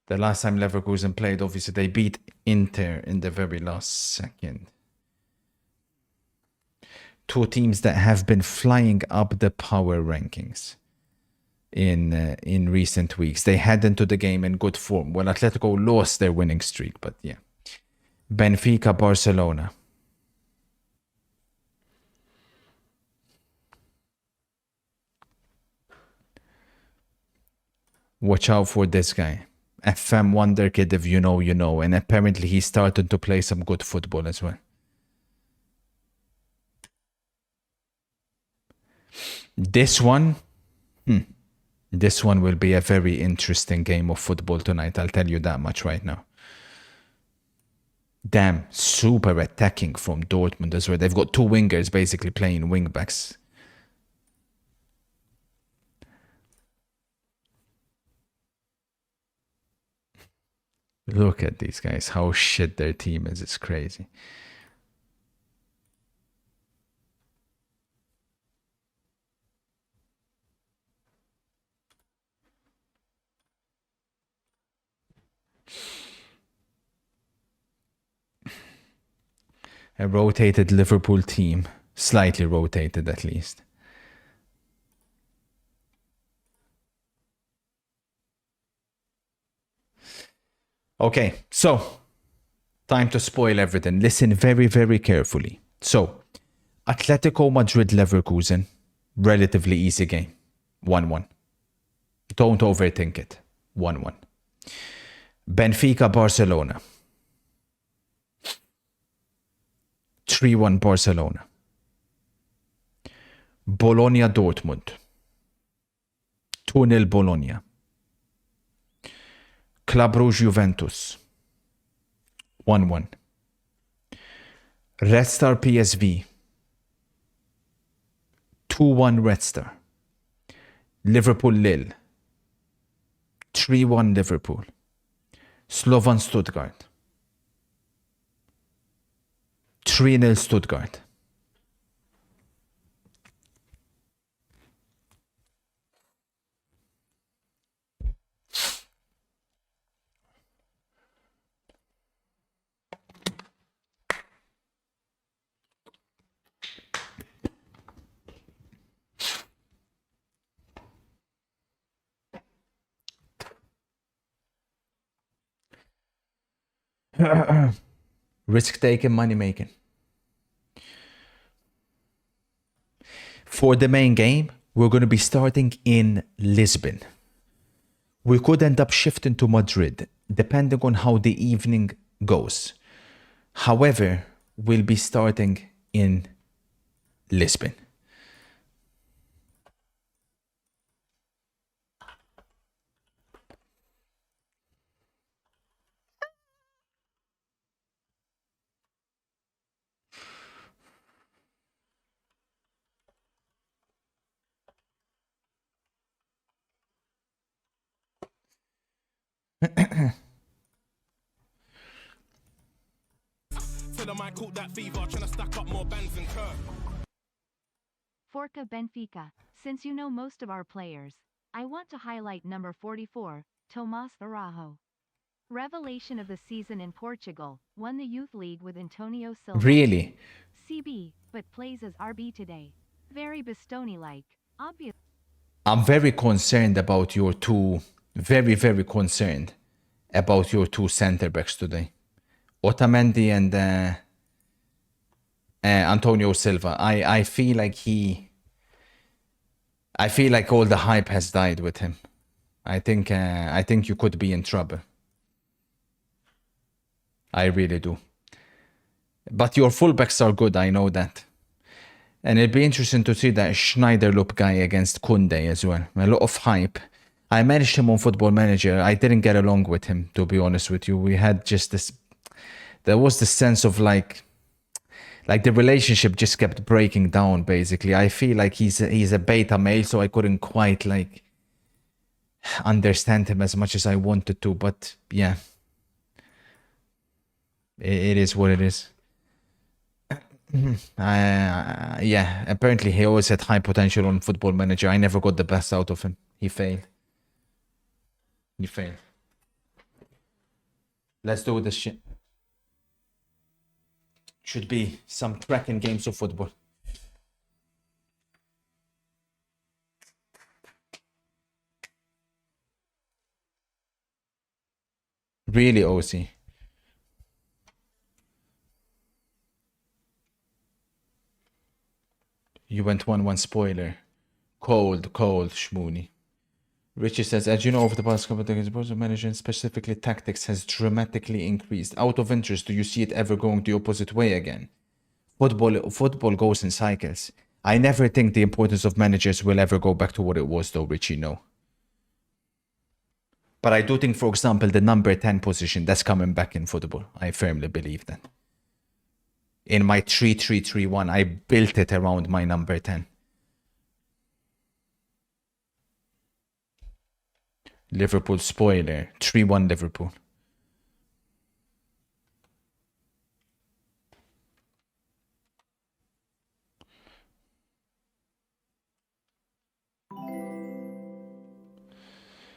The last time Leverkusen played, obviously, they beat Inter in the very last second. Two teams that have been flying up the power rankings in recent weeks. They head into the game in good form. Well, Atletico lost their winning streak, but yeah. Benfica, Barcelona. Watch out for this guy. FM wonder kid, if you know, you know. And apparently he started to play some good football as well. This one will be a very interesting game of football tonight. I'll tell you that much right now. Damn, super attacking from Dortmund as well. They've got two wingers basically playing wing backs. Look at these guys, how shit their team is. It's crazy. A rotated Liverpool team. Slightly rotated at least. Okay, so time to spoil everything. Listen very, very carefully. So, Atletico Madrid Leverkusen, relatively easy game. 1-1. Don't overthink it. 1-1. Benfica Barcelona. 3-1 Barcelona. Bologna Dortmund. 2-0 Bologna. Club Rouge Juventus. 1-1. Red Star PSV. 2-1 Red Star. Liverpool Lille. 3-1 Liverpool. Slovan Stuttgart. 3-0 Stuttgart. Risk taking, money making. For the main game, we're going to be starting in Lisbon. We could end up shifting to Madrid, depending on how the evening goes. However, we'll be starting in Lisbon. Forca Benfica. Since you know most of our players, I want to highlight number 44, Tomás Araujo. Revelation of the season in Portugal, won the Youth League with Antonio Silva. Really? CB, but plays as RB today. Very Bastoni-like. Obvious. I'm very concerned about your two, very concerned about your two center backs today. Otamendi and Antonio Silva. I feel like all the hype has died with him. I think you could be in trouble. I really do. But your fullbacks are good, I know that. And it'd be interesting to see that Schneiderloop guy against Koundé as well. A lot of hype. I managed him on Football Manager. I didn't get along with him, to be honest with you. We had just this... There was this sense of like the relationship just kept breaking down, basically. I feel like he's a beta male, so I couldn't quite like understand him as much as I wanted to. But yeah, it is what it is. Yeah, apparently he always had high potential on Football Manager. I never got the best out of him. He failed. Let's do this shit. Should be some cracking games of football. Really, OC. You went 1-1 spoiler. Cold, Shmoony. Richie says, as you know, over the past couple of decades, both management, specifically tactics, has dramatically increased. Out of interest, do you see it ever going the opposite way again? Football goes in cycles. I never think the importance of managers will ever go back to what it was, though, Richie, no. But I do think, for example, the number 10 position, that's coming back in football. I firmly believe that. In my 3-3-3-1, I built it around my number 10. Liverpool spoiler. 3-1 Liverpool.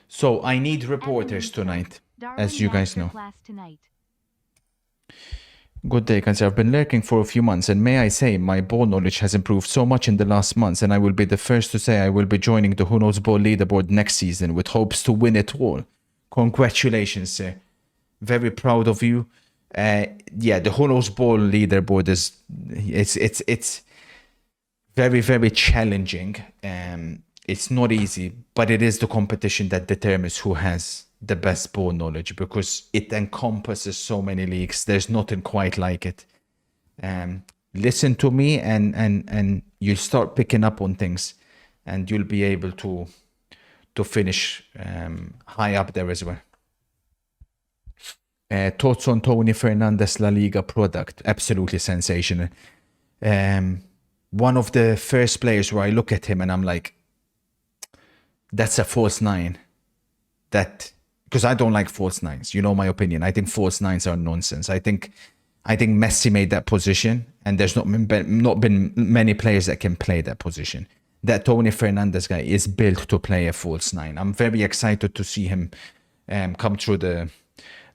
So I need reporters tonight, as you guys know. Good day, Kansi. I've been lurking for a few months, and may I say, my ball knowledge has improved so much in the last months, and I will be the first to say I will be joining the Who Knows Ball leaderboard next season with hopes to win it all. Congratulations, sir. Very proud of you. Yeah, the Who Knows Ball leaderboard is it's very challenging. It's not easy, but it is the competition that determines who has the best ball knowledge, because it encompasses so many leagues. There's nothing quite like it. Listen to me and you'll start picking up on things, and you'll be able to finish high up there as well. Thoughts on Tony Fernandez La Liga product? Absolutely sensational. One of the first players where I look at him and I'm like, that's a false nine. Because I don't like false nines. You know my opinion. I think false nines are nonsense. I think Messi made that position, and there's not been many players that can play that position. That Tony Fernandez guy is built to play a false nine. I'm very excited to see him come through the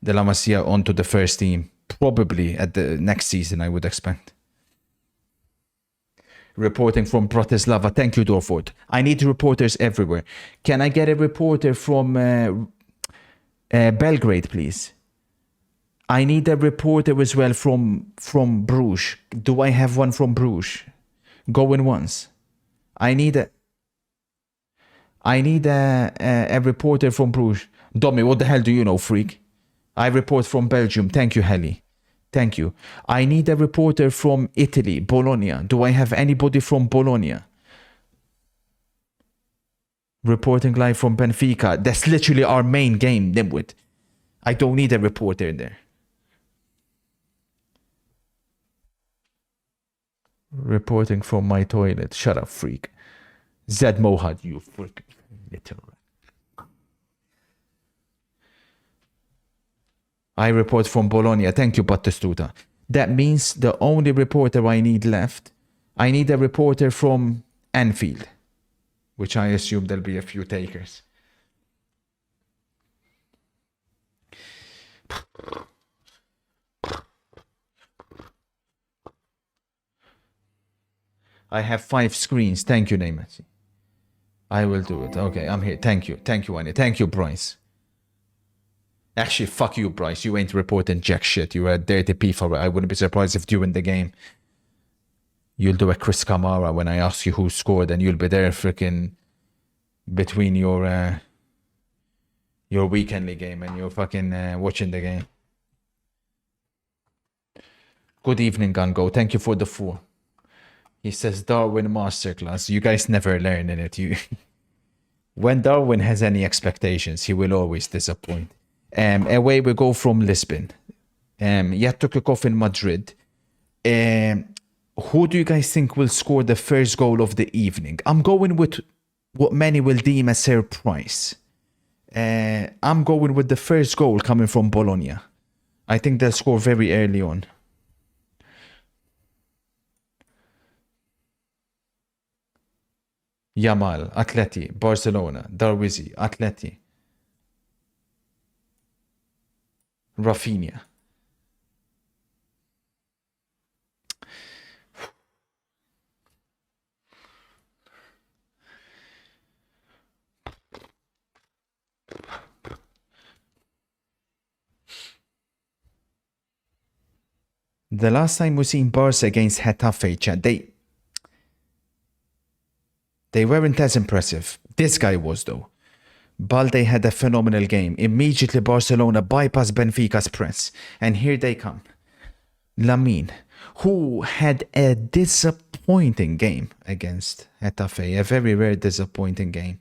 La Masia onto the first team. Probably at the next season, I would expect. Reporting from Bratislava. Thank you, Dorford. I need reporters everywhere. Can I get a reporter from Belgrade, please? I need a reporter as well from Bruges. Do I have one from Bruges? Going once. I need a reporter from Bruges. Domi, what the hell do you know, freak? I report from Belgium. Thank you, Heli. Thank you. I need a reporter from Italy, Bologna. Do I have anybody from Bologna? Reporting live from Benfica. That's literally our main game, Nimwit. I don't need a reporter there. Reporting from my toilet. Shut up, freak. Zed Mohad, you freak. Little. I report from Bologna. Thank you, Battistuta. That means the only reporter I need left, I need a reporter from Anfield, which I assume there'll be a few takers. I have 5 screens. Thank you, Neymar. I will do it. Okay, I'm here. Thank you. Thank you, Annie. Thank you, Bryce. Actually, fuck you, Bryce. You ain't reporting jack shit. You're a dirty FIFA. I wouldn't be surprised if during the game you'll do a Chris Kamara when I ask you who scored, and you'll be there freaking between your weekendly game and you're fucking watching the game. Good evening, Gungo. Thank you for the 4. He says Darwin masterclass. You guys never learn in it. When Darwin has any expectations, he will always disappoint. Away we go from Lisbon. Yet to kick off in Madrid. Who do you guys think will score the first goal of the evening? I'm going with what many will deem a surprise. I'm going with the first goal coming from Bologna. I think they'll score very early on. Yamal, Atleti, Barcelona, Darwizi, Atleti. Rafinha. The last time we seen Barca against Getafe, chat, they weren't as impressive. This guy was, though. Balde had a phenomenal game. Immediately Barcelona bypassed Benfica's press. And here they come. Lamine, who had a disappointing game against Getafe. A very rare disappointing game.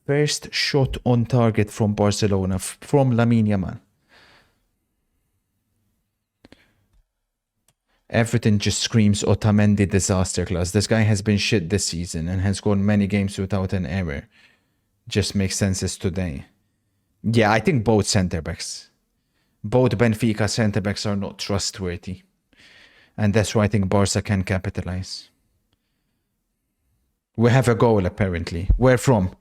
First shot on target from Barcelona from Lamine Yamal. Everything just screams Otamendi disaster class. This guy has been shit this season and has gone many games without an error. Just makes sense as today. Yeah, I think both centre-backs. Both Benfica centre-backs are not trustworthy. And that's why I think Barca can capitalize. We have a goal apparently. Where from?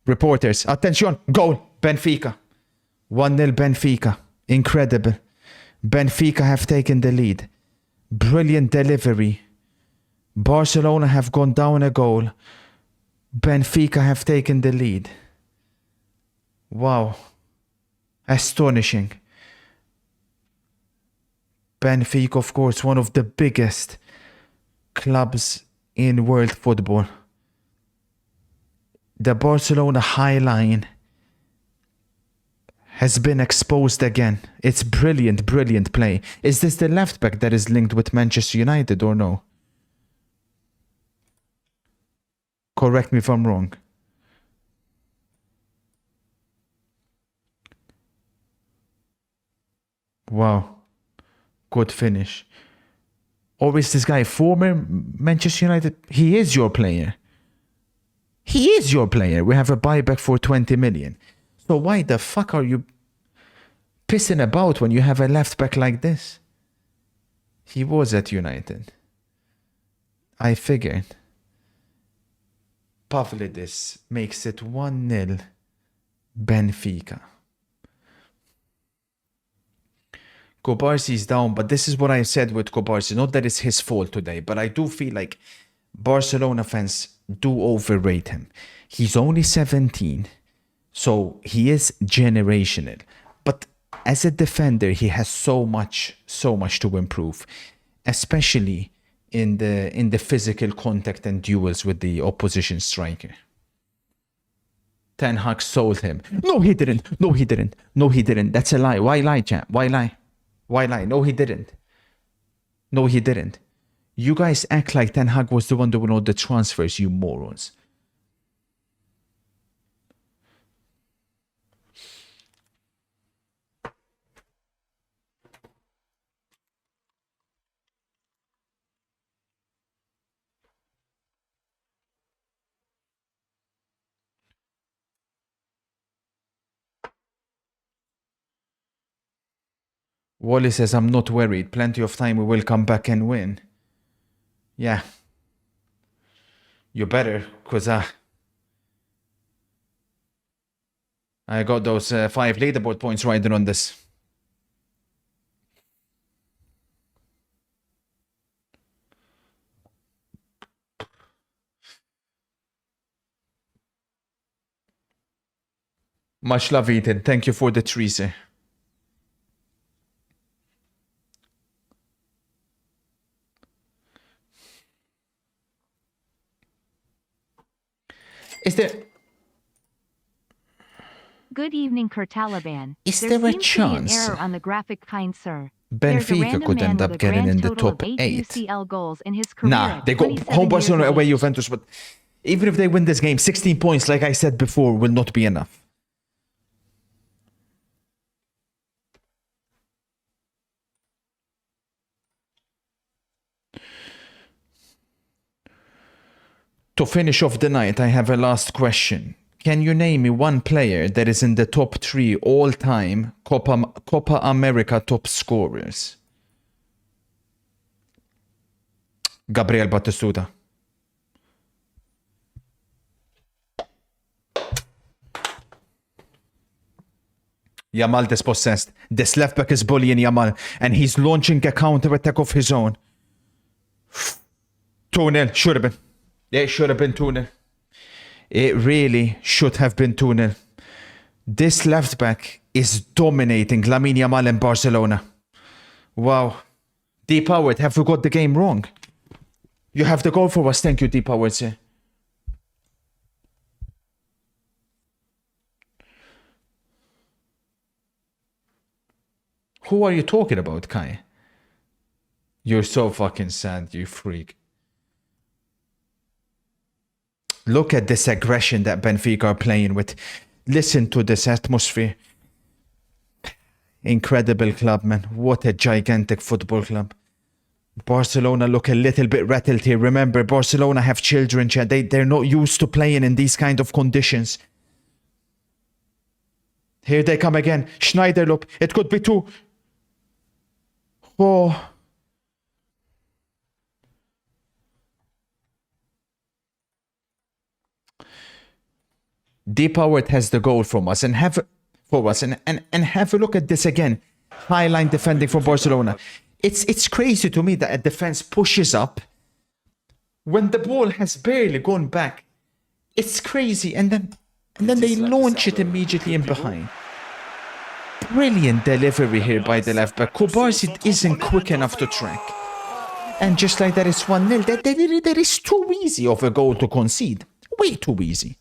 Reporters. Attention! Goal! Benfica. 1-0 Benfica. Incredible. Benfica have taken the lead. Brilliant delivery. Barcelona have gone down a goal. Benfica have taken the lead. Wow. Astonishing. Benfica, of course, one of the biggest clubs in world football. The Barcelona high line has been exposed again. It's brilliant, brilliant play. Is this the left back that is linked with Manchester United or no? Correct me if I'm wrong. Wow. Good finish. Or is this guy former Manchester United? He is your player. He is your player. We have a buyback for 20 million. So why the fuck are you pissing about when you have a left back like this? He was at United. I figured. Pavlidis makes it 1-0 Benfica. Kobarsi's down, but this is what I said with Kobarsi. Not that it's his fault today, but I do feel like Barcelona fans do overrate him. He's only 17. So he is generational. But as a defender, he has so much to improve, especially in the physical contact and duels with the opposition striker. Ten Hag sold him. No, he didn't. No, he didn't. No, he didn't. That's a lie. Why lie, champ? Why lie? Why lie? No, he didn't. No, he didn't. You guys act like Ten Hag was the one doing all the transfers, you morons. Wally says, I'm not worried. Plenty of time. We will come back and win. Yeah. You better, because I got those 5 leaderboard points riding on this. Much love, Ethan. Thank you for the trees. Is there... Good evening, Kurtaliban. Is there there a seems to be an chance error on the graphic, kind sir. There's a Benfica random could man end with up a getting grand in the total of top 8 8? UCL goals in his career Nah, at they go 27 home years Barcelona, of away age. Juventus, but even if they win this game, 16 points, like I said before, will not be enough. To finish off the night, I have a last question. Can you name me one player that is in the top 3 all-time Copa America top scorers? Gabriel Batistuta. Yamal dispossessed. This left back is bullying Yamal, and he's launching a counter-attack of his own. 2-0, should have been. It should have been 2-0. It really should have been 2-0. This left back is dominating Lamine Yamal in Barcelona. Wow. Deep Howard, have we got the game wrong? You have the goal for us. Thank you, Deep Howard. Sir. Who are you talking about, Kai? You're so fucking sad, you freak. Look at this aggression that Benfica are playing with. Listen to this atmosphere. Incredible club, man. What a gigantic football club. Barcelona look a little bit rattled here. Remember, Barcelona have children. They're not used to playing in these kind of conditions. Here they come again. Schneider, look. It could be 2. Oh. Deep Howard has the goal from us and have have a look at this again. High line defending for Barcelona. It's crazy to me that a defense pushes up when the ball has barely gone back. It's crazy, and then they launch it immediately in behind. Brilliant delivery here by the left back. Kubarsi isn't quick enough to track. And just like that, it's 1-0. That is too easy of a goal to concede. Way too easy.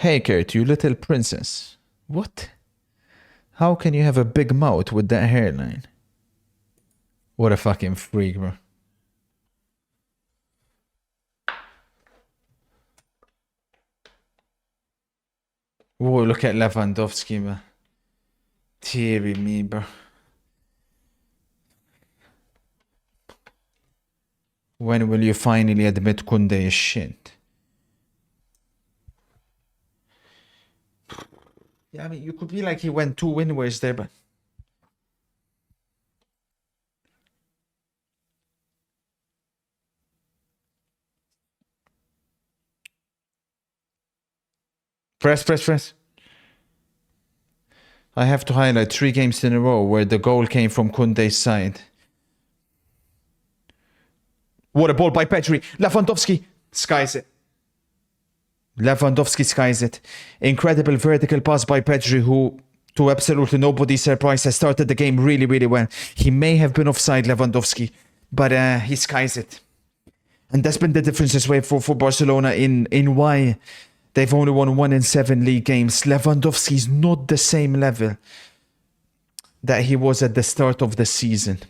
Hey, Kurt, you little princess. What? How can you have a big mouth with that hairline? What a fucking freak, bro. Whoa, look at Lewandowski, man. Teary me, bro. When will you finally admit Koundé is shit? Yeah, I mean, you could be like he went 2 inwards there, but... Press. I have to highlight 3 games in a row where the goal came from Koundé's side. What a ball by Pedri. Lewandowski skies it. Lewandowski skies it. Incredible vertical pass by Pedri, who, to absolutely nobody's surprise, has started the game really, really well. He may have been offside, Lewandowski, but he skies it. And that's been the difference as well for Barcelona in why they've only won 1 in 7 league games. Lewandowski's not the same level that he was at the start of the season.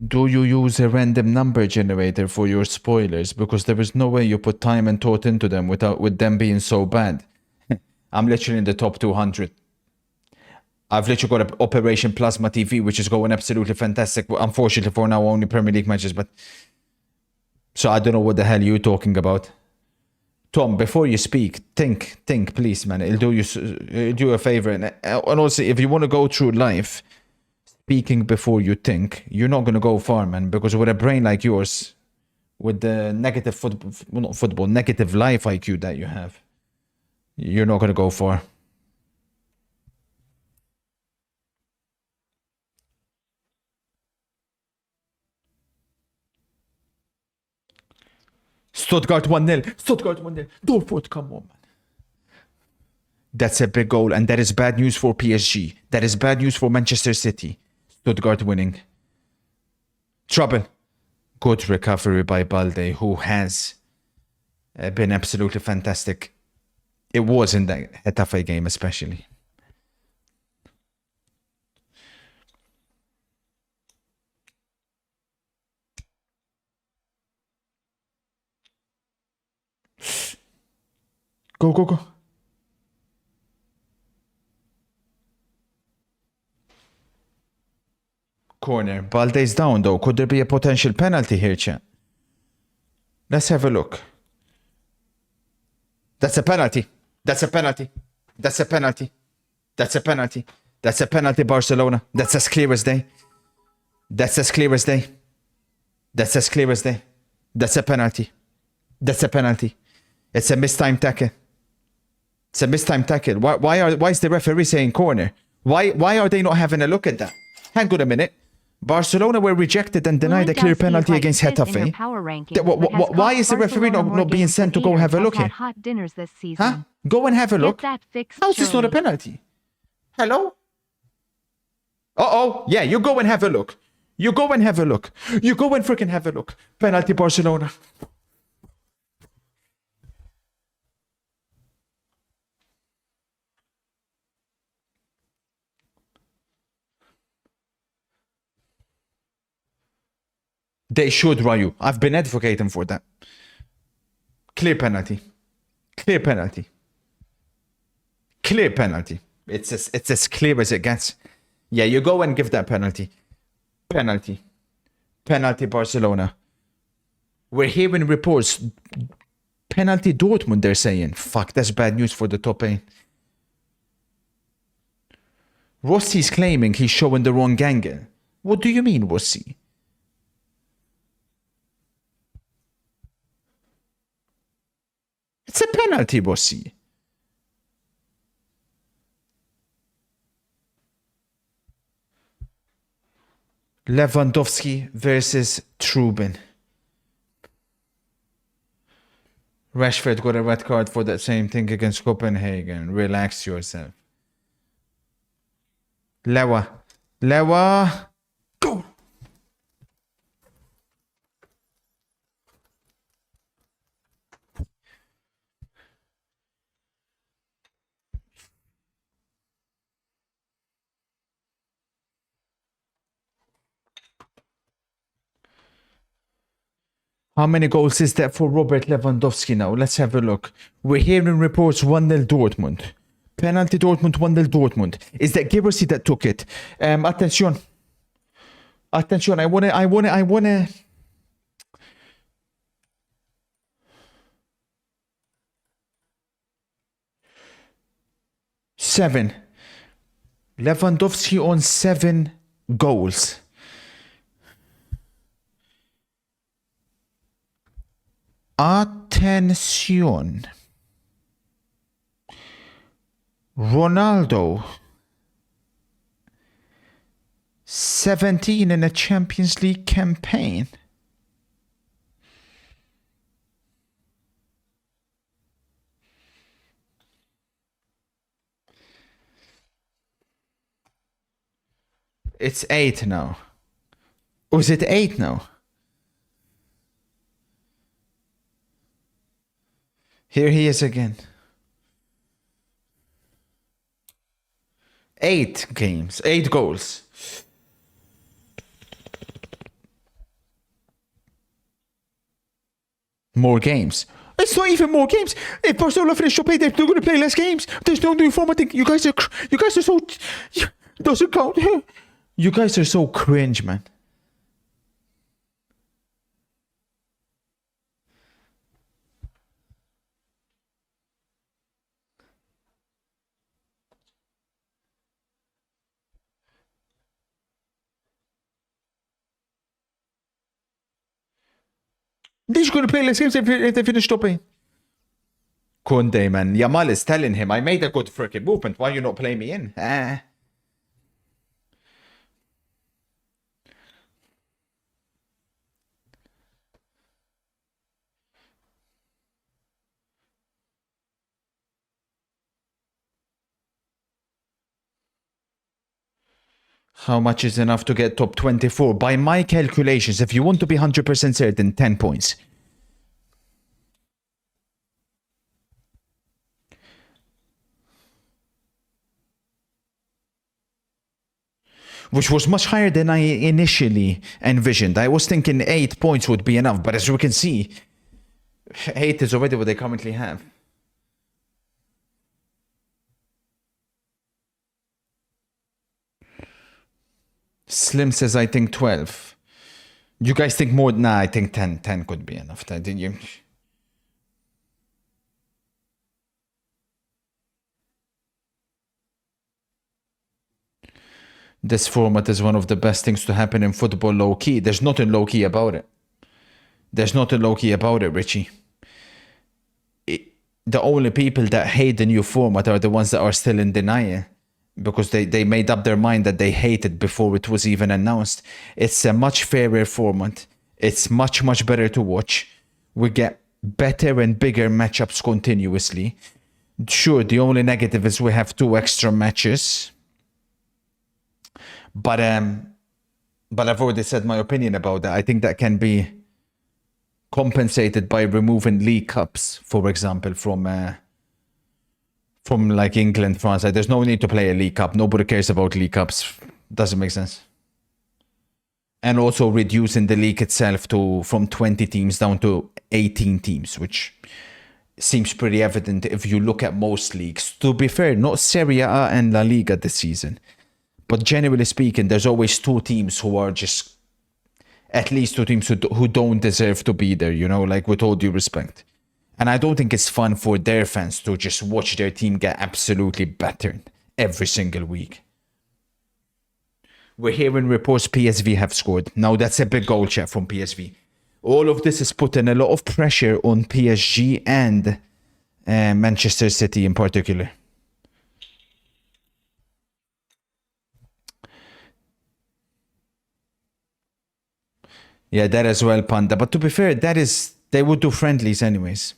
Do you use a random number generator for your spoilers? Because there is no way you put time and thought into them with them being so bad. I'm literally in the top 200. I've literally got Operation Plasma TV, which is going absolutely fantastic. Unfortunately for now, only Premier League matches, but... So I don't know what the hell you're talking about. Tom, before you speak, think, please, man. It'll do you a favor. And also, if you want to go through life... Speaking before you think, you're not going to go far, man, because with a brain like yours, with the negative negative life IQ that you have, you're not going to go far. Stuttgart 1-0. Stuttgart 1-0. Dortmund, come on, man. That's a big goal, and that is bad news for PSG. That is bad news for Manchester City. Stuttgart winning. Trouble. Good recovery by Balde, who has been absolutely fantastic. It was in the Getafe game especially. Go. Corner. Balde's down though. Could there be a potential penalty here, chat? Let's have a look. That's a penalty. That's a penalty. That's a penalty. That's a penalty. That's a penalty, Barcelona. That's as clear as day. That's as clear as day. That's as clear as day. That's a penalty. That's a penalty. It's a mistimed tackle. It's a mistimed tackle. Why is the referee saying corner? Why are they not having a look at that? Hang on a minute. Barcelona were rejected and denied a clear penalty against Getafe. Why is the referee not being sent to go have a look here? Hot dinners this season. Huh? Go and have a look. Get that fixed, How's this not a Shirley. penalty? Hello? Uh-oh. Yeah, you go and have a look. You go and have a look. You go and freaking have a look. Penalty Barcelona. They should, Ryu. I've been advocating for that. Clear penalty. Clear penalty. Clear penalty. It's as clear as it gets. Yeah, you go and give that penalty. Penalty. Penalty Barcelona. We're hearing reports. Penalty Dortmund, they're saying. Fuck, that's bad news for the top 8. Rossi's claiming he's showing the wrong angle. What do you mean, Rossi? It's a penalty, Rossi. Lewandowski versus Trubin. Rashford got a red card for that same thing against Copenhagen. Relax yourself. Lewa. Go! How many goals is that for Robert Lewandowski now? Let's have a look. We're hearing reports 1-0 Dortmund. Penalty Dortmund, 1-0 Dortmund. Is that Girassi that took it? Attention. Attention, I wanna... 7. Lewandowski on 7 goals. Attention. Ronaldo 17 in a Champions League campaign. It's 8 now. Or is it 8 now? Here he is again. 8 games, 8 goals. More games. It's not even more games. If Barcelona finish top 8, they're going to play less games. There's no new formatting. You guys are so. Doesn't count. You guys are so cringe, man. They're just going to play less games if they finish top 8. Kunde, man. Yamal is telling him, I made a good freaking movement. Why you not play me in? How much is enough to get top 24? By my calculations, if you want to be 100% certain, 10 points. Which was much higher than I initially envisioned. I was thinking 8 points would be enough, but as we can see, 8 is already what they currently have. Slim says, I think 12. You guys think more? Nah, I think 10. 10 could be enough. Didn't you? This format is one of the best things to happen in football low-key. There's nothing low-key about it. There's nothing low-key about it, Richie. The only people that hate the new format are the ones that are still in denial. Because they made up their mind that they hate it before it was even announced. It's a much fairer format. It's much, much better to watch. We get better and bigger matchups continuously. Sure, the only negative is we have 2 extra matches. But I've already said my opinion about that. I think that can be compensated by removing League Cups, for example, from like England, France. Like, there's no need to play a League Cup. Nobody cares about League Cups. Doesn't make sense. And also reducing the league itself from 20 teams down to 18 teams, which seems pretty evident if you look at most leagues. To be fair, not Serie A and La Liga this season. But generally speaking, there's always 2 teams who are just... At least 2 teams who don't deserve to be there, you know, like with all due respect. And I don't think it's fun for their fans to just watch their team get absolutely battered every single week. We're hearing reports PSV have scored. Now that's a big goal, chat, from PSV. All of this is putting a lot of pressure on PSG and Manchester City in particular. Yeah, that as well, Panda. But to be fair, they would do friendlies anyways.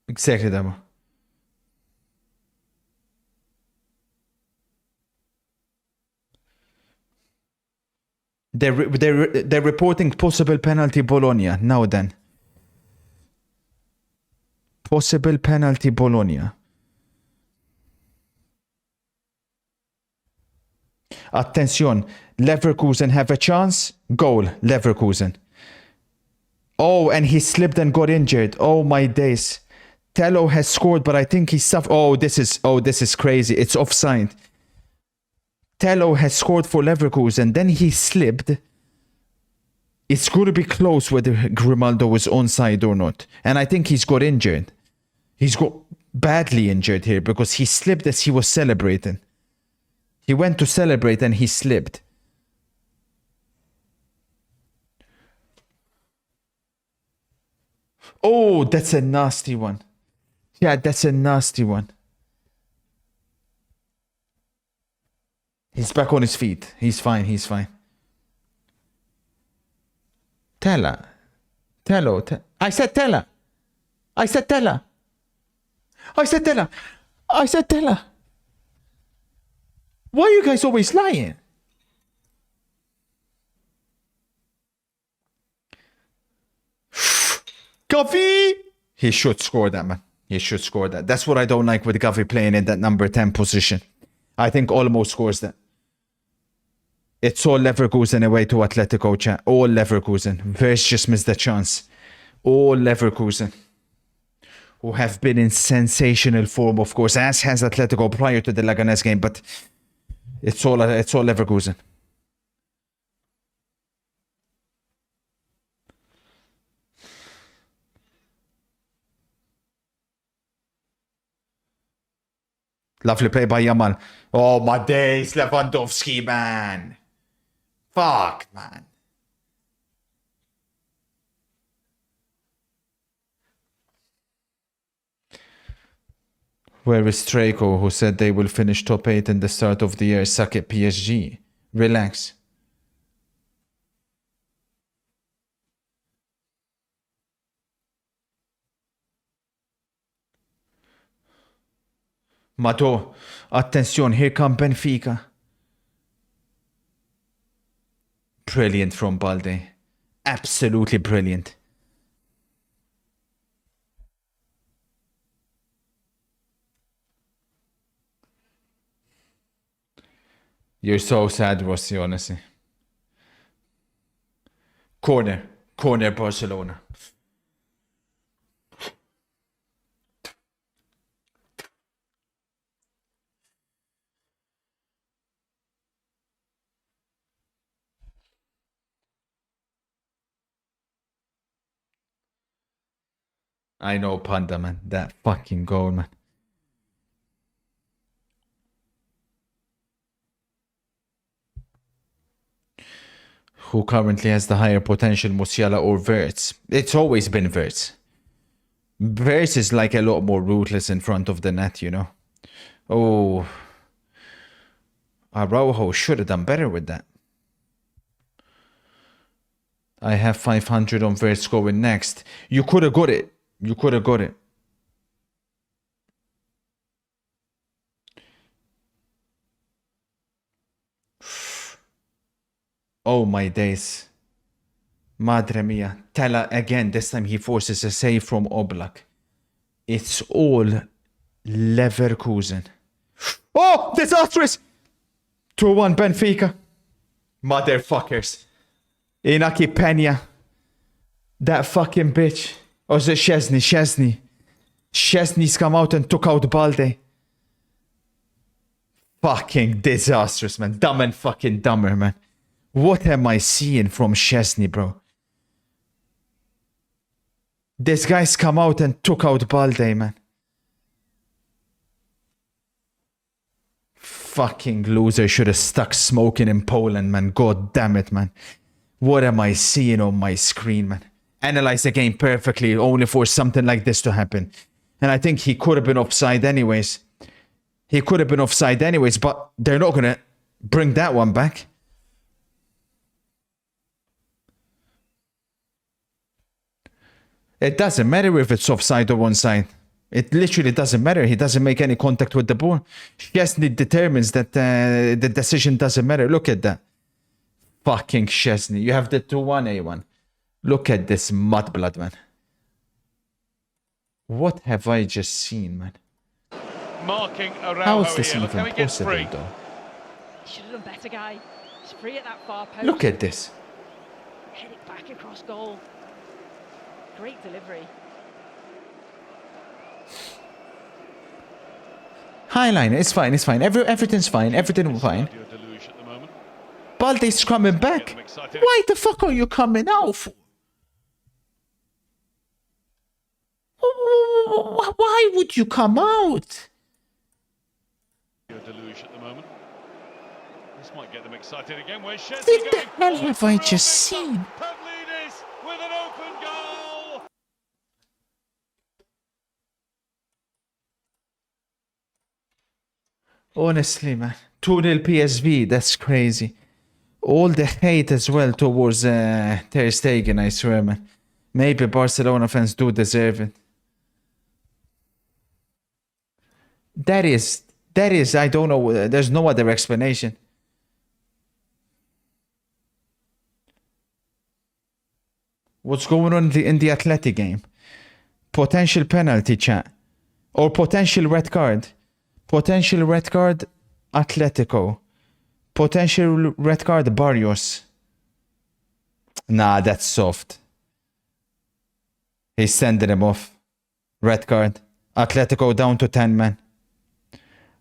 Exactly, Damo. They're reporting possible penalty Bologna. Now then. Possible penalty Bologna. Attention. Leverkusen have a chance. Goal. Leverkusen. Oh, and he slipped and got injured. Oh my days. Tello has scored, but I think he suffered. Oh, this is crazy. It's offside. Tello has scored for Leverkusen. Then he slipped it's going to be close whether Grimaldo was onside or not. And I think he's got injured. He's got badly injured here because he slipped as he was celebrating. He went to celebrate and he slipped. Oh, that's a nasty one. Yeah, that's a nasty one. He's back on his feet. He's fine. He's fine. Tella. Tello. I said Tella. I said Tella. I said Tella. I said Tella. Why are you guys always lying? Gavi! He should score that, man. He should score that. That's what I don't like with Gavi playing in that number 10 position. I think almost scores that. It's all Leverkusen away to Atletico, chat. All Leverkusen. Vers just missed the chance. All Leverkusen. Who have been in sensational form, of course, as has Atletico prior to the Leganes game, but it's all Leverkusen. Lovely play by Yamal. Oh, my days, Lewandowski, man. Fuck, man. Where is Draco, who said they will finish top 8 in the start of the year? Suck it, PSG. Relax. Mato, attention, here come Benfica. Brilliant from Balde. Absolutely brilliant. You're so sad, Rossi, honestly. Corner. Corner, Barcelona. I know, Panda, man. That fucking goal, man. Who currently has the higher potential, Musiala or Wirtz? It's always been Wirtz. Wirtz is like a lot more ruthless in front of the net, you know. Oh. Araujo should have done better with that. I have 500 on Wirtz going next. You could have got it. You could have got it. Oh my days. Madre mia. Tella again. This time he forces a save from Oblak. It's all Leverkusen. Oh! Disastrous! 2-1 Benfica. Motherfuckers. Inaki Peña. That fucking bitch. Or is it Szczesny? Szczesny's come out and took out Balde. Fucking disastrous, man. Dumb and fucking dumber, man. What am I seeing from Szczesny, bro? This guy's come out and took out Balde, man. Fucking loser. Should have stuck smoking in Poland, man. God damn it, man. What am I seeing on my screen, man? Analyze the game perfectly, only for something like this to happen. And I think he could have been offside anyways. He could have been offside anyways, but they're not going to bring that one back. It doesn't matter if it's offside or onside. It literally doesn't matter. He doesn't make any contact with the ball. Szczesny determines that the decision doesn't matter. Look at that. Fucking Szczesny. You have the 2-1 A1. Look at this mudblood, man. What have I just seen, man? Marking Araujo. How is this here. even possible, though? Should have done better, guy. It's free at that far post. Look at this. Head it back across goal. Great delivery. Highline, it's fine, it's fine. Everything's fine, everything's fine. Balde's coming back. Why the fuck are you coming out for? Why would you come out? Deluge at the moment. This might get them excited again. Where's What Chesney the hell have I just seen? Pavlidis with an open goal. Honestly, man. 2-0 PSV, that's crazy. All the hate as well towards Ter Stegen, I swear, man. Maybe Barcelona fans do deserve it. That is, I don't know, there's no other explanation. What's going on in the Athletic game? Potential penalty, chat. Or potential red card. Potential red card, Atletico. Potential red card, Barrios. Nah, that's soft. He's sending him off. Red card. Atletico down to 10, man.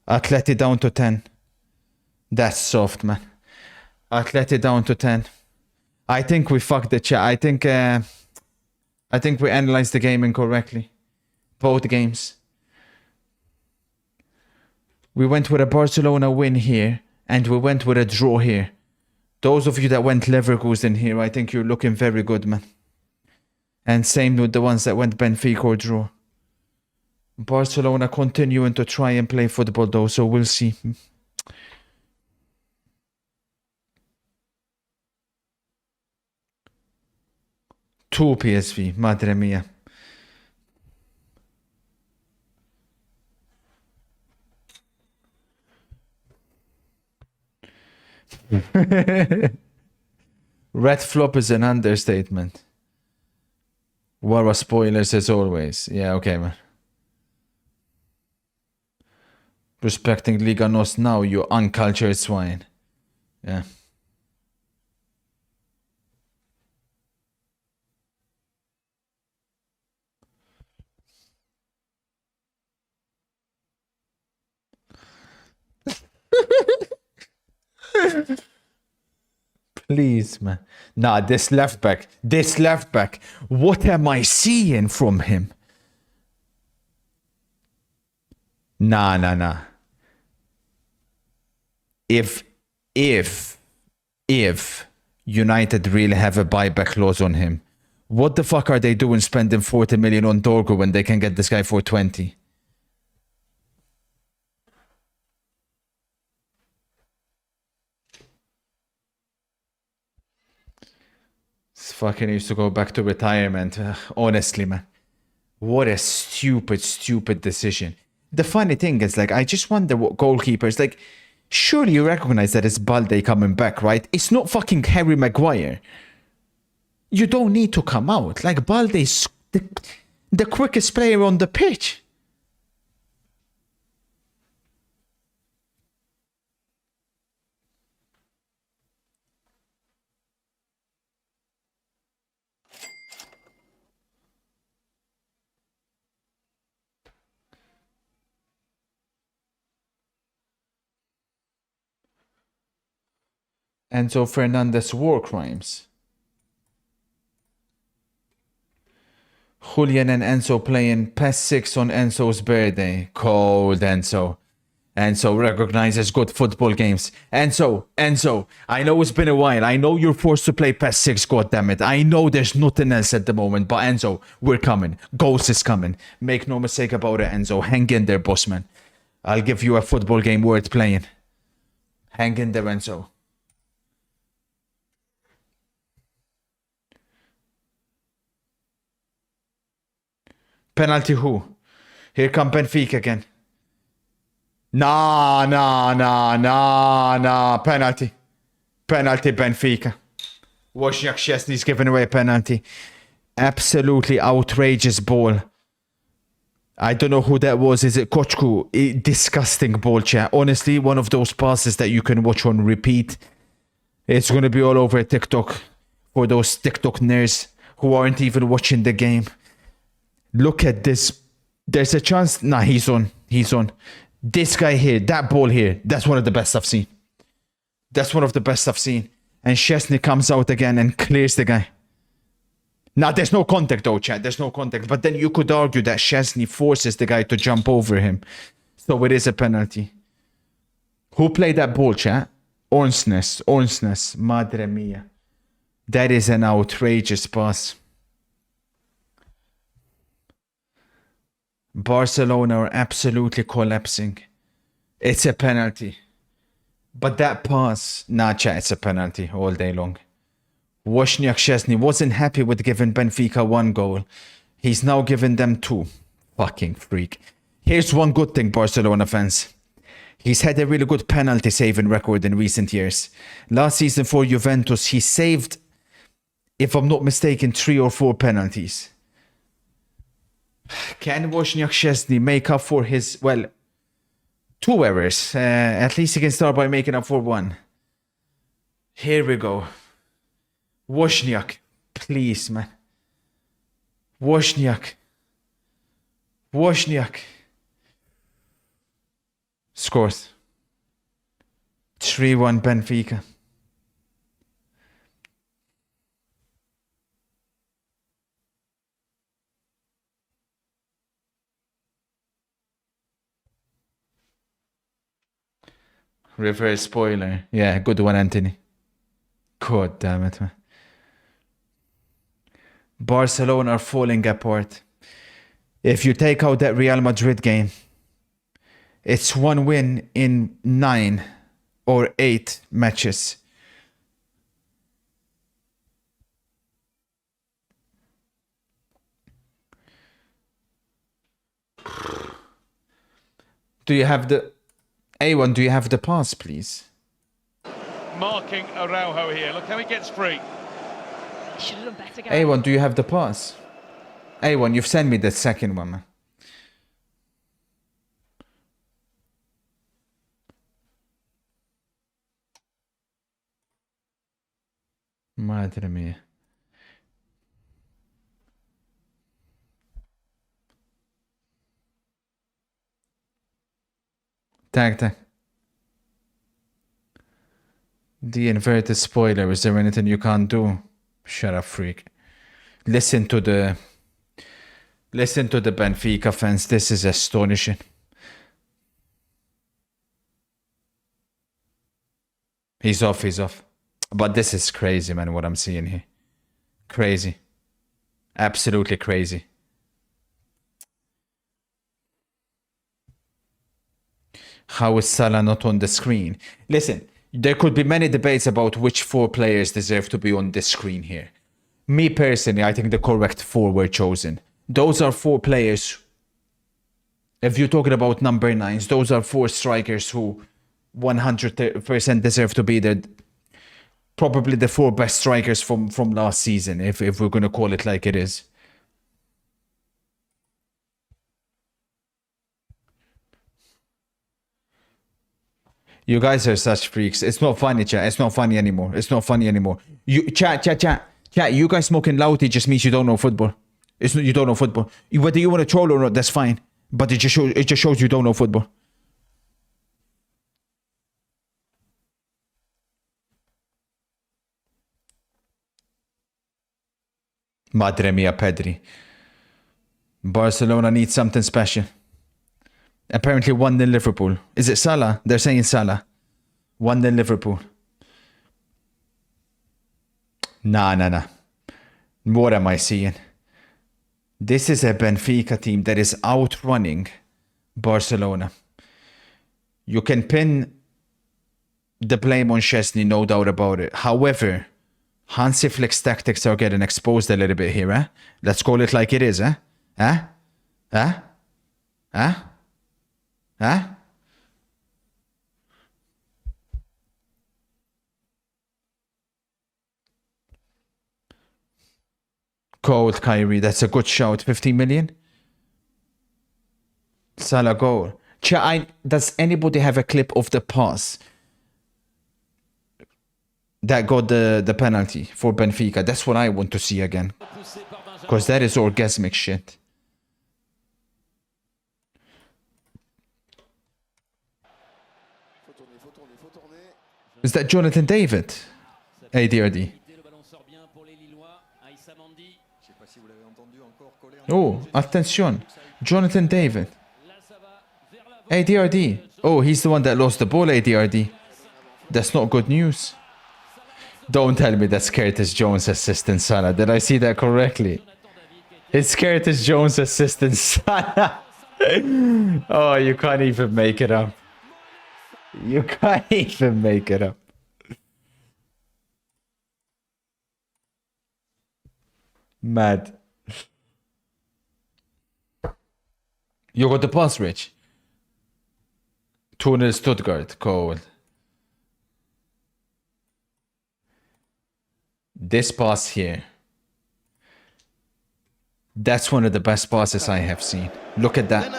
Atleti down to 10. That's soft, man. Atleti down to 10. I think we fucked the chat. I think we analyzed the game incorrectly. Both games. We went with a Barcelona win here, and we went with a draw here. Those of you that went Leverkusen here, I think you're looking very good, man. And same with the ones that went Benfica or draw. Barcelona continuing to try and play football though, so we'll see. Two PSV, madre mia. Red flop is an understatement. What was spoilers as always? Yeah, okay, man. Respecting Liga NOS now, you uncultured swine. Yeah. Please, man. Nah, this left back. What am I seeing from him? Nah. If United really have a buyback clause on him, what the fuck are they doing spending 40 million on Dorgo when they can get this guy for 20? This fucking used to go back to retirement. Honestly, man. What a stupid decision. The funny thing is, like, I just wonder what goalkeepers, like, surely you recognize that it's Balde coming back, right? It's not fucking Harry Maguire. You don't need to come out. Like, Balde's the quickest player on the pitch. Enzo Fernandez war crimes. Julian and Enzo playing PES 6 on Enzo's birthday. Cold, Enzo. Enzo recognizes good football games. Enzo, I know it's been a while. I know you're forced to play PES 6, goddammit. I know there's nothing else at the moment, but Enzo, we're coming. Ghost is coming. Make no mistake about it, Enzo. Hang in there, boss man. I'll give you a football game worth playing. Hang in there, Enzo. Penalty who? Here come Benfica again. Nah. Penalty. Penalty, Benfica. Wozniak Szczesny's giving away a penalty. Absolutely outrageous ball. I don't know who that was. Is it Kochku? Disgusting ball, chat. Honestly, one of those passes that you can watch on repeat. It's going to be all over TikTok for those TikTok nerds who aren't even watching the game. Look at this. There's a chance. Nah, he's on. This guy here, that ball here, that's one of the best I've seen. And Szczesny comes out again and clears the guy. Now, there's no contact though, chat. There's no contact. But then you could argue that Szczesny forces the guy to jump over him. So it is a penalty. Who played that ball, chat? Ornsness. Madre mia. That is an outrageous pass. Barcelona are absolutely collapsing. It's a penalty. But that pass, nah, chat, it's a penalty all day long. Wozniak Szczesny wasn't happy with giving Benfica 1 goal. He's now given them 2. Fucking freak. Here's one good thing, Barcelona fans. He's had a really good penalty saving record in recent years. Last season for Juventus, he saved, if I'm not mistaken, 3 or 4 penalties. Can Wozniak Szczesny make up for his, well, 2 errors? At least he can start by making up for 1. Here we go. Wozniak, please, man. Wozniak. Scores. 3-1 Benfica. Reverse spoiler. Yeah, good one, Anthony. God damn it, man. Barcelona are falling apart. If you take out that Real Madrid game, it's 1 win in 9 or 8 matches. Do you have the... A1, do you have the pass, please? Marking Araujo here. Look how he gets free. Should have done better, guys. A1, do you have the pass? A1, you've sent me the second one, man. Madre mia. Tag. The inverted spoiler. Is there anything you can't do? Shut up, freak. Listen to the Benfica fans. This is astonishing. He's off. But this is crazy, man, what I'm seeing here. Crazy. Absolutely crazy. How is Salah not on the screen? Listen, there could be many debates about which 4 players deserve to be on this screen here. Me personally, I think the correct 4 were chosen. Those are 4 players. If you're talking about number 9s, those are 4 strikers who 100% deserve to be there. Probably the 4 best strikers from last season, if we're going to call it like it is. You guys are such freaks. It's not funny, chat. It's not funny anymore. You chat. You guys smoking loudly just means you don't know football. You don't know football. Whether you want to troll or not, that's fine. But it just shows you don't know football. Madre mia, Pedri. Barcelona needs something special. Apparently 1-0 Liverpool. Is it Salah? They're saying Salah. 1-0 Liverpool. Nah. What am I seeing? This is a Benfica team that is outrunning Barcelona. You can pin the blame on Szczesny, no doubt about it. However, Hansi Flick's tactics are getting exposed a little bit here, eh? Let's call it like it is, eh? Cold Kyrie, that's a good shout. 15 million? Salah goal. Does anybody have a clip of the pass that got the penalty for Benfica? That's what I want to see again. Because that is orgasmic shit. Is that Jonathan David? ADRD. Oh, attention. Jonathan David. ADRD. Oh, he's the one that lost the ball, ADRD. That's not good news. Don't tell me that's Curtis Jones' assistant, Salah. Did I see that correctly? It's Curtis Jones' assistant, Salah. Oh, you can't even make it up. You can't even make it up. Mad. You got the pass, Rich. 2-0 Stuttgart. Cold. This pass here. That's one of the best passes I have seen. Look at that.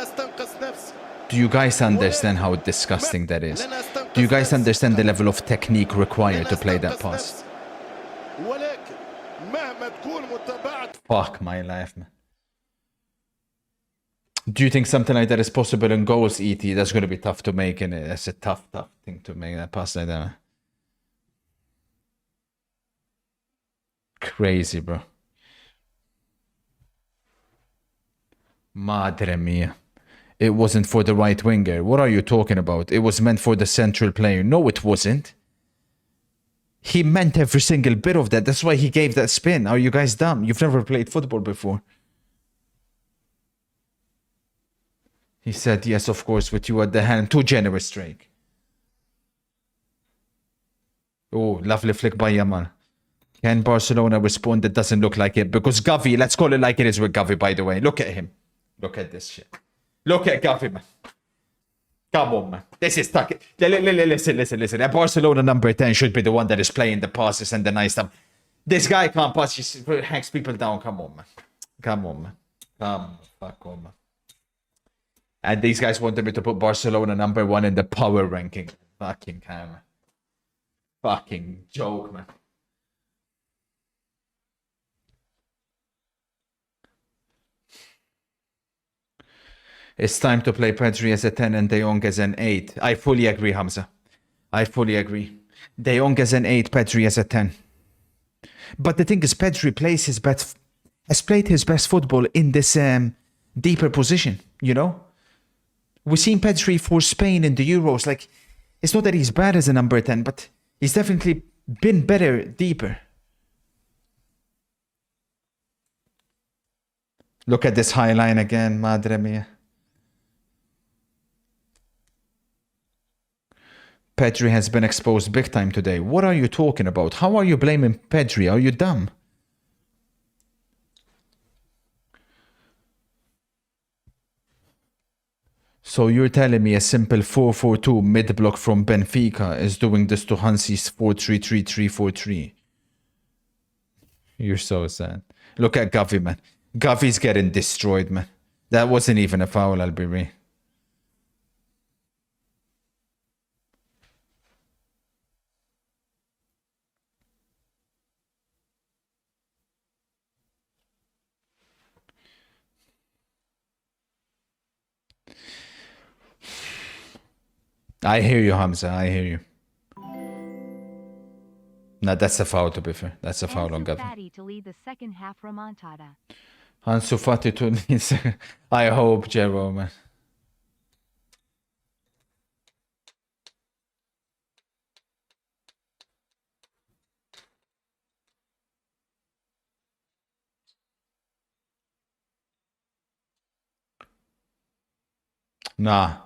Do you guys understand how disgusting that is? Do you guys understand the level of technique required to play that pass? Fuck my life, man. Do you think something like that is possible in goals, ET? That's going to be tough to make, and that's a tough thing to make, that pass like that, man. Crazy, bro. Madre mia. It wasn't for the right winger. What are you talking about? It was meant for the central player. No, it wasn't. He meant every single bit of that. That's why he gave that spin. Are you guys dumb? You've never played football before. He said, yes, of course, with you at the helm. Too generous, Drake. Oh, lovely flick by Yamal. Can Barcelona respond? It doesn't look like it. Because Gavi, let's call it like it is with Gavi, by the way. Look at him. Look at this shit. Look at Gavi, man. Come on, man. This is tuck. Listen. That Barcelona number 10 should be the one that is playing the passes and the nice stuff. This guy can't pass. He hangs people down. Come on, man. Come on, man. Fuck on, man. And these guys wanted me to put Barcelona number 1 in the power ranking. Fucking camera. Fucking joke, man. It's time to play Pedri as a 10 and De Jong as an 8. I fully agree, Hamza. I fully agree. De Jong as an 8, Pedri as a 10. But the thing is, Pedri has played his best football in this deeper position, you know? We've seen Pedri for Spain in the Euros. Like, it's not that he's bad as a number 10, but he's definitely been better deeper. Look at this high line again, madre mia. Pedri has been exposed big time today. What are you talking about? How are you blaming Pedri? Are you dumb? So you're telling me a simple 4-4-2 mid-block from Benfica is doing this to Hansi's 4-3-3-3-4-3? You're so sad. Look at Gavi, man. Gavi's getting destroyed, man. That wasn't even a foul, I'll be real. I hear you, Hamza. I hear you. No, that's a foul, to be fair. That's a foul on Gavi. Fati to lead the second half remontada. Ansu Fati to lead second. I hope, Jerome, man. Nah.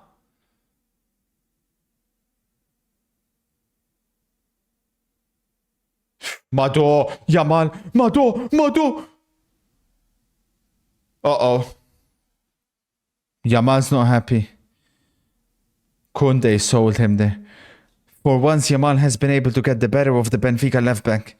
Mado, Yamal, Mado. Uh-oh. Yamal's not happy. Koundé sold him there. For once, Yamal has been able to get the better of the Benfica left back.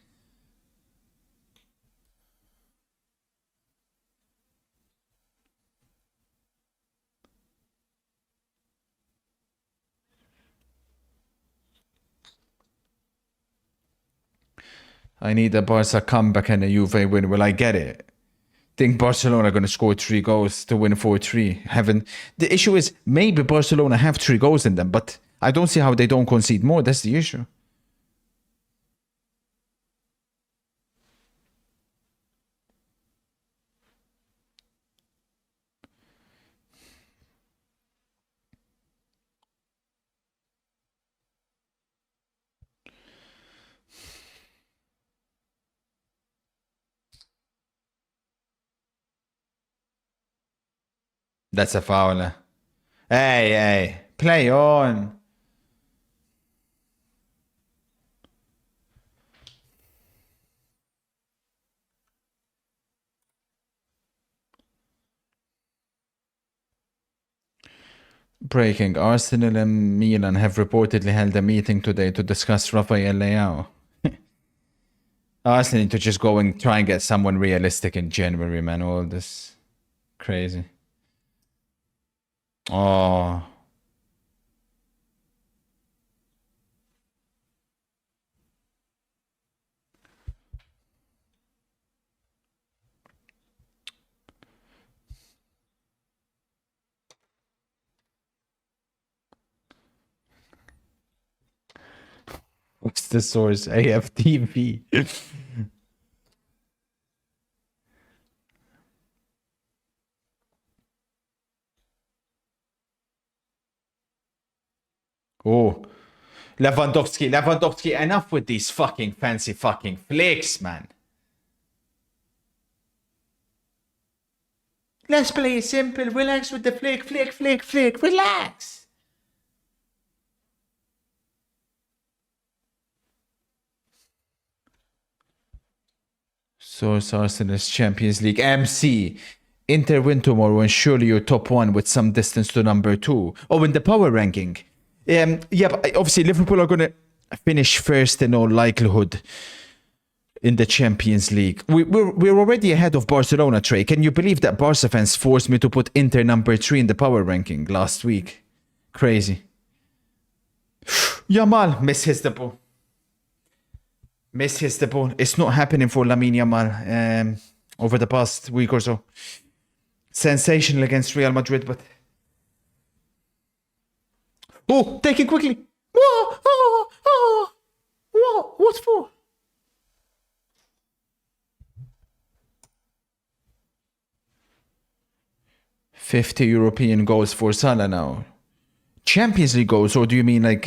I need a Barca comeback and a Juve win. Will I get it? Think Barcelona are going to score 3 goals to win 4-3. The issue is maybe Barcelona have 3 goals in them, but I don't see how they don't concede more. That's the issue. That's a foul. Hey, hey. Play on. Breaking. Arsenal and Milan have reportedly held a meeting today to discuss Rafael Leao. Arsenal need to just go and try and get someone realistic in January, man. All this crazy. Oh. What's the source? AFTV. Oh. Lewandowski, enough with these fucking fancy fucking flicks, man. Let's play it simple. Relax with the flick, relax. Source Arsenal's Champions League. MC. Inter win tomorrow and surely you're top 1 with some distance to number 2. Oh, in the power ranking. Yeah, but obviously Liverpool are going to finish first in all likelihood in the Champions League. We're already ahead of Barcelona, Trey. Can you believe that Barca fans forced me to put Inter number 3 in the power ranking last week? Crazy. Yamal misses the ball. Misses the ball. It's not happening for Lamine Yamal over the past week or so. Sensational against Real Madrid, but... Oh, take it quickly. What for? €50 European goals for Salah now. Champions League goals, or do you mean like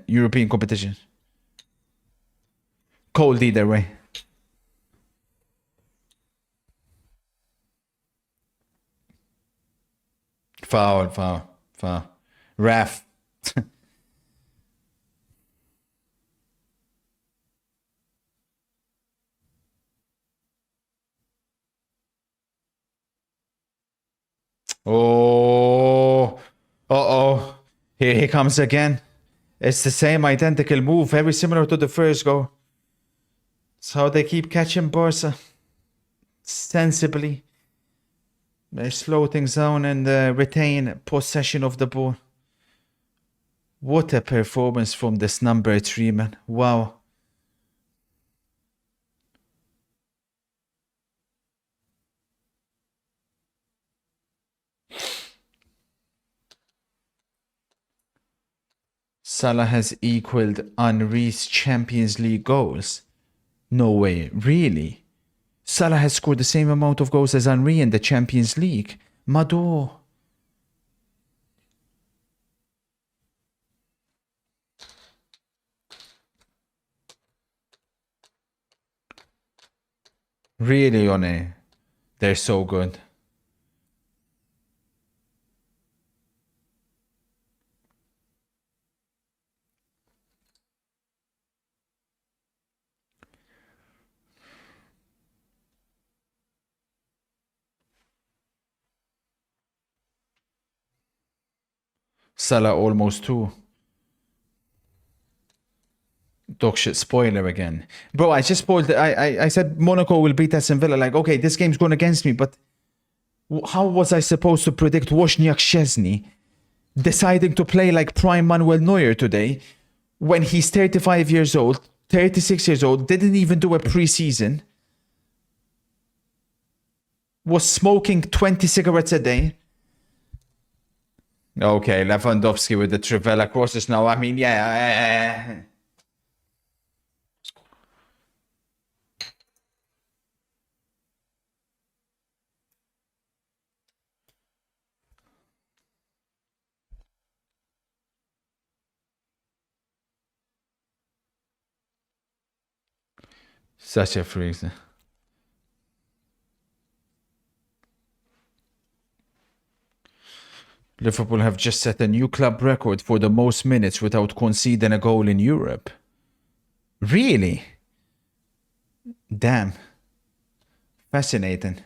European competition? Cold either way. Foul. Ref. Oh. Uh-oh. Here he comes again. It's the same identical move, very similar to the first goal. It's how they keep catching Barca. Sensibly. They slow things down and retain possession of the ball. What a performance from this number 3, man. Wow. Salah has equaled Henry's Champions League goals. No way, really? Salah has scored the same amount of goals as Henry in the Champions League. Mado. Really, One. They're so good. Salah almost 2. Dog shit spoiler again. Bro, I just spoiled it. I said Monaco will beat Aston Villa. Like, okay, this game's going against me, but how was I supposed to predict Wozniak Szczesny deciding to play like prime Manuel Neuer today when he's 35 years old, 36 years old, didn't even do a preseason, was smoking 20 cigarettes a day? Okay, Lewandowski with the Trivela crosses now. I mean, yeah. Such a freak. Liverpool have just set a new club record for the most minutes without conceding a goal in Europe. Really? Damn. Fascinating.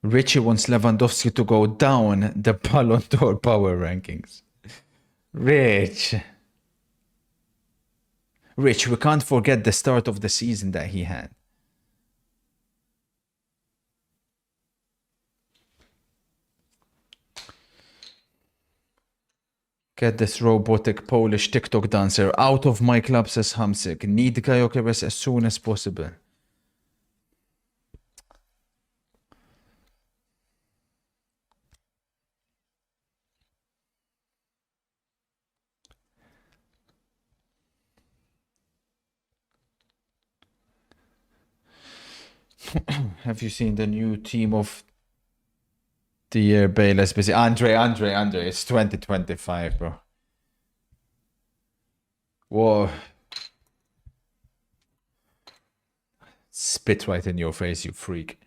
Richie wants Lewandowski to go down the Ballon d'Or power rankings. Rich, we can't forget the start of the season that he had. Get this robotic Polish TikTok dancer out of my club, says Hamsik. Need Gyökeres as soon as possible. Have you seen the new team of the year Bayless busy? Andre, it's 2025, bro. Whoa. Spit right in your face, you freak.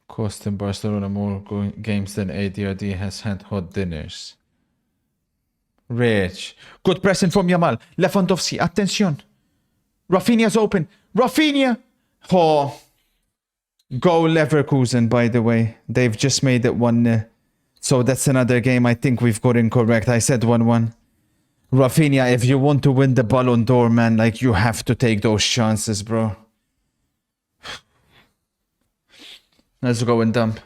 Costing Barcelona more games than ADRD has had hot dinners. Rich. Good pressing from Yamal. Lewandowski, attention. Rafinha's open. Rafinha! Oh. Go Leverkusen, by the way. They've just made it 1-0. So that's another game I think we've got incorrect. I said 1-1. Rafinha, if you want to win the Ballon d'Or, man, like, you have to take those chances, bro. Let's go and dump.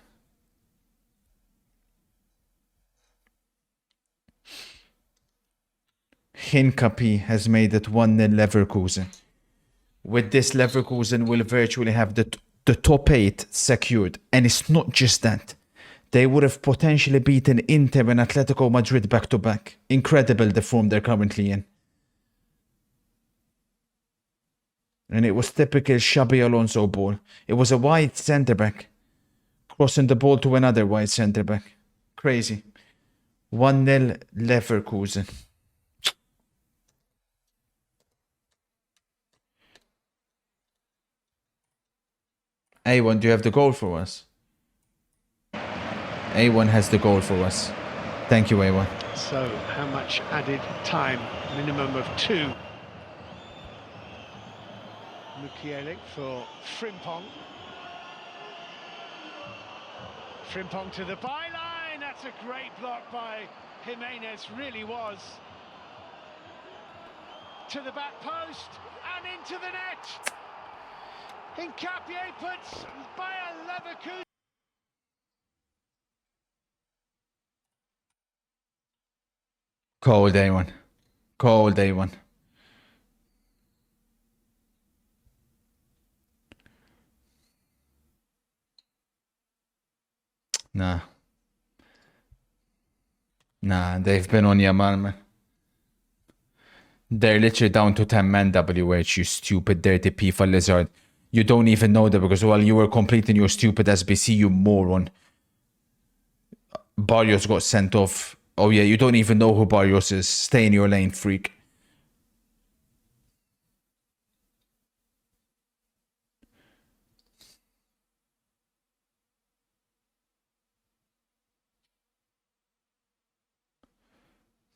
Hincapi has made it 1-0 Leverkusen. With this, Leverkusen will virtually have the top 8 secured. And it's not just that. They would have potentially beaten Inter and Atletico Madrid back-to-back. Incredible the form they're currently in. And it was typical Xabi Alonso ball. It was a wide centre-back crossing the ball to another wide centre-back. Crazy. 1-0 Leverkusen. A1, do you have the goal for us? A1 has the goal for us. Thank you, A1. So, how much added time? Minimum of 2. Mukiele for Frimpong. Frimpong to the byline. That's a great block by Jimenez, really was. To the back post and into the net. Hincapié puts Bayer Leverkusen. Cold A1. Cold A1. Nah. Nah, they've been on Yamal, man. They're literally down to 10 men, WH, you stupid, dirty FIFA lizard. You don't even know that because while you were completing your stupid SBC, you moron. Barrios got sent off. Oh yeah, you don't even know who Barrios is. Stay in your lane, freak.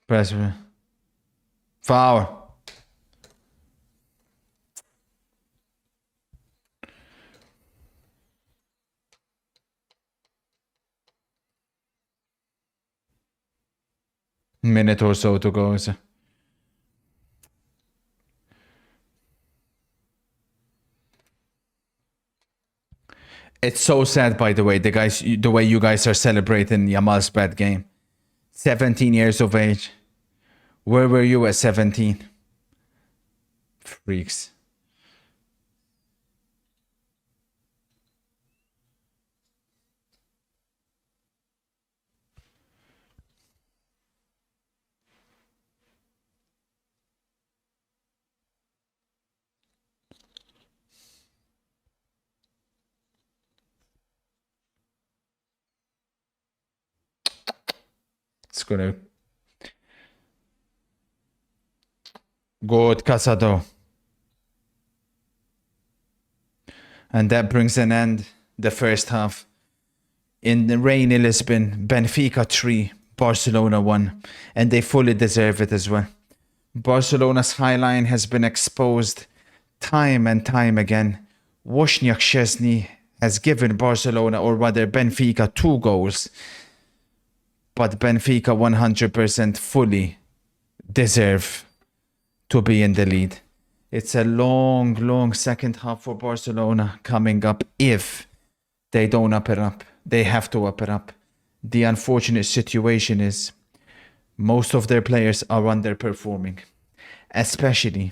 Press. Foul. Minute or so to go. So. It's so sad, by the way, the way you guys are celebrating Yamal's bad game. 17 years of age. Where were you at 17? Freaks. It's gonna... Good, Casado. And that brings an end the first half. In the rainy Lisbon, Benfica 3, Barcelona 1. And they fully deserve it as well. Barcelona's high line has been exposed time and time again. Wozniak Szczesny has given Barcelona, or rather Benfica, 2 goals. But Benfica 100% fully deserve to be in the lead. It's a long, long second half for Barcelona coming up if they don't up it up. They have to up it up. The unfortunate situation is most of their players are underperforming. Especially,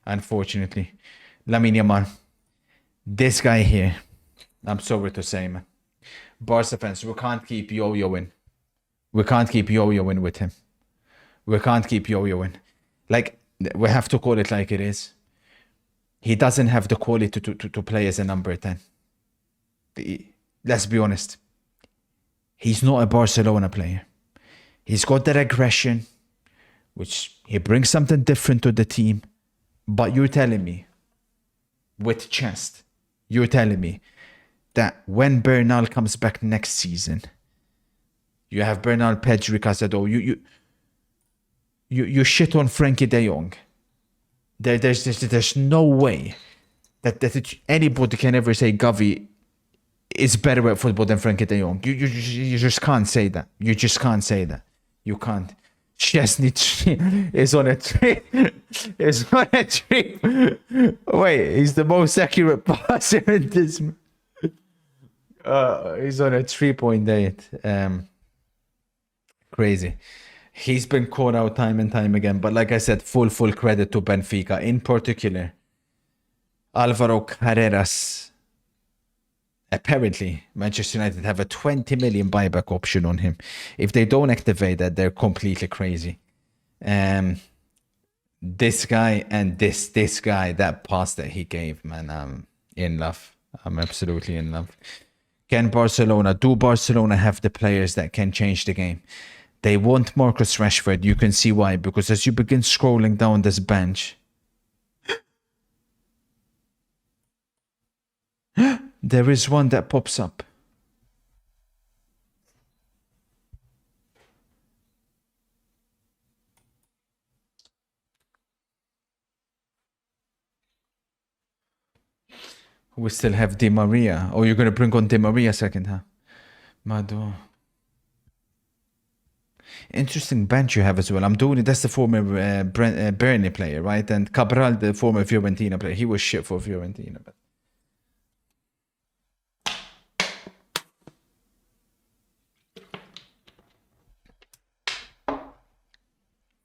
unfortunately, Lamine Yamal. This guy here, I'm sorry to say, man. Barca fans, we can't keep yo-yoing. We can't keep yo-yoing with him. We can't keep yo-yoing. Like, we have to call it like it is. He doesn't have the quality to play as a number 10. Let's be honest. He's not a Barcelona player. He's got that aggression, which he brings something different to the team. But you're telling me, with chest, you're telling me that when Bernal comes back next season, you have Bernal, Pedri, Casado, you shit on Frankie de Jong. There's no way that anybody can ever say Gavi is better at football than Frankie de Jong. You just can't say that. You just can't say that. You can't. Szczesny is on a tree. Is on a tree. Wait, he's the most accurate passer in this. He's on a 3.8. Crazy. He's been caught out time and time again. But like I said, full credit to Benfica. In particular, Alvaro Carreras. Apparently, Manchester United have a 20 million buyback option on him. If they don't activate that, they're completely crazy. This guy and this guy, that pass that he gave, man, I'm in love. I'm absolutely in love. Do Barcelona have the players that can change the game? They want Marcus Rashford. You can see why. Because as you begin scrolling down this bench, there is one that pops up. We still have Di Maria. Oh, you're going to bring on Di Maria second, huh? Mado. Interesting bench you have as well. I'm doing it. That's the former Burnley player, right? And Cabral, the former Fiorentina player. He was shit for Fiorentina, but...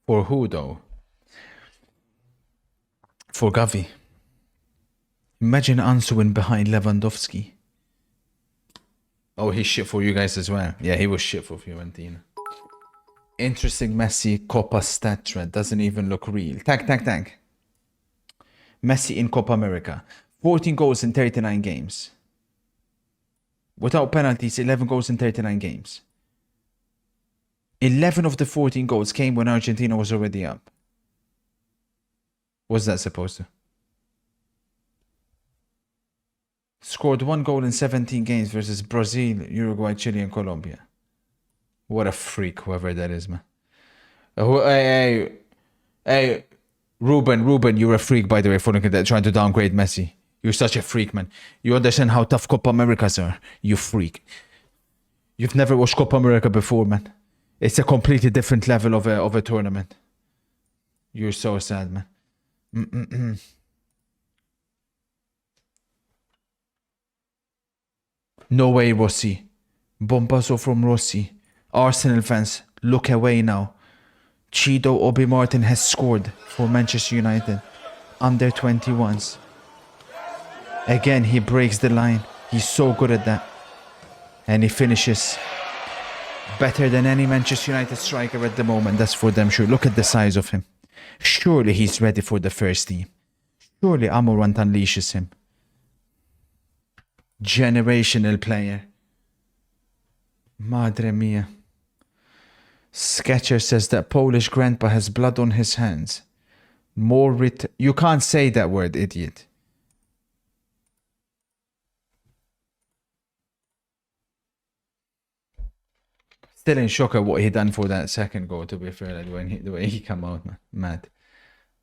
For who, though? For Gavi. Imagine Ansuin behind Lewandowski. Oh, he's shit for you guys as well. Yeah, he was shit for Fiorentina. Interesting Messi Copa stat trend. Doesn't even look real. Tag. Messi in Copa America. 14 goals in 39 games. Without penalties, 11 goals in 39 games. 11 of the 14 goals came when Argentina was already up. What's that supposed to? Scored 1 goal in 17 games versus Brazil, Uruguay, Chile, and Colombia. What a freak, whoever that is, man. Hey, Ruben, you're a freak, by the way, for trying to downgrade Messi. You're such a freak, man. You understand how tough Copa Americas are, you freak. You've never watched Copa America before, man. It's a completely different level of a tournament. You're so sad, man. No way, Rossi. Bombazo from Rossi. Arsenal fans, look away now. Chido Obi Martin has scored for Manchester United. Under 21s. Again, he breaks the line. He's so good at that. And he finishes better than any Manchester United striker at the moment. That's for them sure. Look at the size of him. Surely he's ready for the first team. Surely Amorant unleashes him. Generational player. Madre mia. Sketcher says that Polish grandpa has blood on his hands. You can't say that word, idiot. Still in shock at what he done for that second goal, to be fair, like the way he come out, man.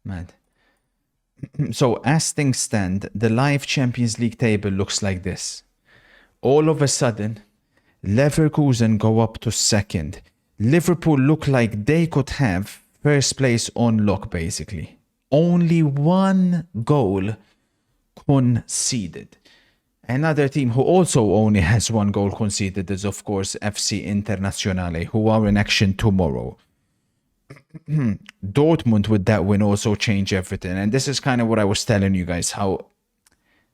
Mad. So as things stand, the live Champions League table looks like this. All of a sudden, Leverkusen go up to second. Liverpool look like they could have first place on lock, basically. Only one goal conceded. Another team who also only has one goal conceded is, of course, FC Internazionale, who are in action tomorrow. Dortmund with that win also change everything. And this is kind of what I was telling you guys, how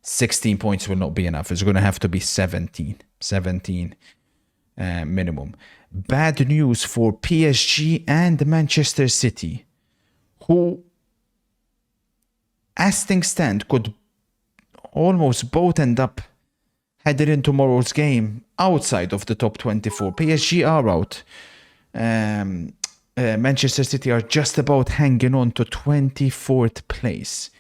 16 points will not be enough. It's going to have to be 17 minimum. Bad news for PSG and Manchester City, who, as things stand, could almost both end up headed in tomorrow's game outside of the top 24. PSG are out. Manchester City are just about hanging on to 24th place.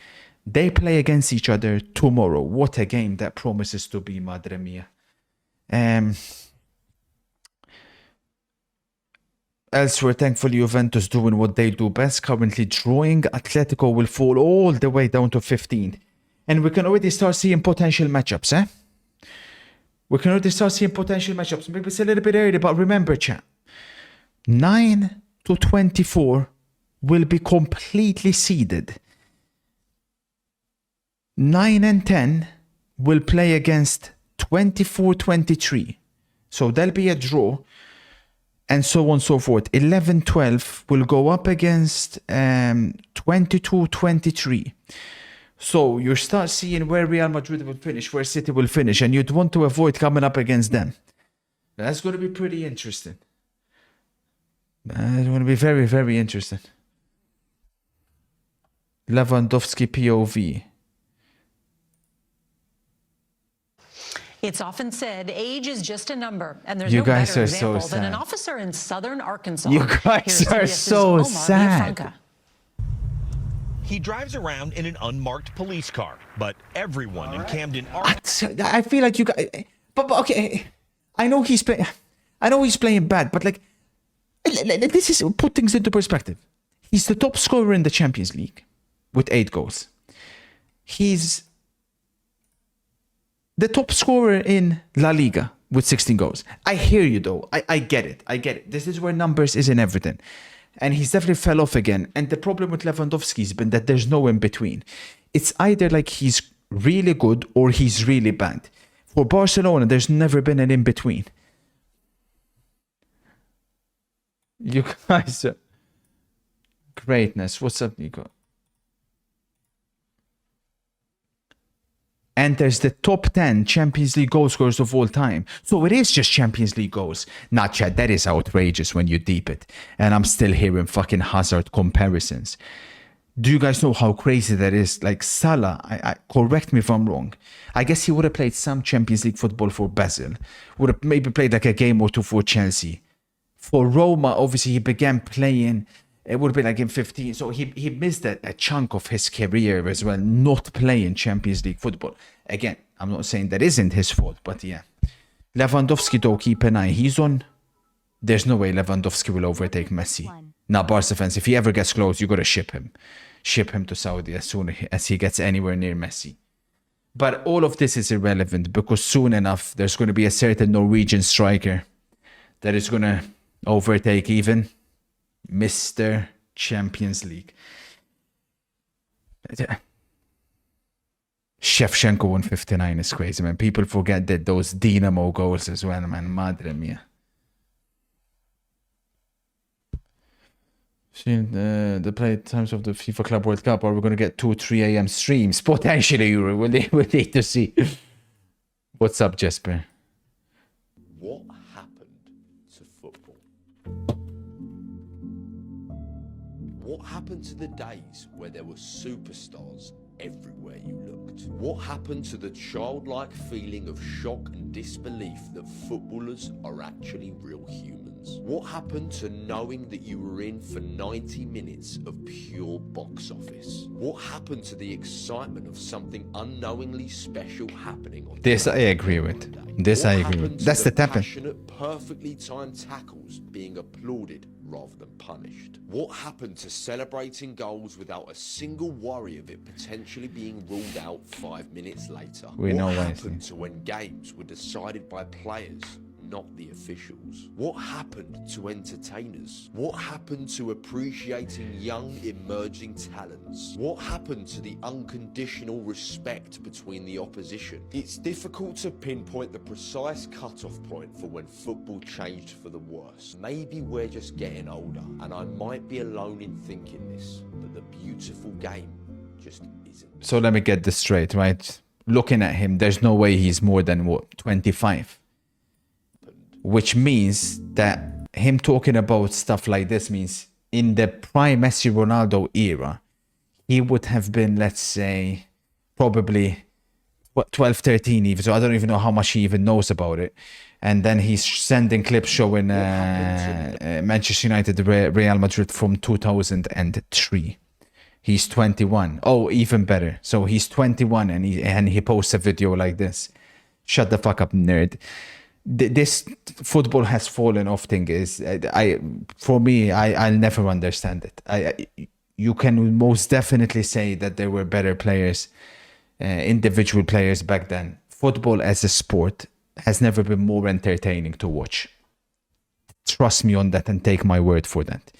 They play against each other tomorrow. What a game that promises to be, madre mia. Elsewhere, thankfully, Juventus doing what they do best, currently drawing. Atletico will fall all the way down to 15th. And we can already start seeing potential matchups, eh? We can already start seeing potential matchups. Maybe it's a little bit early, but remember, chat. 9 to 24 will be completely seeded. 9 and 10 will play against 24-23. So there'll be a draw. And so on and so forth. 11-12 will go up against 22-23. So you start seeing where Real Madrid will finish, where City will finish, and you'd want to avoid coming up against them. That's going to be pretty interesting. It's going to be very, very interesting. Lewandowski POV. It's often said age is just a number, and there's You no guys better are so example than an sad. officer in southern Arkansas. You guys Here's are CBS's so Omar sad. Villafranca. He drives around in an unmarked police car, but everyone in Camden, I feel like you guys, but okay, I know he's playing bad, but like, this is put things into perspective. He's the top scorer in the Champions League with 8 goals. He's the top scorer in La Liga with 16 goals. I hear you though. I get it. This is where numbers isn't everything. And he's definitely fell off again. And the problem with Lewandowski has been that there's no in between. It's either like he's really good or he's really bad. For Barcelona, there's never been an in between. You guys are greatness. What's up, Nico? Enters the top 10 Champions League goal scorers of all time. So it is just Champions League goals. Not Chad, that is outrageous when you deep it. And I'm still hearing fucking Hazard comparisons. Do you guys know how crazy that is? Like Salah, I correct me if I'm wrong. I guess he would have played some Champions League football for Basel. Would have maybe played like a game or two for Chelsea. For Roma, obviously he began playing. It would have been like in 15. So he missed a chunk of his career as well, not playing Champions League football. Again, I'm not saying that isn't his fault, but yeah. Lewandowski, though, keep an eye. He's on. There's no way Lewandowski will overtake Messi. Now, Barca fans, if he ever gets close, you got to ship him. Ship him to Saudi as soon as he gets anywhere near Messi. But all of this is irrelevant because soon enough, there's going to be a certain Norwegian striker that is going to overtake even Mr. Champions League. Shevchenko 159 is crazy, man. People forget that those Dynamo goals as well, man. Madre mia. The play times of the FIFA Club World Cup. Are we going to get 2-3 a.m. streams? Potentially, Euro. We'll need to see. What's up, Jesper? What happened to football? What happened to the days where there were superstars everywhere you looked? What happened to the childlike feeling of shock and disbelief that footballers are actually real humans? What happened to knowing that you were in for 90 minutes of pure box office? What happened to the excitement of something unknowingly special happening on This I agree with. This I agree with. That's the tapping. passionate, perfectly timed tackles being applauded rather than punished? What happened to celebrating goals without a single worry of it potentially being ruled out 5 minutes later? We know what why, happened to when games were decided by players, not the officials? What happened to entertainers? What happened to appreciating young emerging talents? What happened to the unconditional respect between the opposition? It's difficult to pinpoint the precise cut-off point for when football changed for the worse. Maybe we're just getting older, and I might be alone in thinking this, but the beautiful game just isn't. So let me get this straight, right? Looking at him, there's no way he's more than, what, 25? Which means that him talking about stuff like this means in the prime Messi Ronaldo era, he would have been, let's say, probably 12, 13 even. So I don't even know how much he even knows about it. And then he's sending clips showing Manchester United, Real Madrid from 2003. He's 21. Oh, even better. So he's 21 and he posts a video like this. Shut the fuck up, nerd. This football has fallen off thing is, for me, I'll never understand it. You can most definitely say that there were better players, individual players back then. Football as a sport has never been more entertaining to watch. Trust me on that and take my word for that.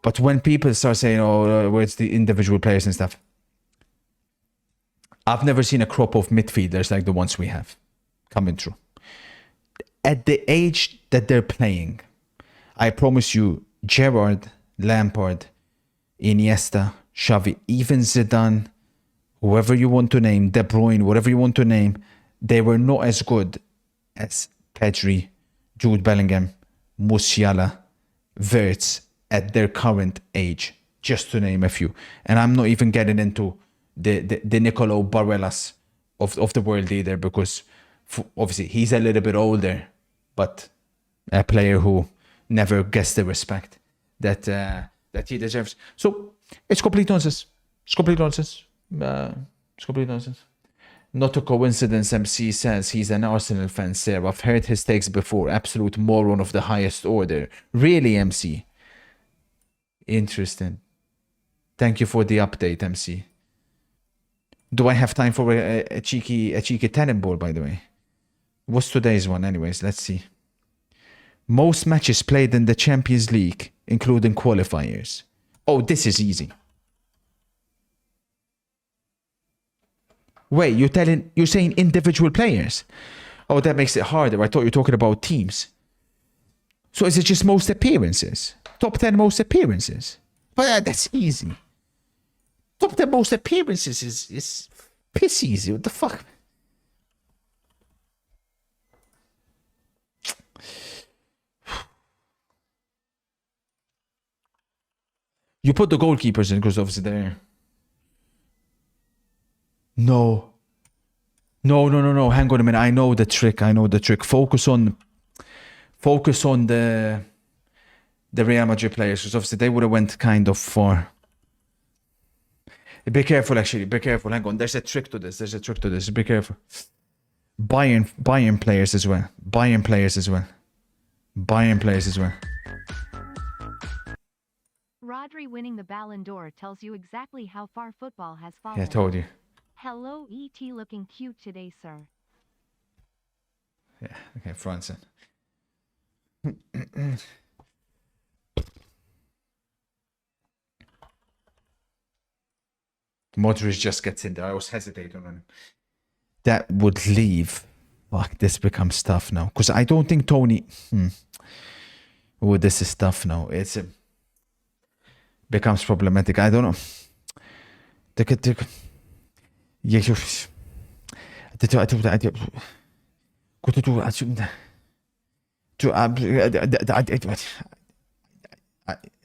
But when people start saying, oh, where's the individual players and stuff? I've never seen a crop of midfielders like the ones we have coming through. At the age that they're playing, I promise you, Gerrard, Lampard, Iniesta, Xavi, even Zidane, whoever you want to name, De Bruyne, whatever you want to name, they were not as good as Pedri, Jude Bellingham, Musiala, Wirtz at their current age, just to name a few. And I'm not even getting into the Nicolo Barellas of the world either, because obviously he's a little bit older, but a player who never gets the respect that he deserves. So it's complete nonsense. It's complete nonsense. It's complete nonsense. Not a coincidence, MC says he's an Arsenal fan, sir. I've heard his takes before. Absolute moron of the highest order. Really, MC? Interesting. Thank you for the update, MC. Do I have time for a cheeky TENABALL, by the way? What's today's one anyways? Let's see. Most matches played in the Champions League, including qualifiers. Oh, this is easy. Wait, you're saying individual players? Oh, that makes it harder. I thought you were talking about teams. So is it just most appearances? Top 10 most appearances? But that's easy. Top 10 most appearances is piss easy. What the fuck? You put the goalkeepers in because obviously they're... No. Hang on a minute. I know the trick. Focus on the Real Madrid players, because obviously they would have went kind of for... Be careful, actually. Be careful. Hang on. There's a trick to this. Be careful. Bayern players as well. Rodri winning the Ballon d'Or tells you exactly how far football has fallen. Yeah, I told you. Hello, ET, looking cute today, sir. Yeah, okay, Franson. Modric just gets in there. I was hesitating on him. That would leave. Fuck, this becomes tough now. Because I don't think Tony... Oh, this is tough now. It's becomes problematic. I don't know.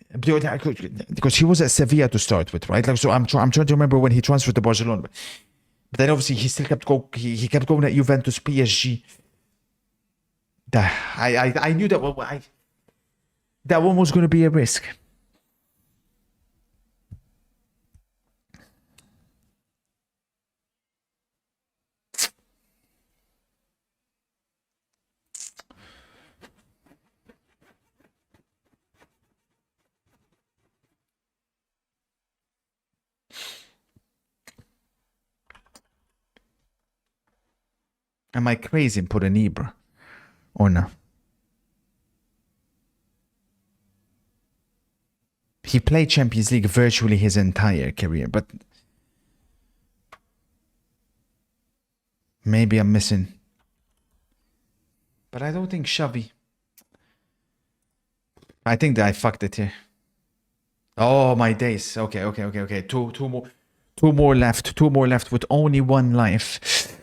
because he was at Sevilla to start with, right? Like, so I'm trying to remember when he transferred to Barcelona, but then obviously he still kept he kept going at Juventus, PSG. I knew that that one was going to be a risk. Am I crazy and put an Ibra or no? He played Champions League virtually his entire career, but maybe I'm missing. But I don't think Xavi. I think that I fucked it here. Oh my days. Okay. Two more left with only one life.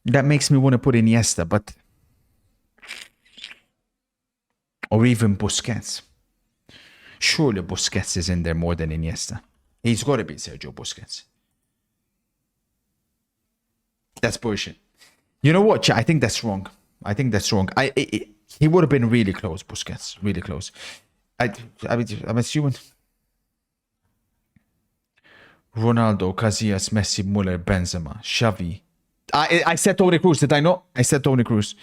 That makes me want to put Iniesta, but or even Busquets. Surely Busquets is in there more than Iniesta. He's got to be Sergio Busquets. That's bullshit. You know what? I think that's wrong. He would have been really close, Busquets. Really close. I'm assuming Ronaldo, Casillas, Messi, Muller, Benzema, Xavi. I said Toni Kroos, did I not? I said Toni Kroos.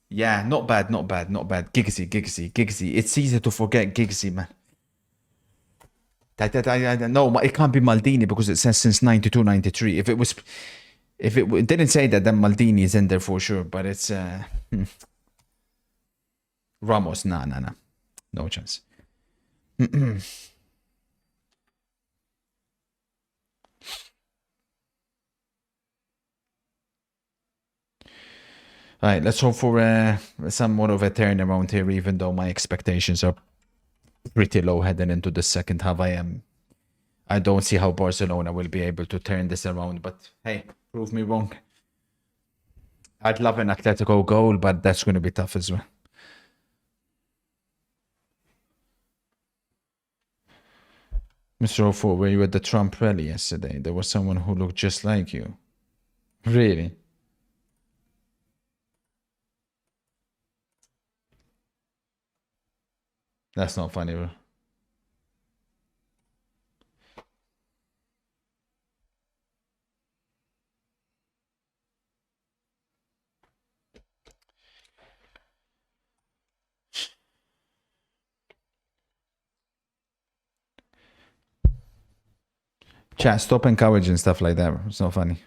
Yeah, not bad. Giggsy. It's easy to forget Giggsy, man. No, it can't be Maldini because it says since 92, 93. If it didn't say that, then Maldini is in there for sure. But it's Ramos. Nah. No chance. All right, let's hope for somewhat of a turnaround here, even though my expectations are pretty low heading into the second half. I don't see how Barcelona will be able to turn this around, but hey, prove me wrong. I'd love an Atletico goal, but that's going to be tough as well. Mr. Ofo, were you at the Trump rally yesterday? There was someone who looked just like you. Really? That's not funny, bro. Chat, stop encouraging stuff like that, bro. It's not funny.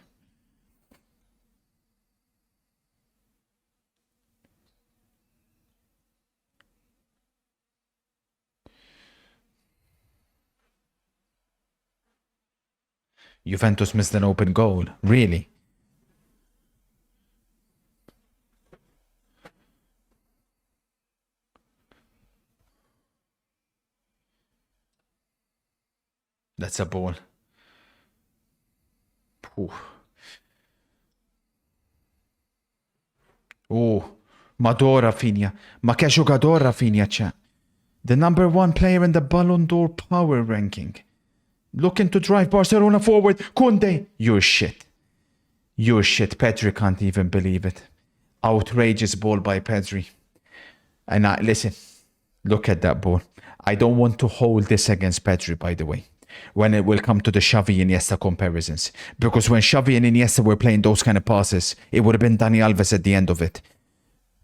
Juventus missed an open goal. Really? That's a ball. Mador Rafinha. Ma che giocatore Rafinha c'è. The number one player in the Ballon d'Or power ranking. Looking to drive Barcelona forward. Kunde. You're shit. Pedri can't even believe it. Outrageous ball by Pedri. And listen, look at that ball. I don't want to hold this against Pedri, by the way, when it will come to the Xavi and Iniesta comparisons. Because when Xavi and Iniesta were playing those kind of passes, it would have been Dani Alves at the end of it.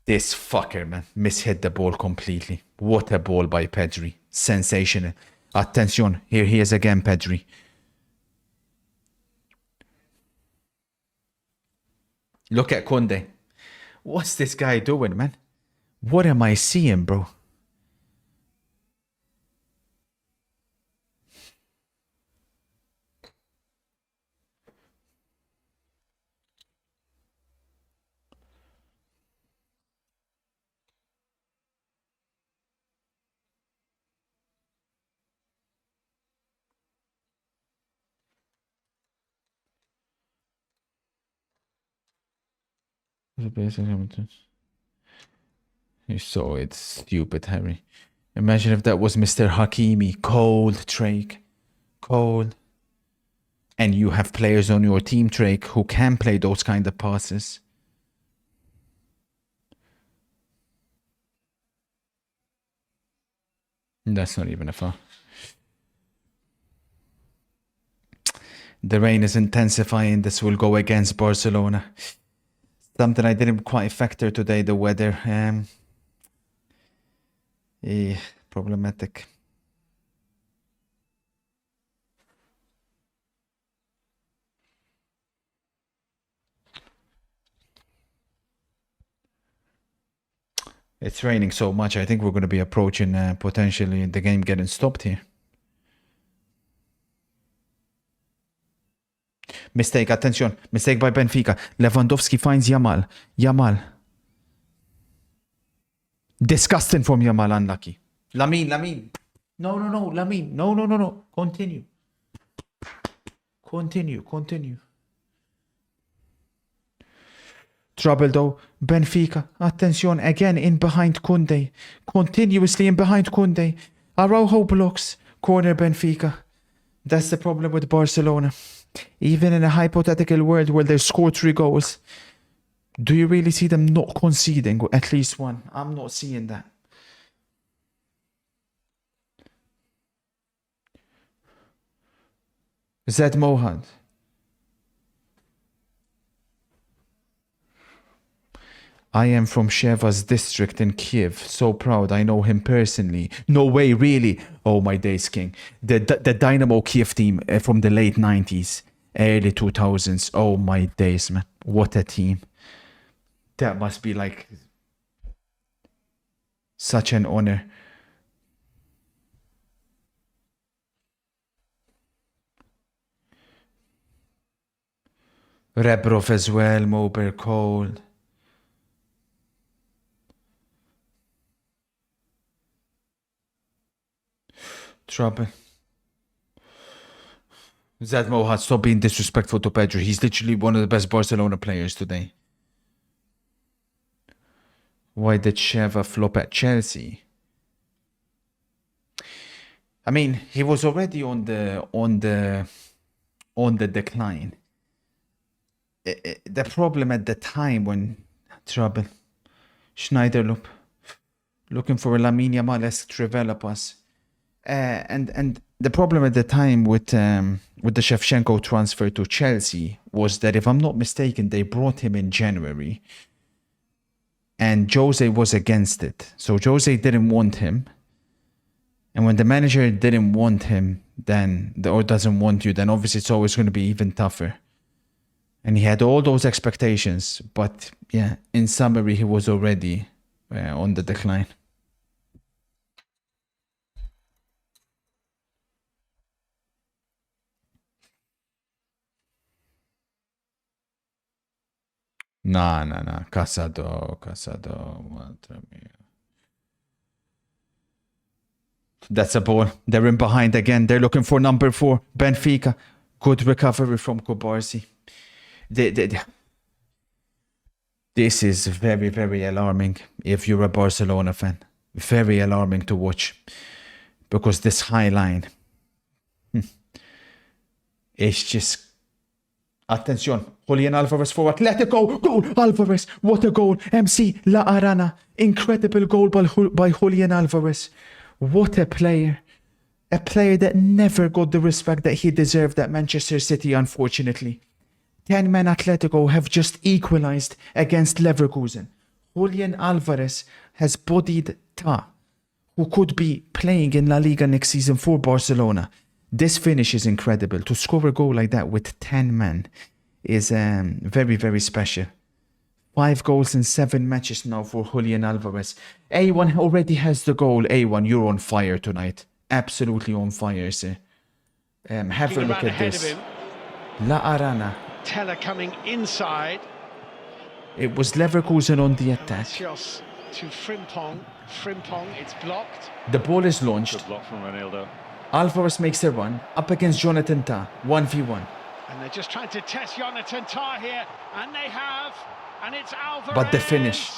This fucker, man, mishit the ball completely. What a ball by Pedri. Sensational. Attention, here he is again, Pedri. Look at Kunde. What's this guy doing, man? What am I seeing, bro? You saw it, stupid Harry. Imagine if that was Mr. Hakimi. Cold, Drake. Cold. And you have players on your team, Drake, who can play those kind of passes. That's not even a foul. The rain is intensifying. This will go against Barcelona. Something I didn't quite factor today, the weather. Problematic. It's raining so much. I think we're going to be approaching potentially the game getting stopped here. Mistake, attention. Mistake by Benfica. Lewandowski finds Yamal. Yamal. Disgusting from Yamal, unlucky. Lamine. No, Lamine. No. Continue. Trouble though. Benfica. Attention, again in behind Koundé. Continuously in behind Koundé. Araujo blocks. Corner Benfica. That's the problem with Barcelona. Even in a hypothetical world where they score 3 goals, do you really see them not conceding at least one? I'm not seeing that. Zed Mohad. I am from Sheva's district in Kiev. So proud. I know him personally. No way, really. Oh, my days, King. The Dynamo Kiev team from the late 90s, early 2000s. Oh, my days, man. What a team. That must be like such an honor. Rebrov as well, Mober, Cole. Trouble. Zad Mohad, stop being disrespectful to Pedro. He's literally one of the best Barcelona players today. Why did Sheva flop at Chelsea? I mean, he was already on the decline. The problem at the time when trouble. Schneider looking for a Lamine Yamal-esque Trivela pass. And the problem at the time with the Shevchenko transfer to Chelsea was that, if I'm not mistaken, they brought him in January. And Jose was against it. So Jose didn't want him. And when the manager didn't want him, or doesn't want you, then obviously it's always going to be even tougher. And he had all those expectations. But yeah, in summary, he was already on the decline. Nah. Casado. Madre mía. That's a ball. They're in behind again. They're looking for number 4. Benfica. Good recovery from Kubarsi. This is very, very alarming if you're a Barcelona fan. Very alarming to watch. Because this high line. It's just... Attention, Julian Alvarez forward. Let it go. Goal, Alvarez. What a goal. MC La Arana. Incredible goal by Julian Alvarez. What a player. A player that never got the respect that he deserved at Manchester City, unfortunately. 10-man Atletico have just equalized against Leverkusen. Julian Alvarez has bodied Ta, who could be playing in La Liga next season for Barcelona. This finish is incredible. To score a goal like that with 10 men is very, very special. 5 goals in 7 matches now for Julian Alvarez. A1 already has the goal. A1, you're on fire tonight. Absolutely on fire, sir. Have a look at this. La Arana. Teller coming inside. It was Leverkusen on the attack. To Frimpong. It's blocked. The ball is launched. Good block from Ronaldo. Alvarez makes a run up against Jonathan Tah, 1v1. And they're just trying to test Jonathan Tah here, and they have, and it's Alvarez. But the finish,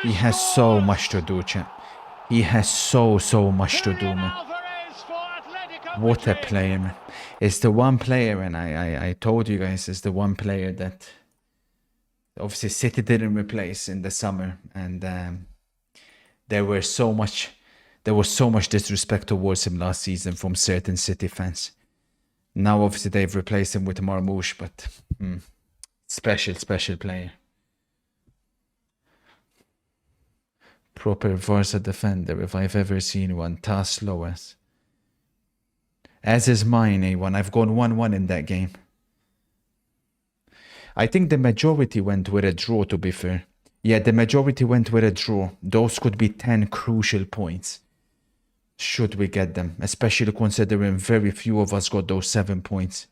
He has so much to do, chat. He has so much to do, man. What a player, man. It's the one player, and I told you guys, it's the one player that obviously City didn't replace in the summer, and there was so much disrespect towards him last season from certain City fans. Now obviously they've replaced him with Marmoush, but special player. Proper Varsa defender, if I've ever seen one. Tas Loas. As is mine, A1. I've gone 1-1 in that game. I think the majority went with a draw, to be fair. Yeah, the majority went with a draw. Those could be 10 crucial points. Should we get them? Especially considering very few of us got those 7 points.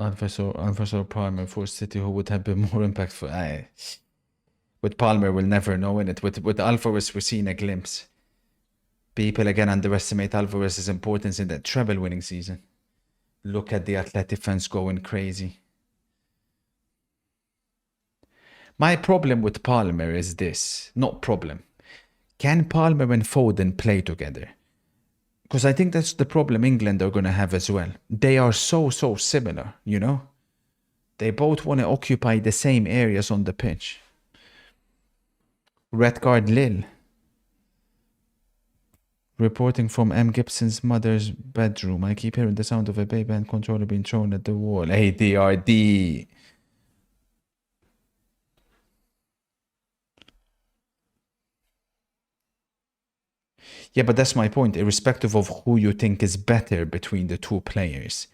Alvarez or Palmer for City, who would have been more impactful? With Palmer, we'll never know, innit? With Alvarez, we're seeing a glimpse. People again underestimate Alvarez's importance in that treble winning season. Look at the Athletic fans going crazy. My problem with Palmer is this. Not problem. Can Palmer and Foden play together? Because I think that's the problem England are going to have as well. They are so similar, you know? They both want to occupy the same areas on the pitch. Red card Lille. Reporting from M. Gibson's mother's bedroom. I keep hearing the sound of a baby and controller being thrown at the wall. Hey, DRD. Yeah, but that's my point. Irrespective of who you think is better between the two players.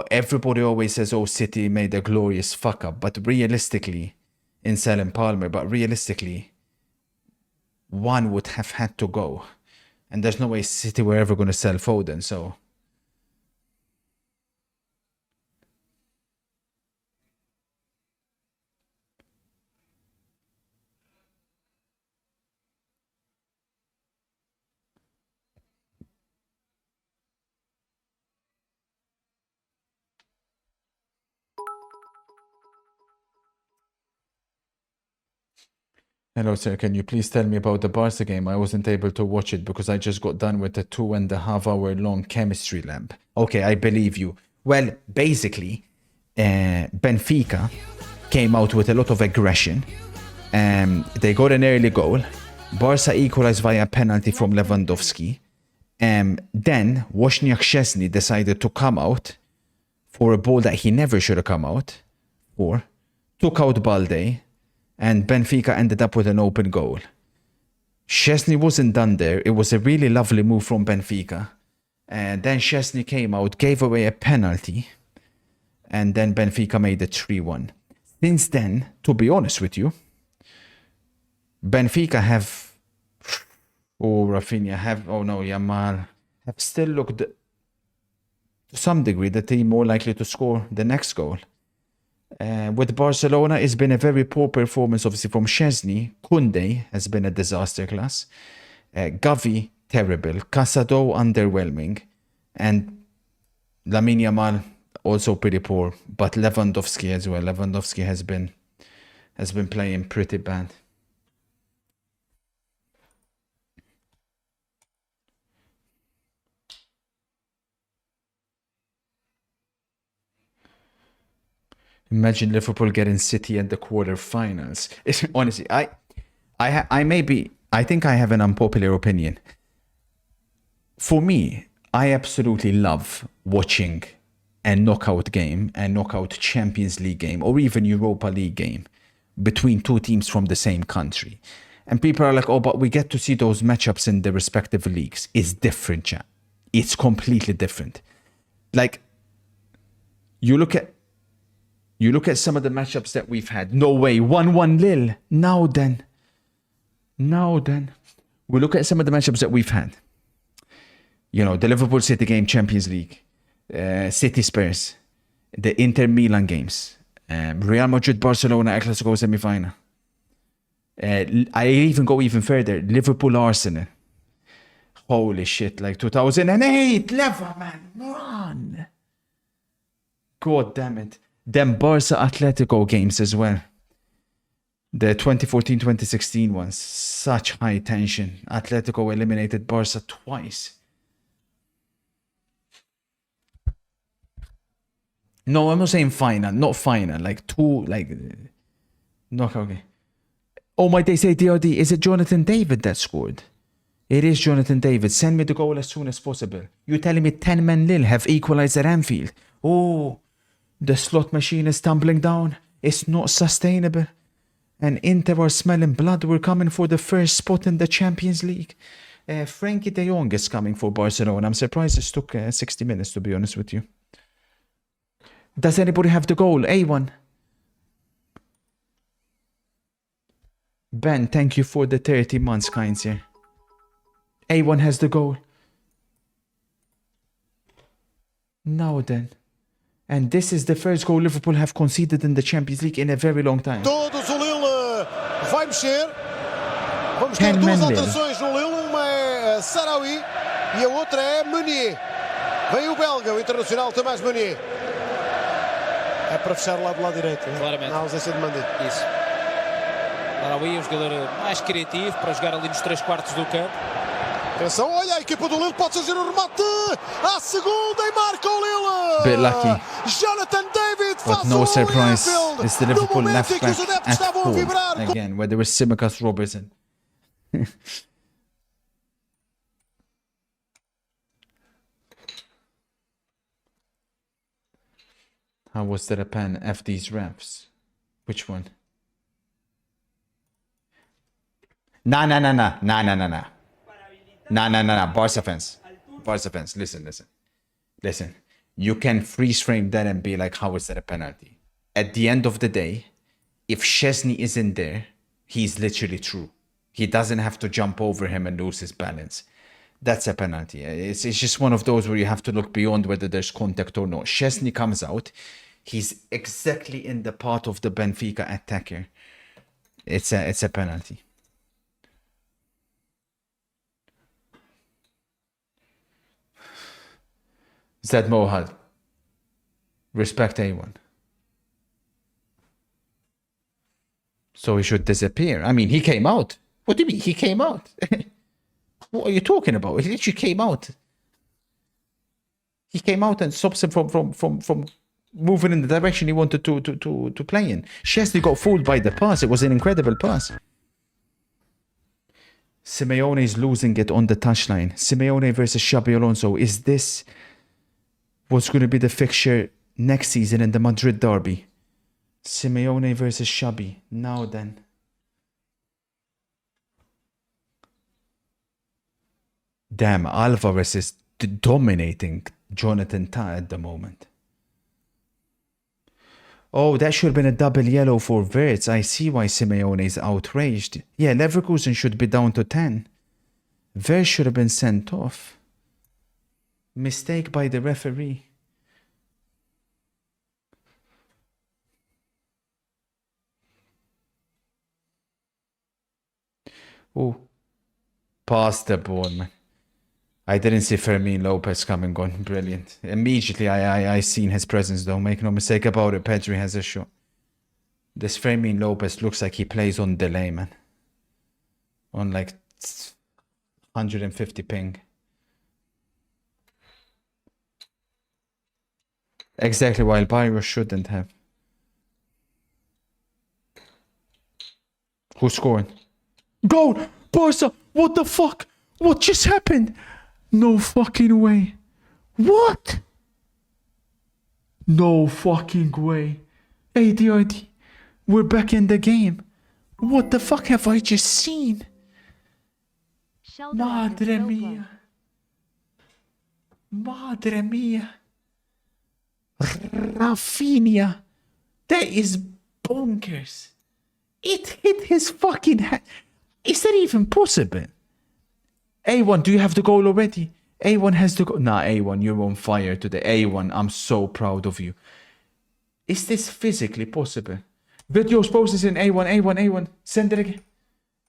Everybody always says, oh, City made a glorious fuck up. But realistically, in selling Palmer, but realistically, one would have had to go. And there's no way City were ever going to sell Foden, so... Hello, sir. Can you please tell me about the Barca game? I wasn't able to watch it because I just got done with a 2.5 hour long chemistry lab. Okay, I believe you. Well, basically, Benfica came out with a lot of aggression. They got an early goal. Barca equalized via penalty from Lewandowski. Then Wozniak Szczesny decided to come out for a ball that he never should have come out for. Took out Balde. And Benfica ended up with an open goal. Szczesny wasn't done there. It was a really lovely move from Benfica. And then Szczesny came out, gave away a penalty. And then Benfica made it 3-1. Since then, to be honest with you, Benfica have... Oh, Rafinha have... Oh no, Yamal have still looked... To some degree, the team more likely to score the next goal. With Barcelona, it's been a very poor performance, obviously, from Szczesny. Koundé has been a disaster class. Gavi, terrible. Casado, underwhelming. And Lamine Yamal, also pretty poor. But Lewandowski as well. Lewandowski has been playing pretty bad. Imagine Liverpool getting City at the quarterfinals. Honestly, I think I have an unpopular opinion. For me, I absolutely love watching a knockout game, a knockout Champions League game, or even Europa League game between two teams from the same country. And people are like, oh, but we get to see those matchups in the respective leagues. It's different, chat. It's completely different. Like, you look at some of the matchups that we've had. No way, 1-1 Lille. Now then. We look at some of the matchups that we've had. You know, the Liverpool City game, Champions League. City Spurs. The Inter Milan games. Real Madrid Barcelona Atletico semi-final. I even go even further. Liverpool Arsenal. Holy shit, like 2008 level, man. Run. God damn it. Them Barca Atletico games as well. The 2014-2016 ones. Such high tension. Atletico eliminated Barca twice. No, I'm not saying final. Not final. Like two, like... No, okay. Oh my, they say DRD. Is it Jonathan David that scored? It is Jonathan David. Send me the goal as soon as possible. You telling me 10 men Lille have equalized at Anfield? Oh, the slot machine is tumbling down. It's not sustainable. And Inter are smelling blood. We're coming for the first spot in the Champions League. Frankie de Jong is coming for Barcelona. I'm surprised it took 60 minutes, to be honest with you. Does anybody have the goal? A1. Ben, thank you for the 30 months, kind sir. A1 has the goal. Now then. And this is the first goal Liverpool have conceded in the Champions League in a very long time. Todos, o Lille vai mexer. Vamos ter duas alterações no Lille. Uma é Sarawi e a outra é Meunier. Vem o belga, o internacional Tomás Meunier. É para fechar lá do lado direito. Claramente. Na ausência de Mendy. Isso. Sarawi é um jogador mais criativo para jogar ali nos 3/4 do campo. Atenção, olha, a equipa do Lille pode fazer o remate à segunda e marca o Lille. Bit lucky. Jonathan David But no surprise, it's the Liverpool left back at home again, where there was Tsimikas Robertson. How was there a pen? F these refs. Which one? Nah. Barca fans. Listen. You can freeze frame that and be like, how is that a penalty? At the end of the day, if Szczesny isn't there, he's literally true. He doesn't have to jump over him and lose his balance. That's a penalty. It's just one of those where you have to look beyond whether there's contact or not. Szczesny comes out. He's exactly in the path of the Benfica attacker. It's a penalty. Zed Mohad. Respect A1. So he should disappear. I mean, he came out. What do you mean? He came out. What are you talking about? He literally came out. He came out and stops him from moving in the direction he wanted to play in. Szczesny got fooled by the pass. It was an incredible pass. Simeone is losing it on the touchline. Simeone versus Xabi Alonso. Is this what's going to be the fixture next season in the Madrid derby? Simeone versus Xabi. Now then. Damn, Alvarez is dominating Jonathan Tah at the moment. Oh, that should have been a double yellow for Wirtz. I see why Simeone is outraged. Yeah, Leverkusen should be down to 10. Wirtz should have been sent off. Mistake by the referee. Oh, past the ball, man. I didn't see Fermin Lopez coming on. Brilliant. Immediately, I seen his presence, though. Make no mistake about it. Pedri has a shot. This Fermin Lopez looks like he plays on delay, man. On like 150 ping. Exactly, while Byro shouldn't have. Who's scoring? Goal! Barca! What the fuck? What just happened? No fucking way. What? No fucking way. ADRD. We're back in the game. What the fuck have I just seen? Madre mia. Madre mia. Rafinha. That is bonkers. It hit his fucking head. Is that even possible? A1, do you have the goal already? A1 has the goal. Nah, A1, you're on fire today. A1, I'm so proud of you. Is this physically possible? Videos posted in A1, A1, A1. Send it again.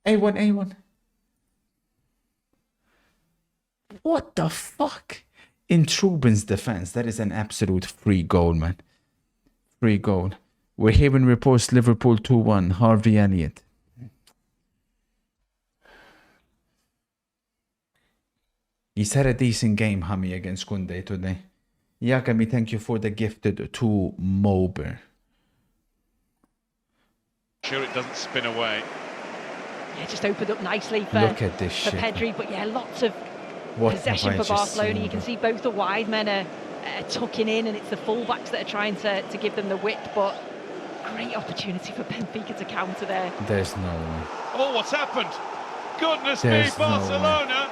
A1, A1. What the fuck? In Trubin's defense, that is an absolute free goal, man. Free goal. We're hearing reports Liverpool 2-1. Harvey Elliott. He's had a decent game, Hami, against Kunde today. Yakami, thank you for the gifted to Mober. Sure it doesn't spin away. Yeah, just opened up nicely for, Look at this for shit. Pedri, but yeah, lots of What possession have I for just Barcelona. seen, You can bro? see both the wide men are tucking in, and it's the fullbacks that are trying to give them the width, but great opportunity for Benfica to counter there. There's no way. Oh, what's happened? Goodness There's me, no Barcelona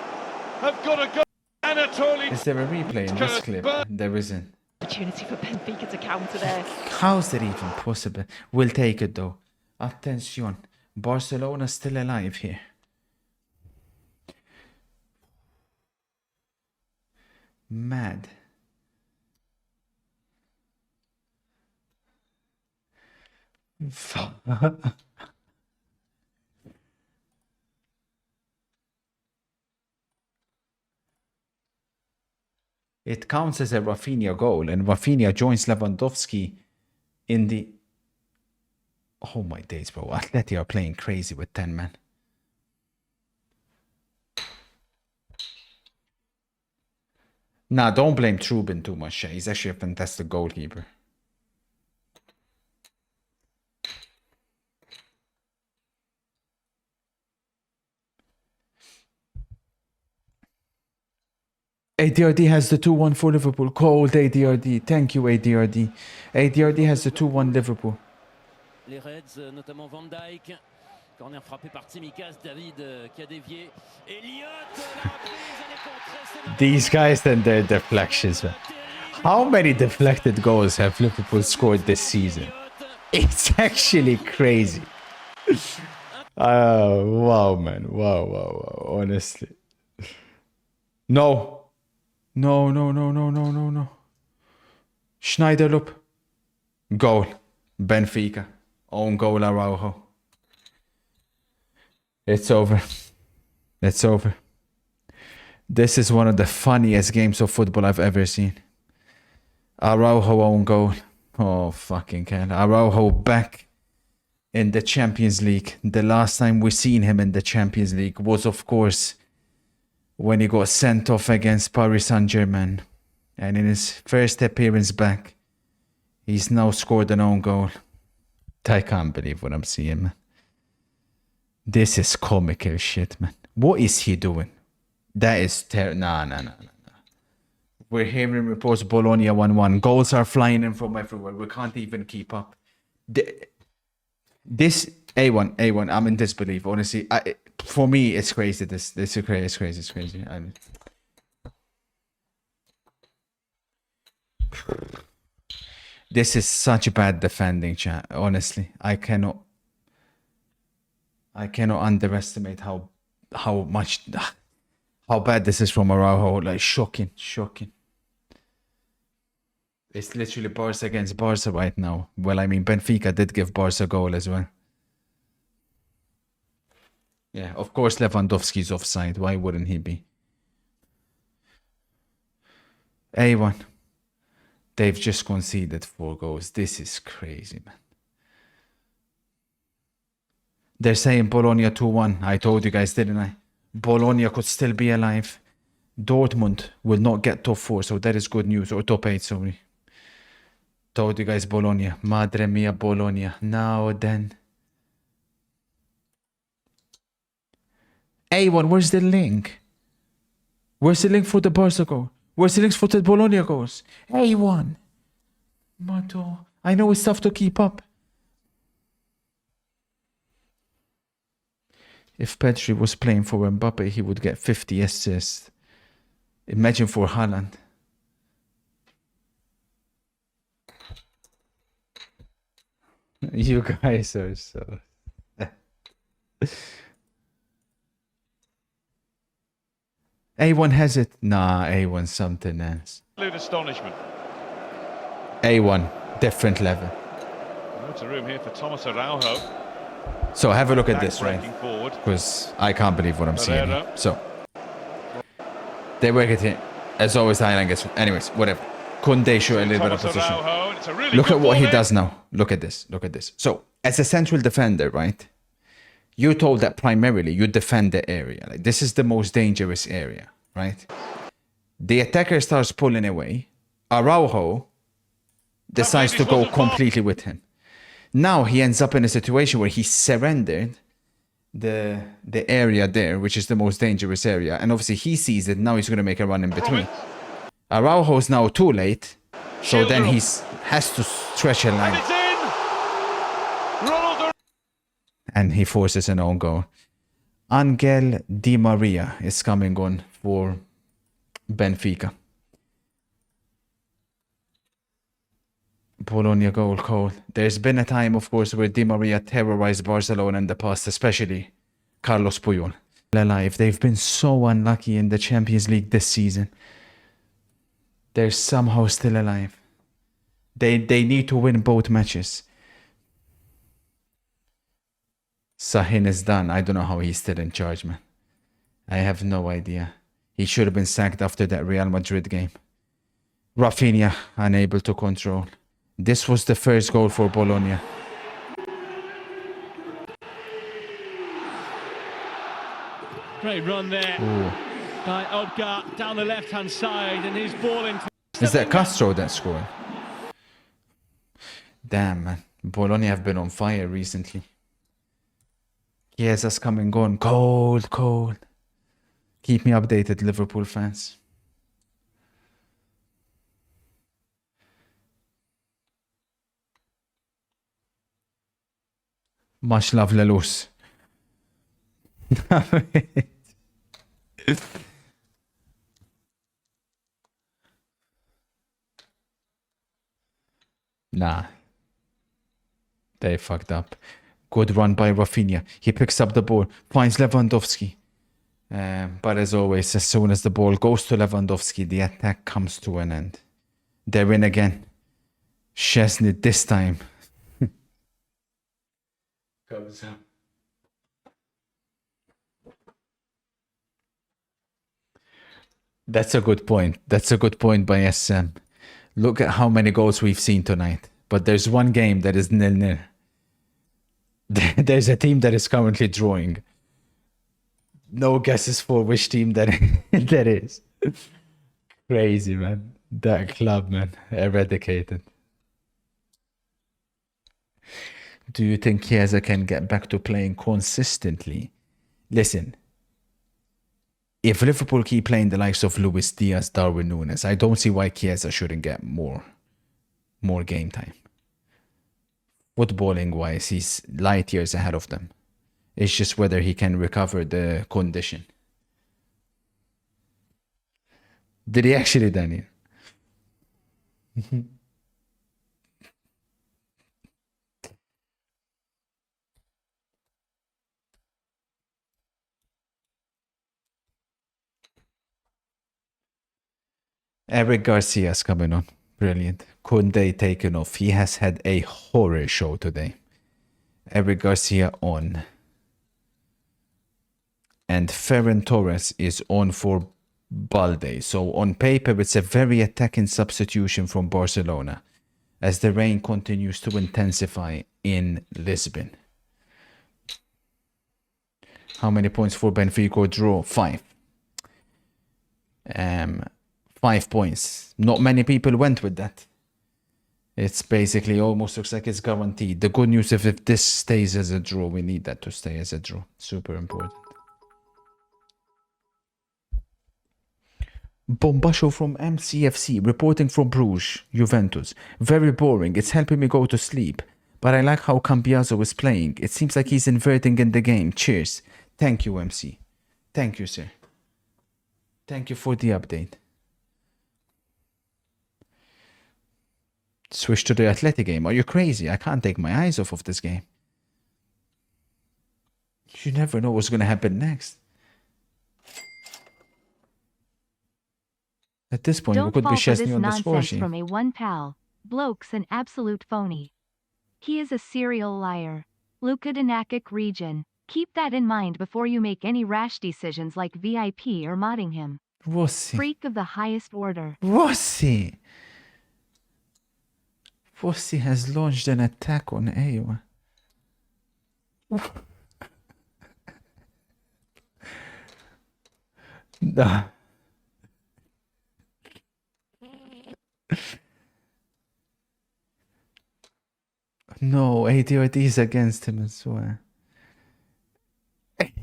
have got a goal. Anatoly. Is there a replay in this clip? There isn't. Opportunity for Benfica to counter there. How's that even possible? We'll take it though. Attention. Barcelona still alive here. Mad. It counts as a Rafinha goal, and Rafinha joins Lewandowski in the... Oh my days, bro. Atleti are playing crazy with 10 men. Nah, don't blame Trubin too much. He's actually a fantastic goalkeeper. ADRD has the 2-1 for Liverpool. Cold ADRD. Thank you, ADRD. ADRD has the 2-1 Liverpool. Les Reds, notamment Van Dijk. Corner frappé par Tsimikas. David qui a dévié. Elliott, la reprise, elle est contrée. These guys and their deflections, man. How many deflected goals have Liverpool scored this season? It's actually crazy. Wow, man. Wow. Honestly. No. No. Schneiderloop. Goal. Benfica. Own goal, Araujo. It's over. It's over. This is one of the funniest games of football I've ever seen. Araujo own goal. Oh, fucking hell. Araujo back in the Champions League. The last time we seen him in the Champions League was, of course, when he got sent off against Paris Saint-Germain. And in his first appearance back, he's now scored an own goal. I can't believe what I'm seeing, man. This is comical shit, man. What is he doing? That is Nah. We're hearing reports Bologna 1-1. Goals are flying in from everywhere. We can't even keep up. This A1. I'm in disbelief. Honestly, for me, it's crazy. This is crazy. It's crazy. This is such bad defending, chat. Honestly, I cannot underestimate how bad this is from Araujo. Like shocking. It's literally Barca against Barca right now. Well, I mean, Benfica did give Barca a goal as well. Yeah, of course Lewandowski's offside. Why wouldn't he be? A1. They've just conceded 4 goals. This is crazy, man. They're saying Bologna 2-1. I told you guys, didn't I? Bologna could still be alive. Dortmund will not get top 4, so that is good news. Or top 8, sorry. Told you guys Bologna. Madre mia Bologna. Now then. A1, where's the link? Where's the link for the Barca goal? Where's the links for the Bologna goals? A1. Mato. I know it's tough to keep up. If Pedri was playing for Mbappe, he would get 50 assists. Imagine for Haaland. You guys are so... A1 has it. Nah, A1 something else. Absolute astonishment. A1, different level. Loads of room here for Thomas Araujo. So have a look at this, right? Breaking forward. Because I can't believe what I'm seeing here. Herrera. So, they work it here. As always, the Highland gets... Anyways, whatever. Kunde show a little bit of Thomas position. Araujo, and it's a really Look good at what he ball in. does now. Look at this. Look at this. So, as a central defender, right? You're told that primarily you defend the area. Like, this is the most dangerous area, right? The attacker starts pulling away. Araujo decides to go completely with him. Now he ends up in a situation where he surrendered the area there, which is the most dangerous area. And obviously he sees it. Now he's going to make a run in between. Araujo's now too late. So then he has to stretch a line. And he forces an own goal. Angel Di Maria is coming on for Benfica. Bologna goal, Cole. There's been a time, of course, where Di Maria terrorized Barcelona in the past, especially Carlos Puyol. Alive. They've been so unlucky in the Champions League this season. They're somehow still alive. They need to win both matches. Sahin is done. I don't know how he's still in charge, man. I have no idea. He should have been sacked after that Real Madrid game. Rafinha, unable to control. This was the first goal for Bologna. Great run there by Odgar down the left-hand side, and his ball into... Is that Castro that scored? Damn, man. Bologna have been on fire recently. Chiesa's come and gone. Cold, cold. Keep me updated, Liverpool fans. Much love, Lelus. Nah. They fucked up. Good run by Rafinha. He picks up the ball, finds Lewandowski. But as always, as soon as the ball goes to Lewandowski, the attack comes to an end. They're in again. Szczesny this time. Comes up. That's a good point. That's a good point by SM. Look at how many goals we've seen tonight. But there's one game that is 0-0. There's a team that is currently drawing. No guesses for which team that is. Crazy, man. That club, man. Eradicated. Do you think Chiesa can get back to playing consistently? Listen. If Liverpool keep playing the likes of Luis Diaz, Darwin Núñez, I don't see why Chiesa shouldn't get more game time. Footballing-wise, he's light years ahead of them. It's just whether he can recover the condition. Did he actually, Daniel? Eric Garcia's coming on. Brilliant. Kunde taken off. He has had a horror show today. Eric Garcia on. And Ferran Torres is on for Balde. So on paper, it's a very attacking substitution from Barcelona as the rain continues to intensify in Lisbon. How many points for Benfica? Draw 5. 5 points. Not many people went with that. It's basically almost looks like it's guaranteed. The good news is if this stays as a draw, we need that to stay as a draw. Super important. Bombasho from MCFC, reporting from Bruges, Juventus. Very boring. It's helping me go to sleep. But I like how Cambiaso is playing. It seems like he's inverting in the game. Cheers. Thank you, MC. Thank you, sir. Thank you for the update. Switch to the Athletic game. Are you crazy? I can't take my eyes off of this game. You never know what's going to happen next. At this point, we could be Szczesny on the score sheet. From a one pal. Bloke's an absolute phony. He is a serial liar. Lukadanakic region. Keep that in mind before you make any rash decisions like VIP or modding him. Rossi. Freak of the highest order. Rossi! Rossi has launched an attack on Aywa. Nah. No, ATRD is against him as well.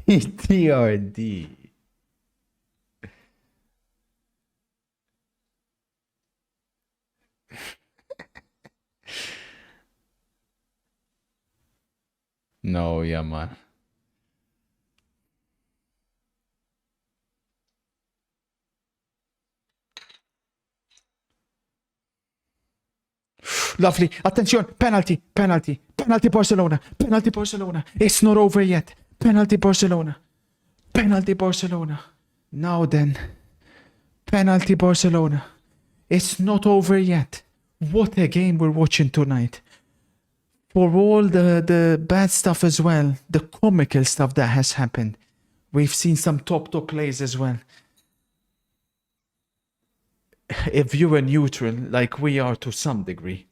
ATRD. No, yeah, man. Lovely. Attention. Penalty. Penalty. Penalty Barcelona. Penalty Barcelona. It's not over yet. Penalty Barcelona. Penalty Barcelona. Now then. Penalty Barcelona. It's not over yet. What a game we're watching tonight. For all the bad stuff as well, the comical stuff that has happened, we've seen some top plays as well. If you were neutral, like we are to some degree,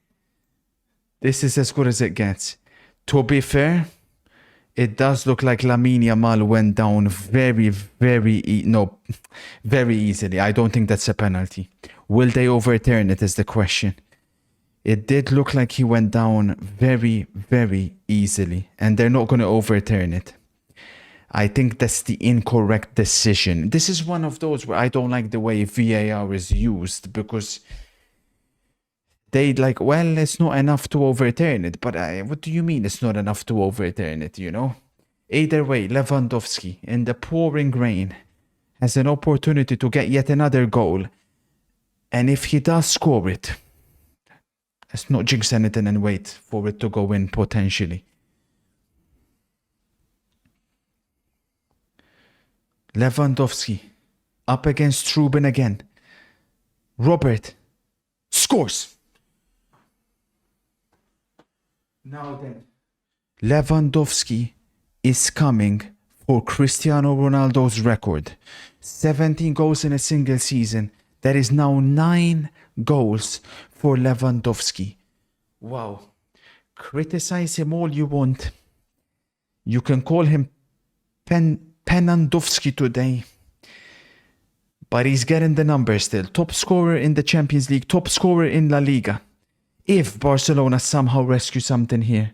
this is as good as it gets. To be fair, it does look like Lamine Yamal went down very easily. I don't think that's a penalty. Will they overturn it is the question. It did look like he went down very easily, and they're not going to overturn it. I think that's the incorrect decision. This is one of those where I don't like the way VAR is used, because they like, well, it's not enough to overturn it. But what do you mean it's not enough to overturn it, you know? Either way, Lewandowski, in the pouring rain, has an opportunity to get yet another goal. And if he does score it, let's not jinx anything and wait for it to go in potentially. Lewandowski up against Ruben again. Robert scores. Now then, Lewandowski is coming for Cristiano Ronaldo's record. 17 goals in a single season. That is now 9 goals for Lewandowski. Wow. Criticize him all you want. You can call him Penandowski today. But he's getting the numbers still. Top scorer in the Champions League. Top scorer in La Liga. If Barcelona somehow rescue something here.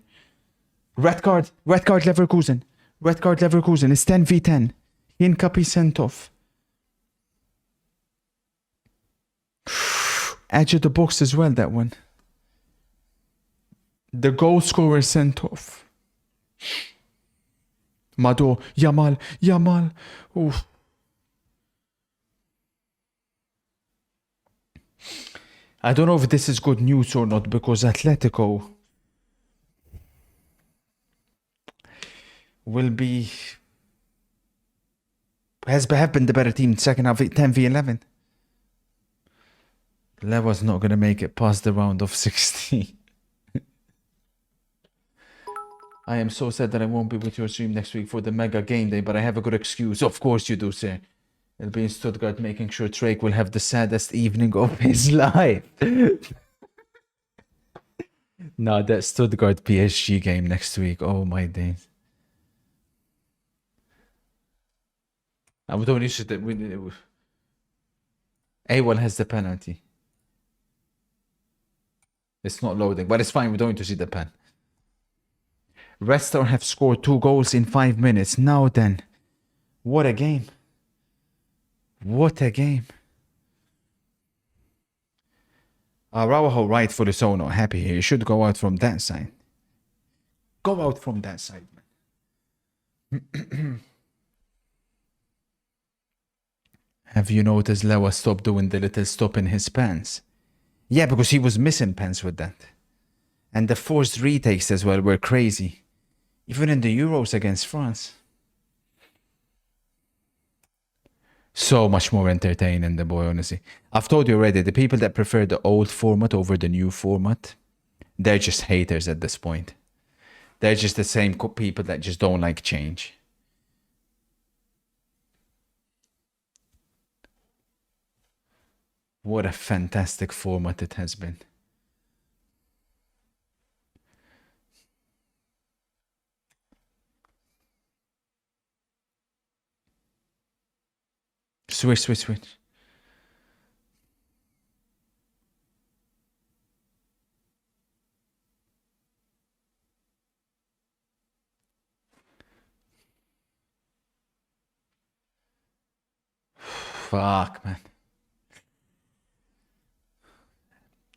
Red card Leverkusen. Red card Leverkusen. It's 10v10. Hincapi sent off. Edge of the box as well, that one. The goal scorer sent off. Mado, Yamal. Oof. I don't know if this is good news or not, because Atletico have been the better team second half, 10v11. Leva's not going to make it past the round of 16. I am so sad that I won't be with your stream next week for the mega game day, but I have a good excuse. Of course you do, sir. It'll be in Stuttgart, making sure Drake will have the saddest evening of his life. No, that Stuttgart PSG game next week. Oh my days. I would only shoot that A1 has the penalty. It's not loading, but it's fine. We don't need to see the pen. Red Star have scored 2 goals in 5 minutes. Now then, what a game. What a game. Araujo rightfully so not happy here. He should go out from that side. Go out from that side, man. Have you noticed Lewa stopped doing the little stop in his pants? Yeah, because he was missing pens with that. And the forced retakes as well were crazy. Even in the Euros against France. So much more entertaining, the boy, honestly. I've told you already, the people that prefer the old format over the new format, they're just haters at this point. They're just the same people that just don't like change. What a fantastic format it has been. Switch. Fuck, man.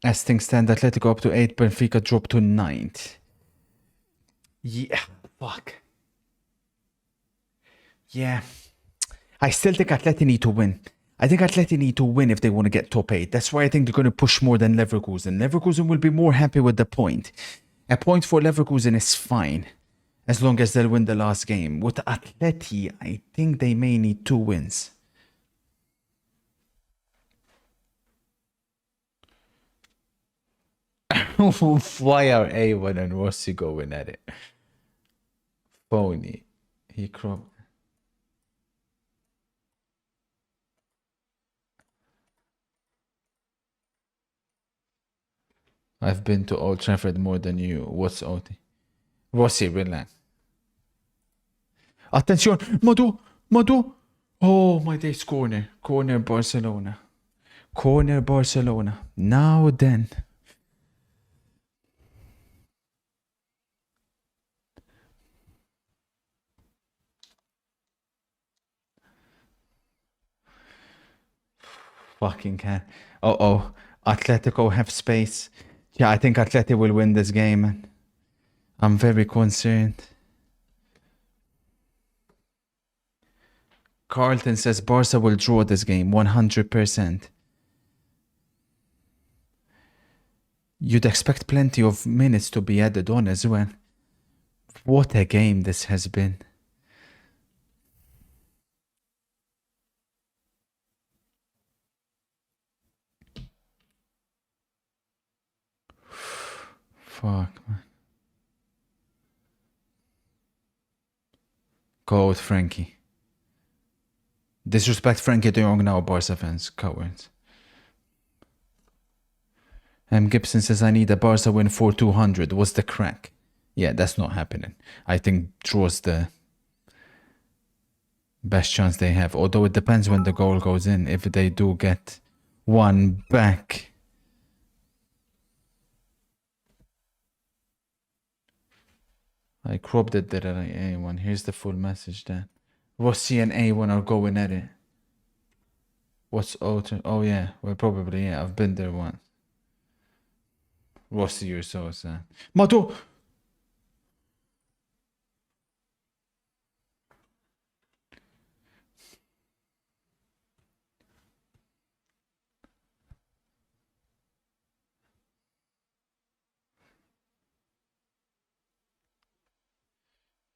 As things stand, Atletico up to 8, Benfica drop to 9th. Yeah, fuck. Yeah. I still think Atleti need to win. I think Atleti need to win if they want to get top 8. That's why I think they're going to push more than Leverkusen. Leverkusen will be more happy with the point. A point for Leverkusen is fine, as long as they'll win the last game. With Atleti, I think they may need 2 wins. Why are A1 and Rossi going at it? Phony. He cropped. I've been to Old Trafford more than you. What's OT? Rossi, relax. Attention! Madu! Oh, my days, corner. Corner Barcelona. Corner Barcelona. Now then. Fucking can. Uh-oh. Atletico have space. Yeah, I think Atleti will win this game, man. I'm very concerned. Carlton says Barca will draw this game 100%. You'd expect plenty of minutes to be added on as well. What a game this has been. Fuck, man. Go with Frankie. Disrespect Frankie de Jong now, Barca fans. Cowards. Gibson says, I need a Barca win for 200. What's the crack? Yeah, that's not happening. I think draw's the best chance they have. Although it depends when the goal goes in. If they do get one back. I cropped it there at A1. Here's the full message then. Rossi and A1 are going at it. What's Alter? Oh yeah, well probably, yeah. I've been there once. Rossi, you're so sad. Mato!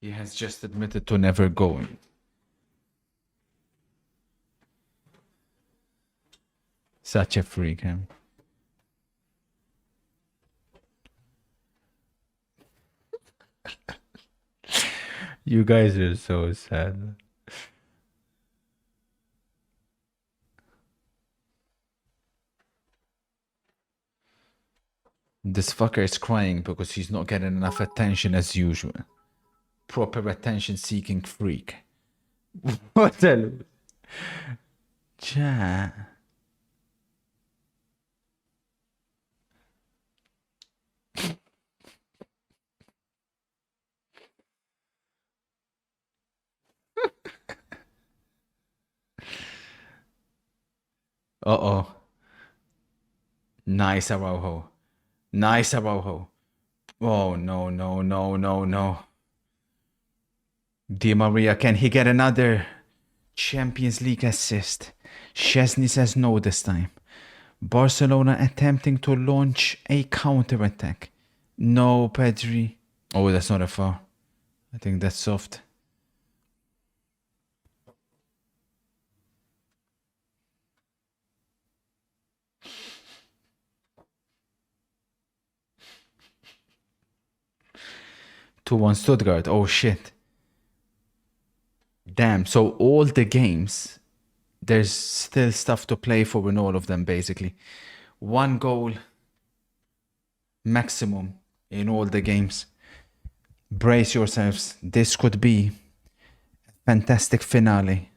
He has just admitted to never going. Such a freak, him. You guys are so sad. This fucker is crying because he's not getting enough attention as usual. Proper attention-seeking freak. What a... Chat. Uh-oh. Nice Araujo. Nice Araujo. Oh, no. Di Maria, can he get another Champions League assist? Szczesny says no this time. Barcelona attempting to launch a counter-attack. No, Pedri. Oh, that's not a foul. I think that's soft. 2-1 Stuttgart. Oh shit. Damn. So all the games, there's still stuff to play for in all of them, basically. 1 goal maximum in all the games. Brace yourselves. This could be a fantastic finale.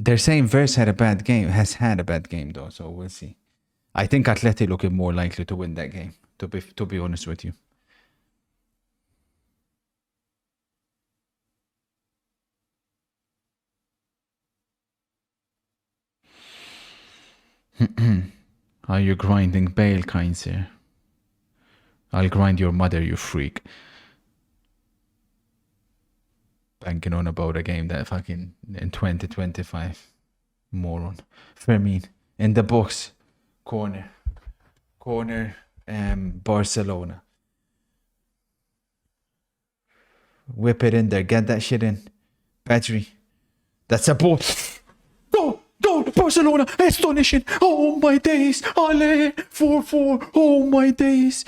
They're saying Verse had a bad game, has had a bad game though, so we'll see. I think Atleti looking more likely to win that game, to be honest with you. Are you grinding Bale, kind sir? I'll grind your mother, you freak. Banking on about a game that fucking in 2025. Moron. Fermin. In the box. Corner. Barcelona. Whip it in there. Get that shit in. Battery. That's a ball. Go, Barcelona, astonishing. Oh my days, Ale, 4-4. Oh my days.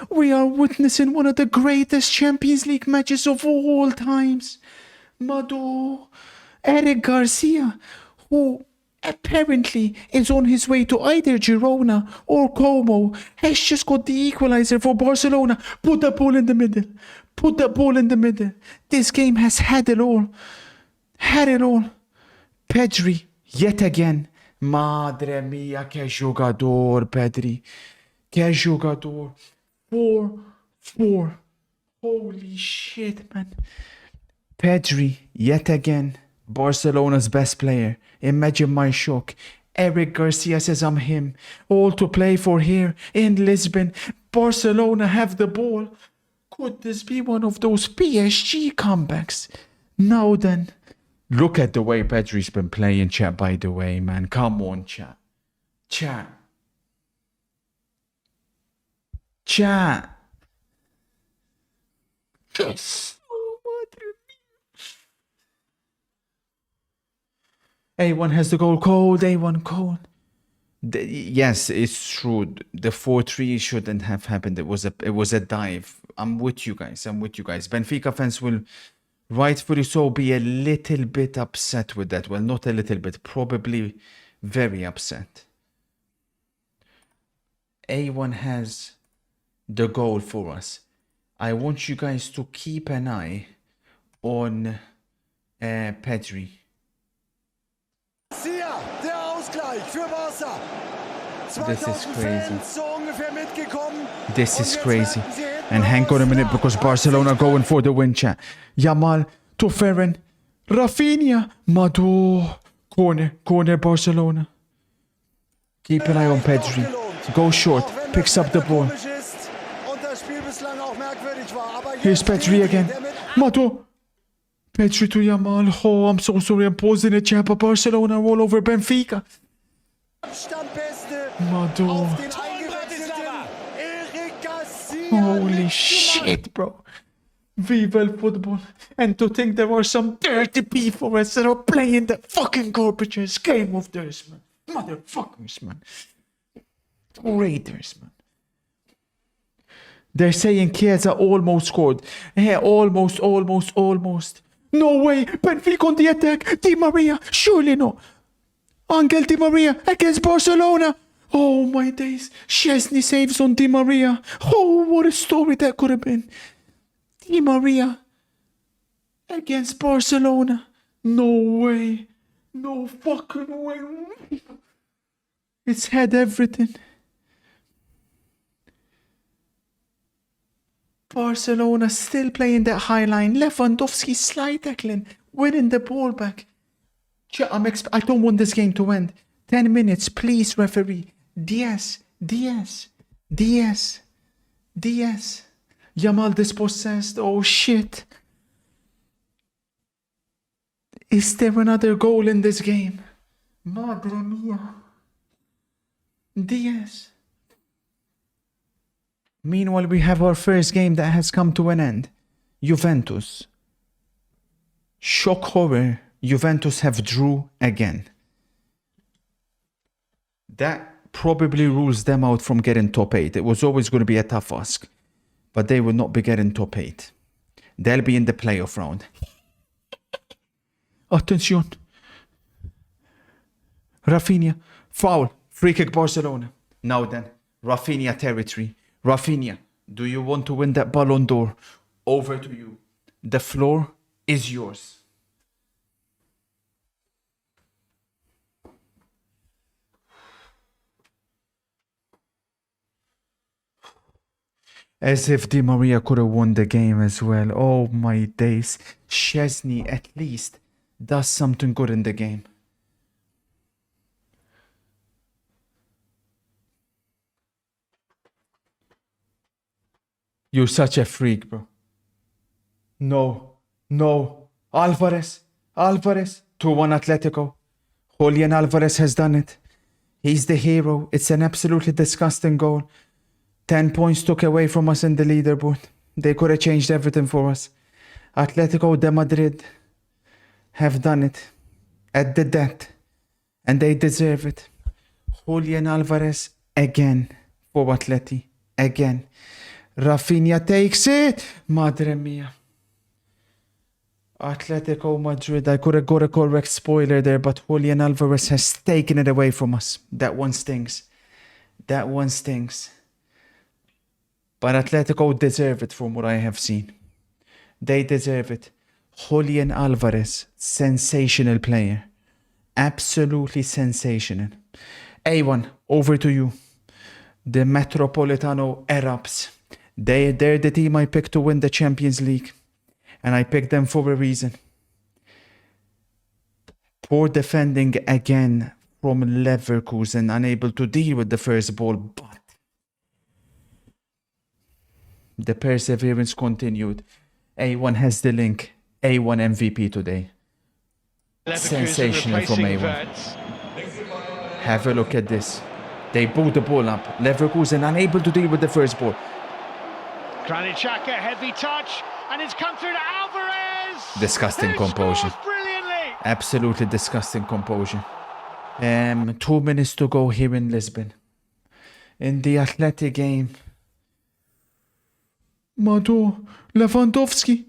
We are witnessing one of the greatest Champions League matches of all times. Mado, Eric Garcia, who apparently is on his way to either Girona or Como, has just got the equalizer for Barcelona. Put the ball in the middle. This game has had it all. Pedri, yet again. Madre mia, que jogador, Pedri. Que jogador. 4-4. Holy shit, man. Pedri, yet again. Barcelona's best player. Imagine my shock. Eric Garcia says I'm him. All to play for here in Lisbon. Barcelona have the ball. Could this be one of those PSG comebacks? Now then. Look at the way Pedri's been playing, chat, by the way, man. Come on, chat. Yes. A1 has the goal code. A1 code. Yes, it's true. The 4-3 shouldn't have happened. It was a dive. I'm with you guys. Benfica fans will rightfully so be a little bit upset with that. Well, not a little bit, probably very upset. A1 has the goal for us. I want you guys to keep an eye on Pedri. This is crazy. And hang on a minute because Barcelona are going for the win, chat. Yamal to Ferran. Rafinha. Mado. Corner Barcelona. Keep an eye on Pedri. Go short. Picks up the ball. Here's Pedri again. Mado. Pedri to Yamal. Oh, I'm so sorry. I'm pausing it, chat. But Barcelona all over Benfica. Mado. Holy shit, bro. Viva el football. And to think there are some dirty people that are playing the fucking garbage game of theirs, man. Motherfuckers, man. Traitors, man. They're saying Chiesa almost scored. Yeah, almost. No way. Benfica on the attack. Di Maria. Surely no. Angel Di Maria against Barcelona. Oh my days. Chesney saves on Di Maria. Oh, what a story that could have been. Di Maria against Barcelona. No way. No fucking way. It's had everything. Barcelona still playing that high line. Lewandowski slide tackling. Winning the ball back. I don't want this game to end. 10 minutes, please, referee. Diaz. Yamal dispossessed. Oh shit. Is there another goal in this game? Madre mia. Diaz. Meanwhile, we have our first game that has come to an end. Juventus. Shock horror. Juventus have drew again. That probably rules them out from getting top 8. It was always going to be a tough ask, but they will not be getting top 8. They'll be in the playoff round. Attention. Rafinha, foul, free kick Barcelona. Now then, Rafinha territory. Rafinha, do you want to win that Ballon d'Or? Over to you. The floor is yours. As if Di Maria could have won the game as well. Oh my days. Szczesny at least does something good in the game. You're such a freak, bro. No. Alvarez. 2-1 Atletico. Julian Alvarez has done it. He's the hero. It's an absolutely disgusting goal. 10 points took away from us in the leaderboard. They could have changed everything for us. Atletico de Madrid have done it at the death, and they deserve it. Julian Alvarez again for Atleti. Again. Rafinha takes it. Madre mia. Atletico Madrid. I could have got a correct spoiler there, but Julian Alvarez has taken it away from us. That one stings. That one stings. But Atletico deserve it from what I have seen. They deserve it. Julian Alvarez, sensational player. Absolutely sensational. A1, over to you. The Metropolitano erupts. They're the team I picked to win the Champions League. And I picked them for a reason. Poor defending again from Leverkusen, unable to deal with the first ball, but the perseverance continued. A1 has the link. A1 MVP today. Sensational from A1. Have a look at this. They boot the ball up. Leverkusen unable to deal with the first ball. Granit Xhaka, heavy touch, and it's come through to Alvarez. Disgusting composure. Absolutely disgusting composure. 2 minutes to go here in Lisbon. In the Athletic game. Mado, Lewandowski.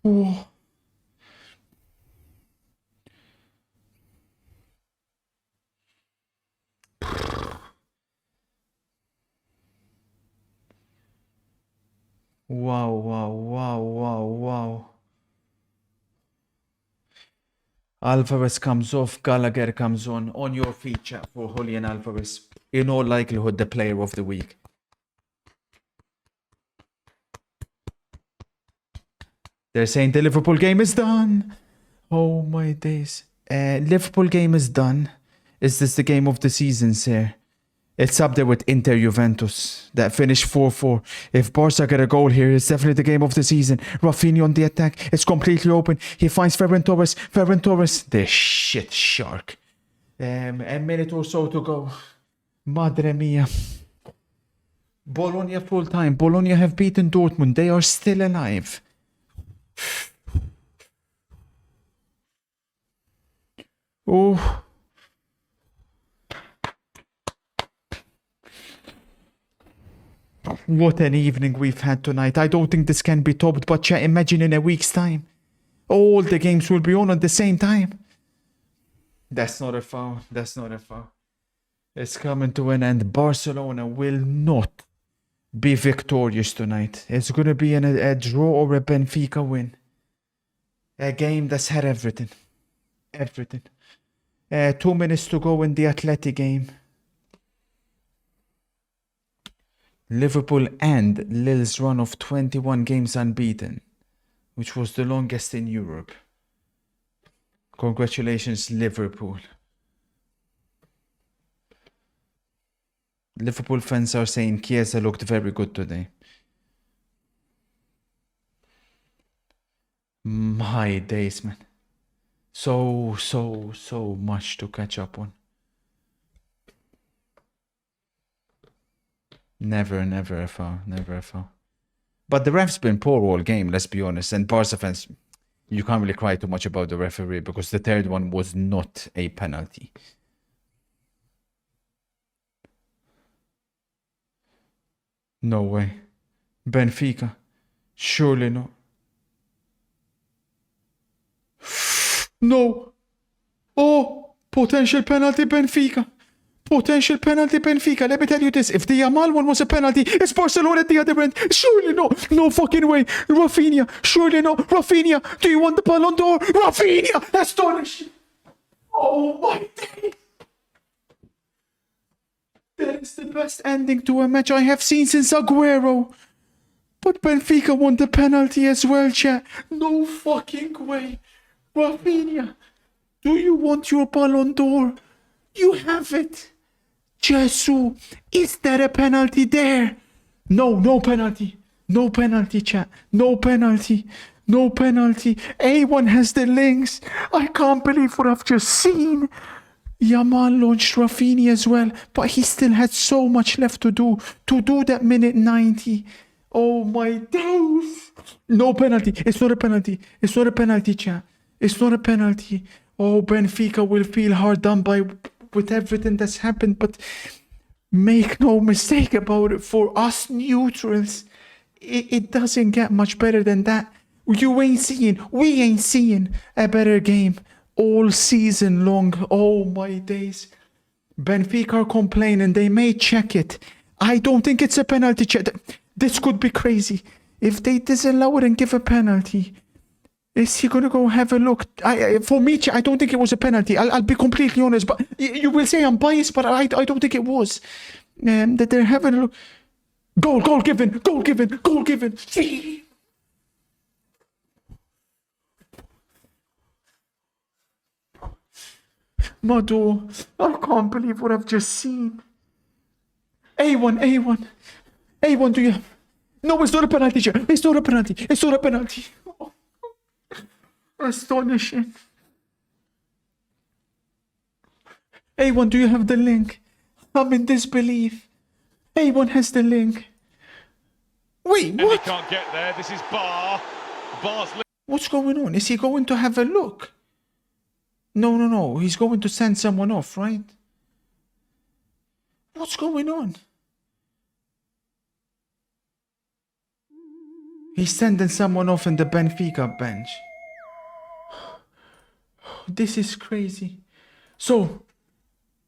Oh. Wow. Alvarez comes off, Gallagher comes on. On your feet, chat, for Julian Alvarez. In all likelihood, the player of the week. They're saying the Liverpool game is done. Oh my days. Liverpool game is done. Is this the game of the season, sir? It's up there with Inter Juventus that finished 4-4. If Barca get a goal here, it's definitely the game of the season. Rafinha on the attack. It's completely open. He finds Ferran Torres. The shit shark. A minute or so to go. Madre mia. Bologna full time. Bologna have beaten Dortmund. They are still alive. Oh. What an evening we've had tonight. I don't think this can be topped, but imagine in a week's time. All the games will be on at the same time. That's not a foul. It's coming to an end. Barcelona will not be victorious tonight. It's going to be a draw or a Benfica win. A game that's had everything. 2 minutes to go in the Athletic game. Liverpool and Lille's run of 21 games unbeaten, which was the longest in Europe. Congratulations, Liverpool. Liverpool fans are saying Chiesa looked very good today. My days, man. So much to catch up on. Never a foul. But the ref's been poor all game, let's be honest. And Barca fans, you can't really cry too much about the referee because the third one was not a penalty. No way. Benfica. Surely not. No. Oh, potential penalty Benfica. Potential penalty Benfica. Let me tell you this. If the Yamal one was a penalty, it's Barcelona at the other end. Surely no. No fucking way. Rafinha. Surely no. Rafinha. Do you want the Ballon d'Or? Rafinha. Astonishing. Oh my day. That is the best ending to a match I have seen since Aguero. But Benfica won the penalty as well, chat. No fucking way. Rafinha, do you want your Ballon d'Or? You have it. Jesus, is there a penalty there? No, no penalty. No penalty, chat. No penalty. No penalty. A1 has the links. I can't believe what I've just seen. Yamal launched Rafinha as well, but he still had so much left to do that minute 90. Oh my days. No penalty. It's not a penalty. It's not a penalty, chat. It's not a penalty. Oh, Benfica will feel hard done by with everything that's happened, but make no mistake about it, for us neutrals, it doesn't get much better than that. We ain't seeing a better game all season long. Oh my days. Benfica are complaining. They may check it. I don't think it's a penalty check. This could be crazy. If they disallow it and give a penalty, is he going to go have a look? For me, I don't think it was a penalty. I'll be completely honest. But you will say I'm biased, but I don't think it was. That they're having a look. Goal given. Mado, I can't believe what I've just seen. A1, do you have... No, it's not a penalty, Joe. It's not a penalty. Oh, astonishing. A1, do you have the link? I'm in disbelief. A1 has the link. Wait, what? And he can't get there. This is Bar's. What's going on? Is he going to have a look? No. He's going to send someone off, right? What's going on? He's sending someone off in the Benfica bench. This is crazy. So,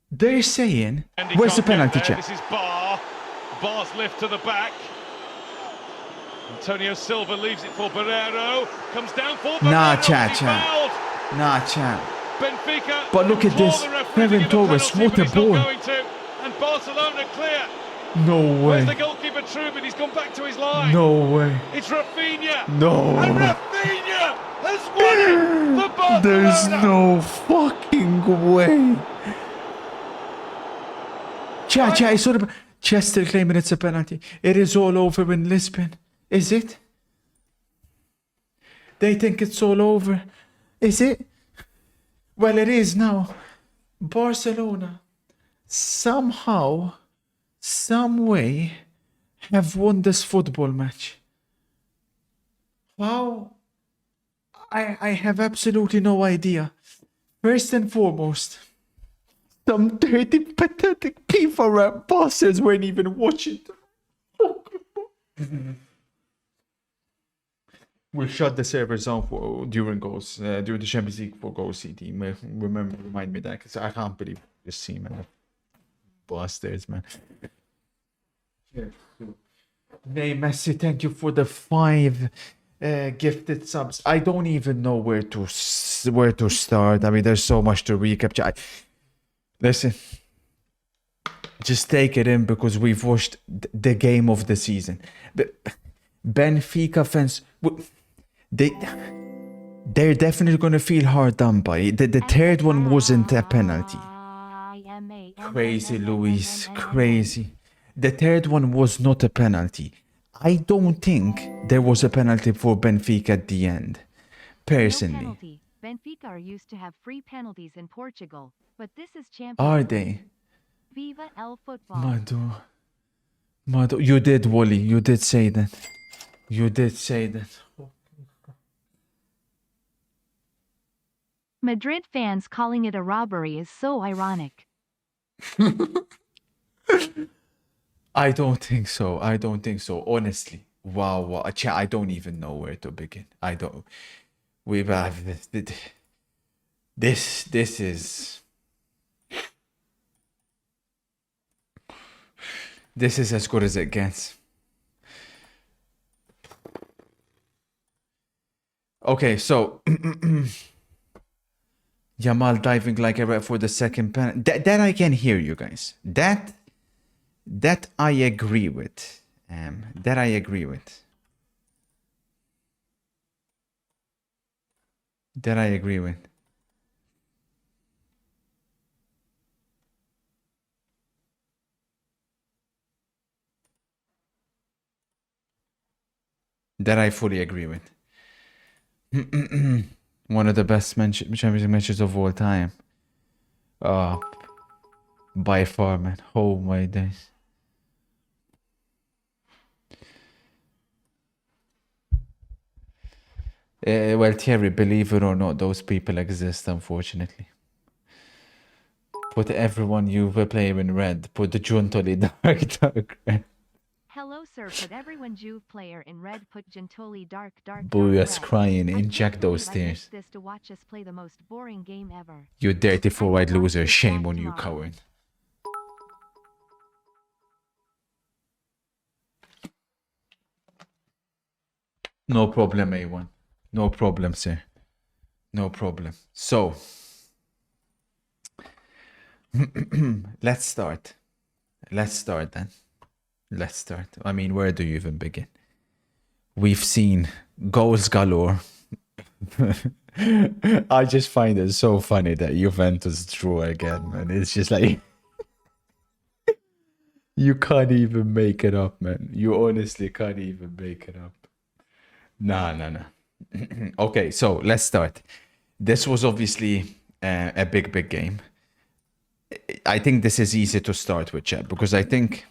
they're saying... Where's the penalty check? This is Bar's lift to the back. Antonio Silva leaves it for Barrero. Comes down for Barrero. Nah, chat. Benfica. But look at this. Ferran Torres, what a ball. And Barcelona clear. No way. Where's the goalkeeper Truman? He's gone back to his line. No way. It's Rafinha. No. And Rafinha has won it for Barcelona. There's no fucking way. Chat, it's sort of... Chester claiming it's a penalty. It is all over in Lisbon. Is it? They think it's all over. Is it? Well, it is now. Barcelona somehow, some way, have won this football match. How? I have absolutely no idea. First and foremost, some dirty, pathetic FIFA rap bosses weren't even watching. We'll shut the servers down during the Champions League for goals CD. Remind me that, because I can't believe this team, man. Bastards, man. Nay, Messi, thank you for the 5 gifted subs. I don't even know where to start. I mean, there's so much to recap. Listen, just take it in, because we've watched the game of the season. Benfica fans, they're definitely going to feel hard done by. The third one wasn't a penalty. Crazy, Luis. Crazy. The third one was not a penalty. I don't think there was a penalty for Benfica at the end. Personally. Benfica are used to have free penalties in Portugal, but this is Champions. Are they? Viva el football. Mado. You did, Wally. You did say that. Madrid fans calling it a robbery is so ironic. I don't think so. I don't think so. Honestly. Wow. Wow. I don't even know where to begin. I don't. We've this is as good as it gets. Okay, so Yamal diving like a rat for the second penalty. That I can hear you guys. That I agree with. That I agree with. That I agree with. That I fully agree with. One of the best championship matches of all time. By far, man. Oh my days. Well, Thierry, believe it or not, those people exist, unfortunately. Put everyone Juve player in red. Put the Giuntoli dark red. Hello, sir. Put everyone Juve player in red. Put Gentoli dark Booyah's red. crying. I can't Inject those believe I tears. missed this to watch us play the most boring game ever. You dirty four-eyed I will watch loser. this Shame back on you, tomorrow. Cohen. No problem, A1. No problem, sir. No problem. So, let's start. Let's start then. Let's start. I mean, where do you even begin? We've seen goals galore. I just find it so funny that Juventus drew again, man. It's just like you can't even make it up, man. You honestly can't even make it up. Nah. Okay, so let's start. This was obviously a big game. I think this is easy to start with, chat, because I think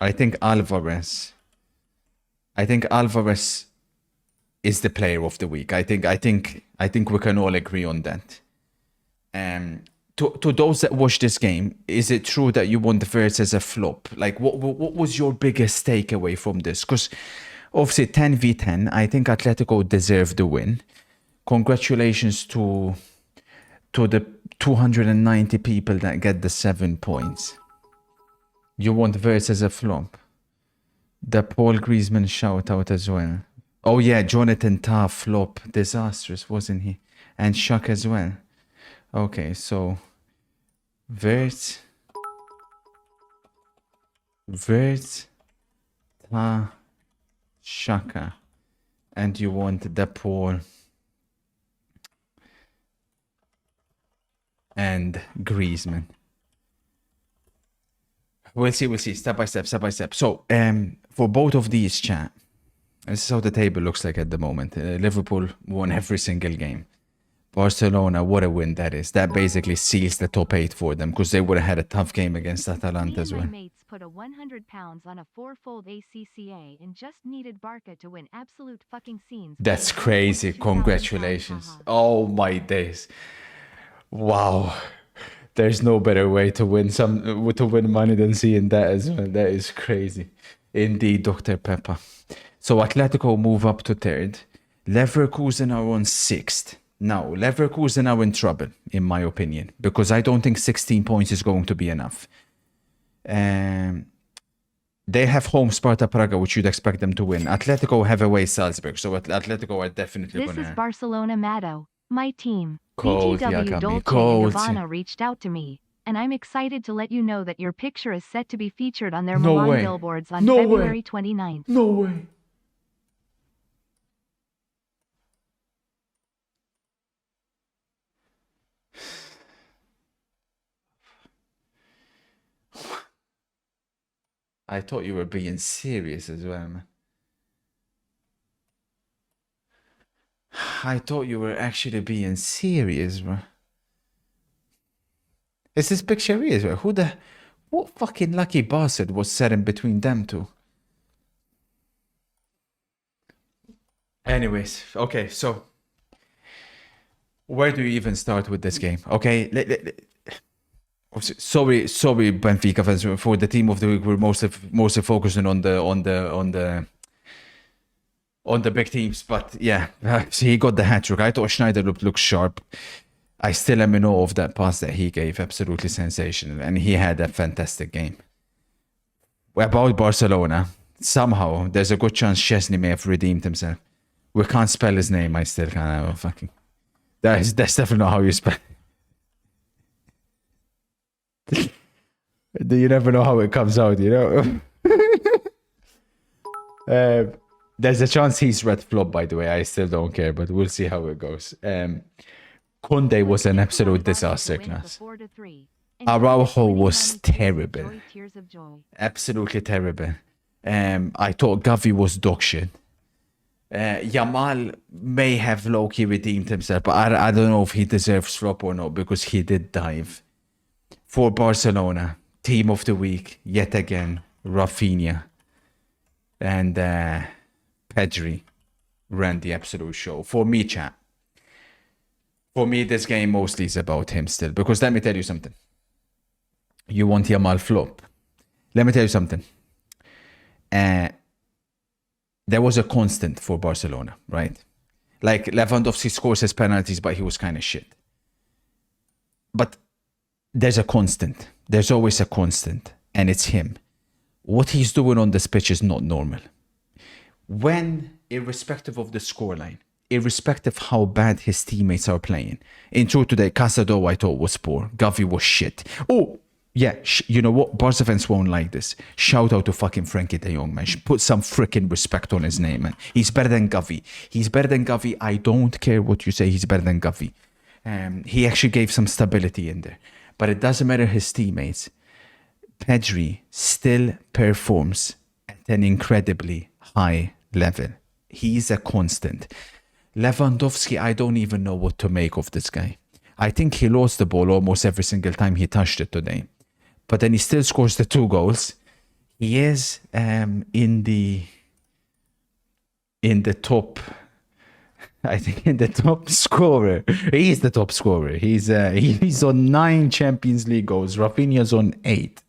Alvarez is the player of the week. I think we can all agree on that. To those that watch this game, is it true that you want the Verts as a flop? Like, what was your biggest takeaway from this? Because obviously 10v10, I think Atletico deserved the win. Congratulations to the 290 people that get the 7 points. You want Verts as a flop. The Paul Griezmann shout out as well. Oh yeah, Jonathan Tah flop. Disastrous, wasn't he? And Shaq as well. Okay, so Verts, Tah, Shaka. And you want the Paul and Griezmann. We'll see, step by step. So, for both of these, chat, this is how the table looks like at the moment. Liverpool won every single game. Barcelona, what a win that is. That basically seals the top 8 for them, because they would have had a tough game against Atalanta as well. My mates put a 100 pounds on a 4-fold ACCA and just needed Barca to win absolute fucking scenes. That's crazy. Congratulations. Oh my days. Wow. There's no better way to win money than seeing that as well. That is crazy. Indeed, Dr. Pepper. So Atletico move up to 3rd. Leverkusen are on 6th. Now, Leverkusen are in trouble, in my opinion, because I don't think 16 points is going to be enough. They have home Sparta Praga, which you'd expect them to win. Atletico have away Salzburg, so Atletico are definitely going to... This is Barcelona Maddo, my team. Cold, BTW Yagami, Dolce cold. & Gabbana reached out to me, and I'm excited to let you know that your picture is set to be featured on their No Milan way. billboards on No February way. 29th. No way. I thought you were being serious as well, man. I thought you were actually being serious, bro. Is this picture real as well? What fucking lucky bastard was set in between them two? Anyways, okay, so where do you even start with this game? Okay, Sorry, Benfica fans. For the team of the week, we're mostly focusing on the big teams. But yeah, so he got the hat trick. I thought Schneider looked sharp. I still am in awe of that pass that he gave. Absolutely sensational, and he had a fantastic game. About Barcelona, somehow there's a good chance Chesney may have redeemed himself. We can't spell his name. I still can't. Fucking. That's definitely not how you spell. You never know how it comes out, you know. There's a chance he's red flop, by the way. I still don't care, but we'll see how it goes. Conde was an absolute disaster class. Araujo was terrible. Absolutely terrible. I thought Gavi was dog shit. Yamal may have low-key redeemed himself, but I don't know if he deserves flop or not, because he did dive. For Barcelona, team of the week, yet again, Rafinha. And Pedri ran the absolute show. For me, chat. For me, this game mostly is about him still. Because let me tell you something. You want Yamal flop. Let me tell you something. There was a constant for Barcelona, right? Like, Lewandowski scores his penalties, but he was kind of shit. But there's a constant. There's always a constant. And it's him. What he's doing on this pitch is not normal. When, irrespective of the scoreline, irrespective how bad his teammates are playing. In truth today, Casado I thought was poor. Gavi was shit. Oh, yeah, you know what? Barca fans won't like this. Shout out to fucking Frankie de Jong, man. Put some freaking respect on his name, man. He's better than Gavi. He's better than Gavi. I don't care what you say. He's better than Gavi. He actually gave some stability in there. But it doesn't matter his teammates. Pedri still performs at an incredibly high level. He's a constant. Lewandowski, I don't even know what to make of this guy. I think he lost the ball almost every single time he touched it today. But then he still scores the 2 goals. He is in the top, I think in the top scorer. He's the top scorer. He's on 9 Champions League goals. Rafinha's on 8.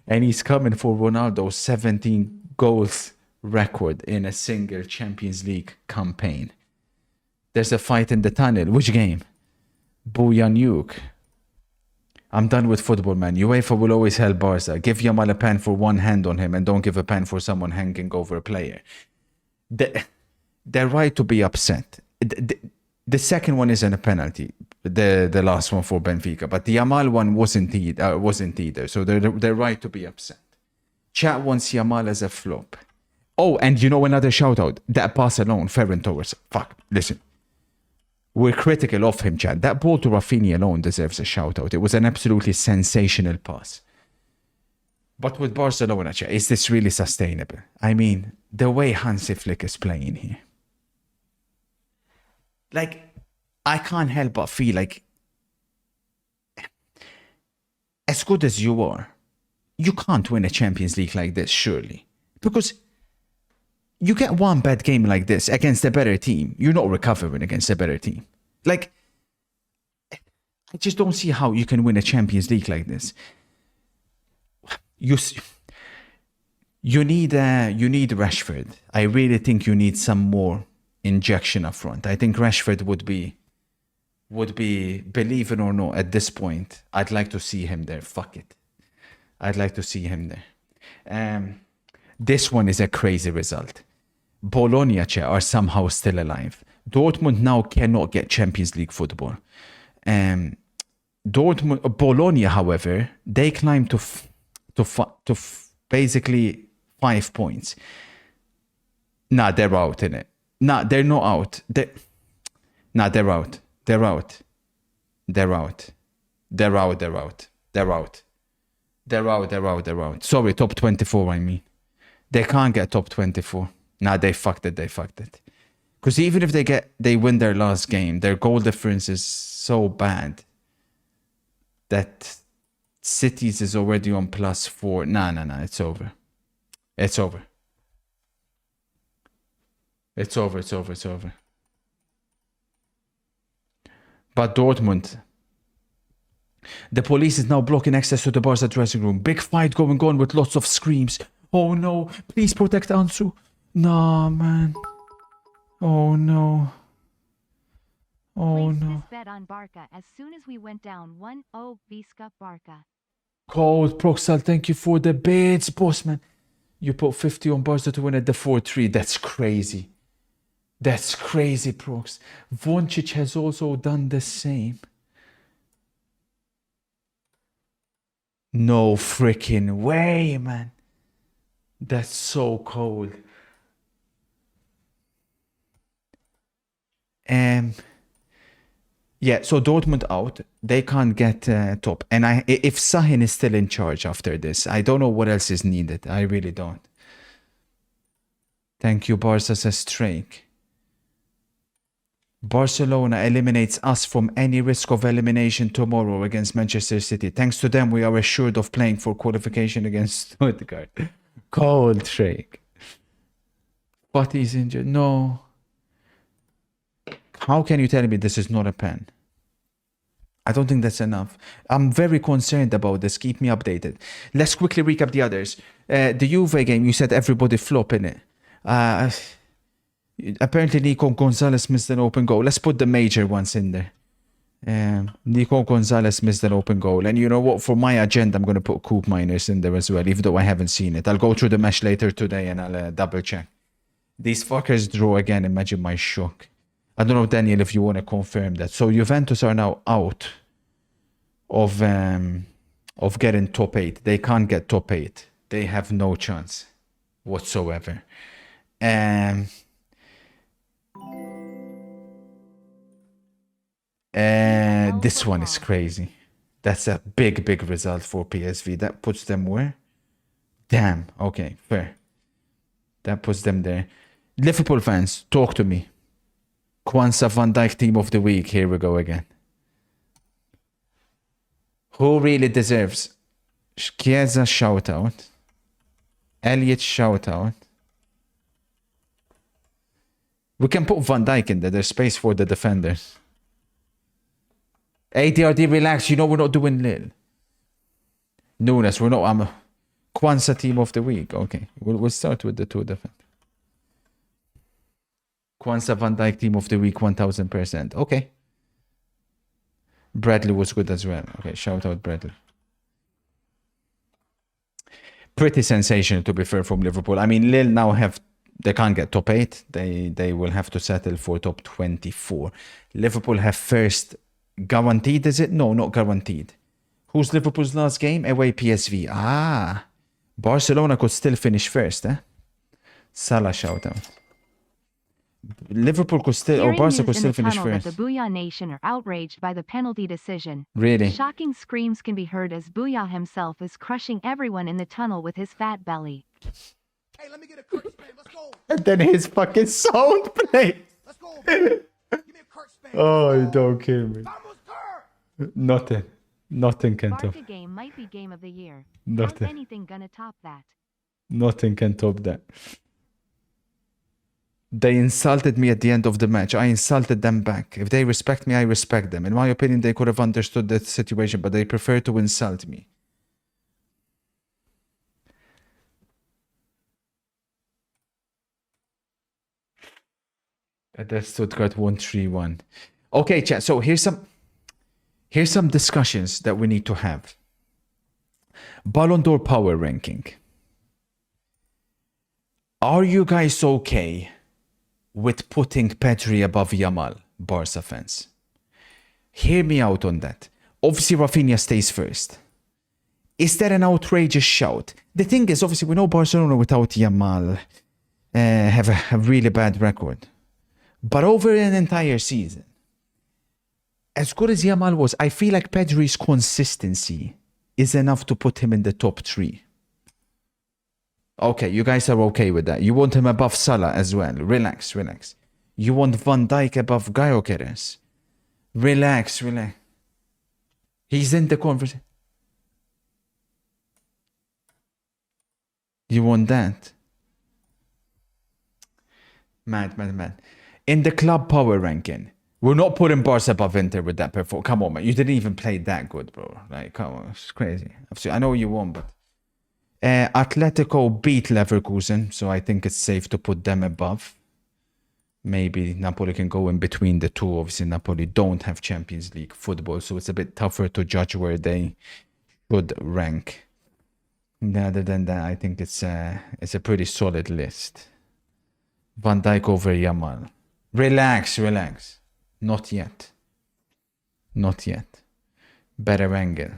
And he's coming for Ronaldo's 17 goals record in a single Champions League campaign. There's a fight in the tunnel. Which game? Buyanyuk. I'm done with football, man. UEFA will always help Barca. Give Yamal a pen for one hand on him and don't give a pen for someone hanging over a player. They're right to be upset. The second one isn't a penalty. The last one for Benfica. But the Yamal one wasn't either. So they're right to be upset. Chat wants Yamal as a flop. Oh, and you know another shout out. That pass alone, Ferran Torres. Fuck, listen. We're critical of him, Chad. That ball to Rafinha alone deserves a shout out. It was an absolutely sensational pass. But with Barcelona, Chad, is this really sustainable? I mean, the way Hansi Flick is playing here. Like, I can't help but feel like, as good as you are, you can't win a Champions League like this, surely. Because you get one bad game like this against a better team, you're not recovering against a better team. Like, I just don't see how you can win a Champions League like this. You need Rashford. I really think you need some more injection up front. I think Rashford would be, believe it or not, at this point, I'd like to see him there. Fuck it. I'd like to see him there. This one is a crazy result. Bologna are somehow still alive. Dortmund now cannot get Champions League football. Bologna, however, they climbed to basically 5 points. Nah, they're out, innit? Nah, they're not out. They're out. They're out. They're out. They're out. They're out. They're out. They're out. They're out. They're out. Sorry, top 24, I mean. They can't get top 24. Nah, they fucked it. They fucked it. Because even if they win their last game, their goal difference is so bad that City's is already on +4. Nah. It's over. It's over. It's over. It's over. It's over. But Dortmund The police is now blocking access to the Barca dressing room. Big fight going on with lots of screams. Oh no, please protect Ansu. Nah, man. Oh no. Oh Place no. this bet on Barca as soon as we went down 1-0 Visca Barca. Cold Proxal, thank you for the bids, boss man. You put 50 on Barca to win at the 4-3. That's crazy. That's crazy, Prox. Voncic has also done the same. No freaking way, man. That's so cold. Yeah, so Dortmund out. They can't get top. And if Sahin is still in charge after this, I don't know what else is needed. I really don't. Thank you, Barca, says Drake. Barcelona eliminates us from any risk of elimination tomorrow against Manchester City. Thanks to them, we are assured of playing for qualification against Stuttgart. Cold Drake. But he's injured. No. How can you tell me this is not a pen? I don't think that's enough. I'm very concerned about this. Keep me updated. Let's quickly recap the others. The Juve game, you said everybody flop in it. Apparently Nico Gonzalez missed an open goal. Let's put the major ones in there. Nico Gonzalez missed an open goal. And you know what? For my agenda, I'm going to put Coop Miners in there as well, even though I haven't seen it. I'll go through the match later today and I'll double check. These fuckers draw again. Imagine my shock. I don't know, Daniel, if you want to confirm that. So Juventus are now out of getting top 8. They can't get top 8. They have no chance whatsoever. This one is crazy. That's a big result for PSV. That puts them where? Damn. Okay, fair. That puts them there. Liverpool fans, talk to me. Kwanzaa Van Dijk team of the week. Here we go again. Who really deserves? Chiesa shout out. Elliot shout out. We can put Van Dijk in there. There's space for the defenders. ADRD, relax. You know we're not doing Lille. Nunes, we're not. Kwanzaa team of the week. Okay, we'll start with the two defenders. Kwanzaa Van Dijk team of the week, 1000%. Okay. Bradley was good as well. Okay, shout out Bradley. Pretty sensational, to be fair, from Liverpool. I mean, Lille now they can't get top 8. They will have to settle for top 24. Liverpool have first guaranteed, is it? No, not guaranteed. Who's Liverpool's last game? Away PSV. Barcelona could still finish first, eh? Salah shout out. Liverpool could still, or Barca could still finish first. The Booyah Nation are outraged by the penalty decision. Really? Shocking screams can be heard as Booyah himself is crushing everyone in the tunnel with his fat belly. Hey, let me get a Kurt spam. Let's go. And then his fucking sound plays. Let's go. Give me a Kurt spam. Oh, don't kill me. Nothing can top. Barca game might be game of the year. Nothing. How's anything gonna top that? Nothing can top that. They insulted me at the end of the match. I insulted them back. If they respect me, I respect them. In my opinion, they could have understood the situation, but they prefer to insult me. That Stuttgart 1-3-1. Okay, chat. So here's some discussions that we need to have. Ballon d'Or power ranking. Are you guys okay with putting Pedri above Yamal, Barca fans? Hear me out on that. Obviously, Rafinha stays first. Is that an outrageous shout? The thing is, obviously, we know Barcelona without Yamal have a really bad record. But over an entire season, as good as Yamal was, I feel like Pedri's consistency is enough to put him in the top 3. Okay, you guys are okay with that. You want him above Salah as well. Relax. You want Van Dijk above Gyökeres. Relax. He's in the conversation. You want that? Mad. In the club power ranking, We're not putting Barca above Inter with that performance. Come on, man. You didn't even play that good, bro. Like, come on. It's crazy. I know you won, but... Atletico beat Leverkusen, so I think it's safe to put them above. Maybe Napoli can go in between the two. Obviously, Napoli don't have Champions League football, so it's a bit tougher to judge where they should rank. Other than that, I think it's a pretty solid list. Van Dijk over Yamal. Relax. Not yet. Better angle.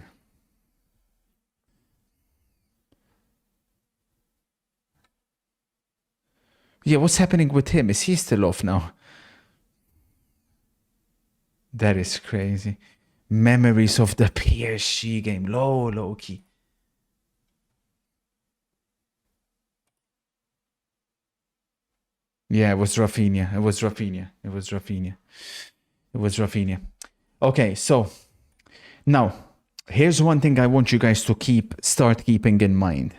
Yeah, what's happening with him? Is he still off now? That is crazy. Memories of the PSG game. Low key. Yeah, it was Rafinha. Okay, so now here's one thing I want you guys to start keeping in mind.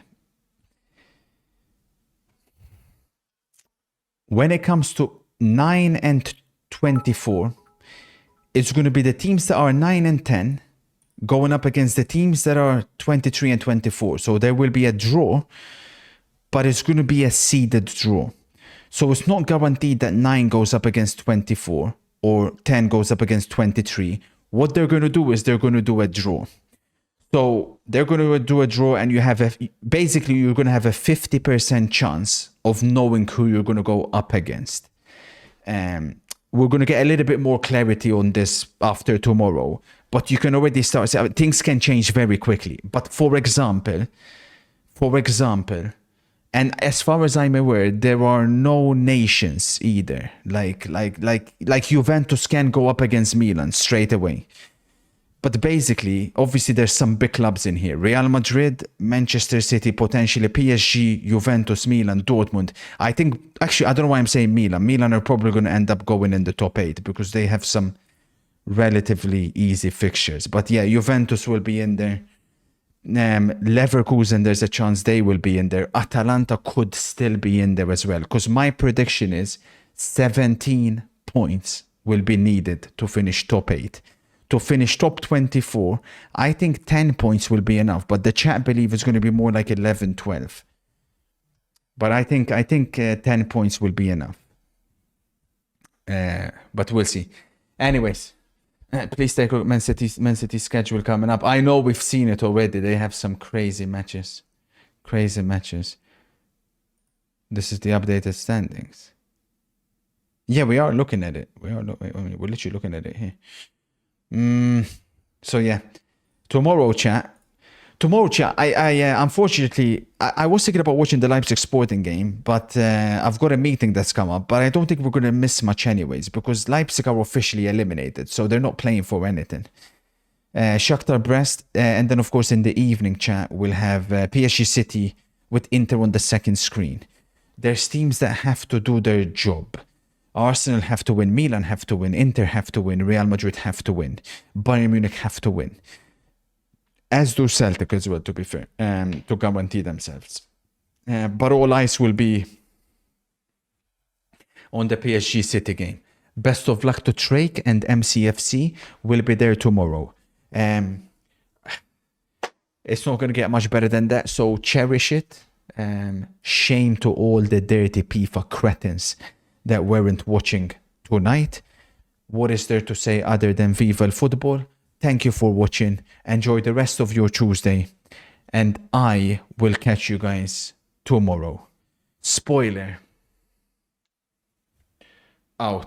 When it comes to 9 and 24, it's going to be the teams that are 9 and 10 going up against the teams that are 23 and 24. So there will be a draw, but it's going to be a seeded draw. So it's not guaranteed that 9 goes up against 24 or 10 goes up against 23. What they're going to do is they're going to do a draw. So they're going to do a draw, and you have basically you're going to have a 50% chance of knowing who you're going to go up against. We're going to get a little bit more clarity on this after tomorrow, but you can already start. Things can change very quickly. But for example, and as far as I'm aware, there are no nations either. Like Juventus can go up against Milan straight away. But basically, obviously, there's some big clubs in here. Real Madrid, Manchester City, potentially PSG, Juventus, Milan, Dortmund. I think, actually, I don't know why I'm saying Milan. Milan are probably going to end up going in the top 8 because they have some relatively easy fixtures. But yeah, Juventus will be in there. Leverkusen, there's a chance they will be in there. Atalanta could still be in there as well. Because my prediction is 17 points will be needed to finish top 8. To finish top 24, I think 10 points will be enough. But the chat believe it's going to be more like 11, 12. But I think 10 points will be enough. But we'll see. Anyways, please take a look at Man City's schedule coming up. I know we've seen it already. They have some crazy matches. This is the updated standings. Yeah, we are looking at it. We're literally looking at it here. So yeah, tomorrow chat, I unfortunately, I was thinking about watching the Leipzig Sporting game, but I've got a meeting that's come up, but I don't think we're going to miss much anyways, because Leipzig are officially eliminated, so they're not playing for anything. Shakhtar Brest, and then of course in the evening chat, we'll have PSG City with Inter on the second screen. There's teams that have to do their job. Arsenal have to win, Milan have to win, Inter have to win, Real Madrid have to win, Bayern Munich have to win. As do Celtic as well, to be fair, to guarantee themselves. But all eyes will be on the PSG City game. Best of luck to Drake and MCFC will be there tomorrow. It's not going to get much better than that, so cherish it. Shame to all the dirty FIFA cretins that weren't watching tonight. What is there to say other than Viva el Football? Thank you for watching. Enjoy the rest of your Tuesday. And I will catch you guys tomorrow. Spoiler. Out.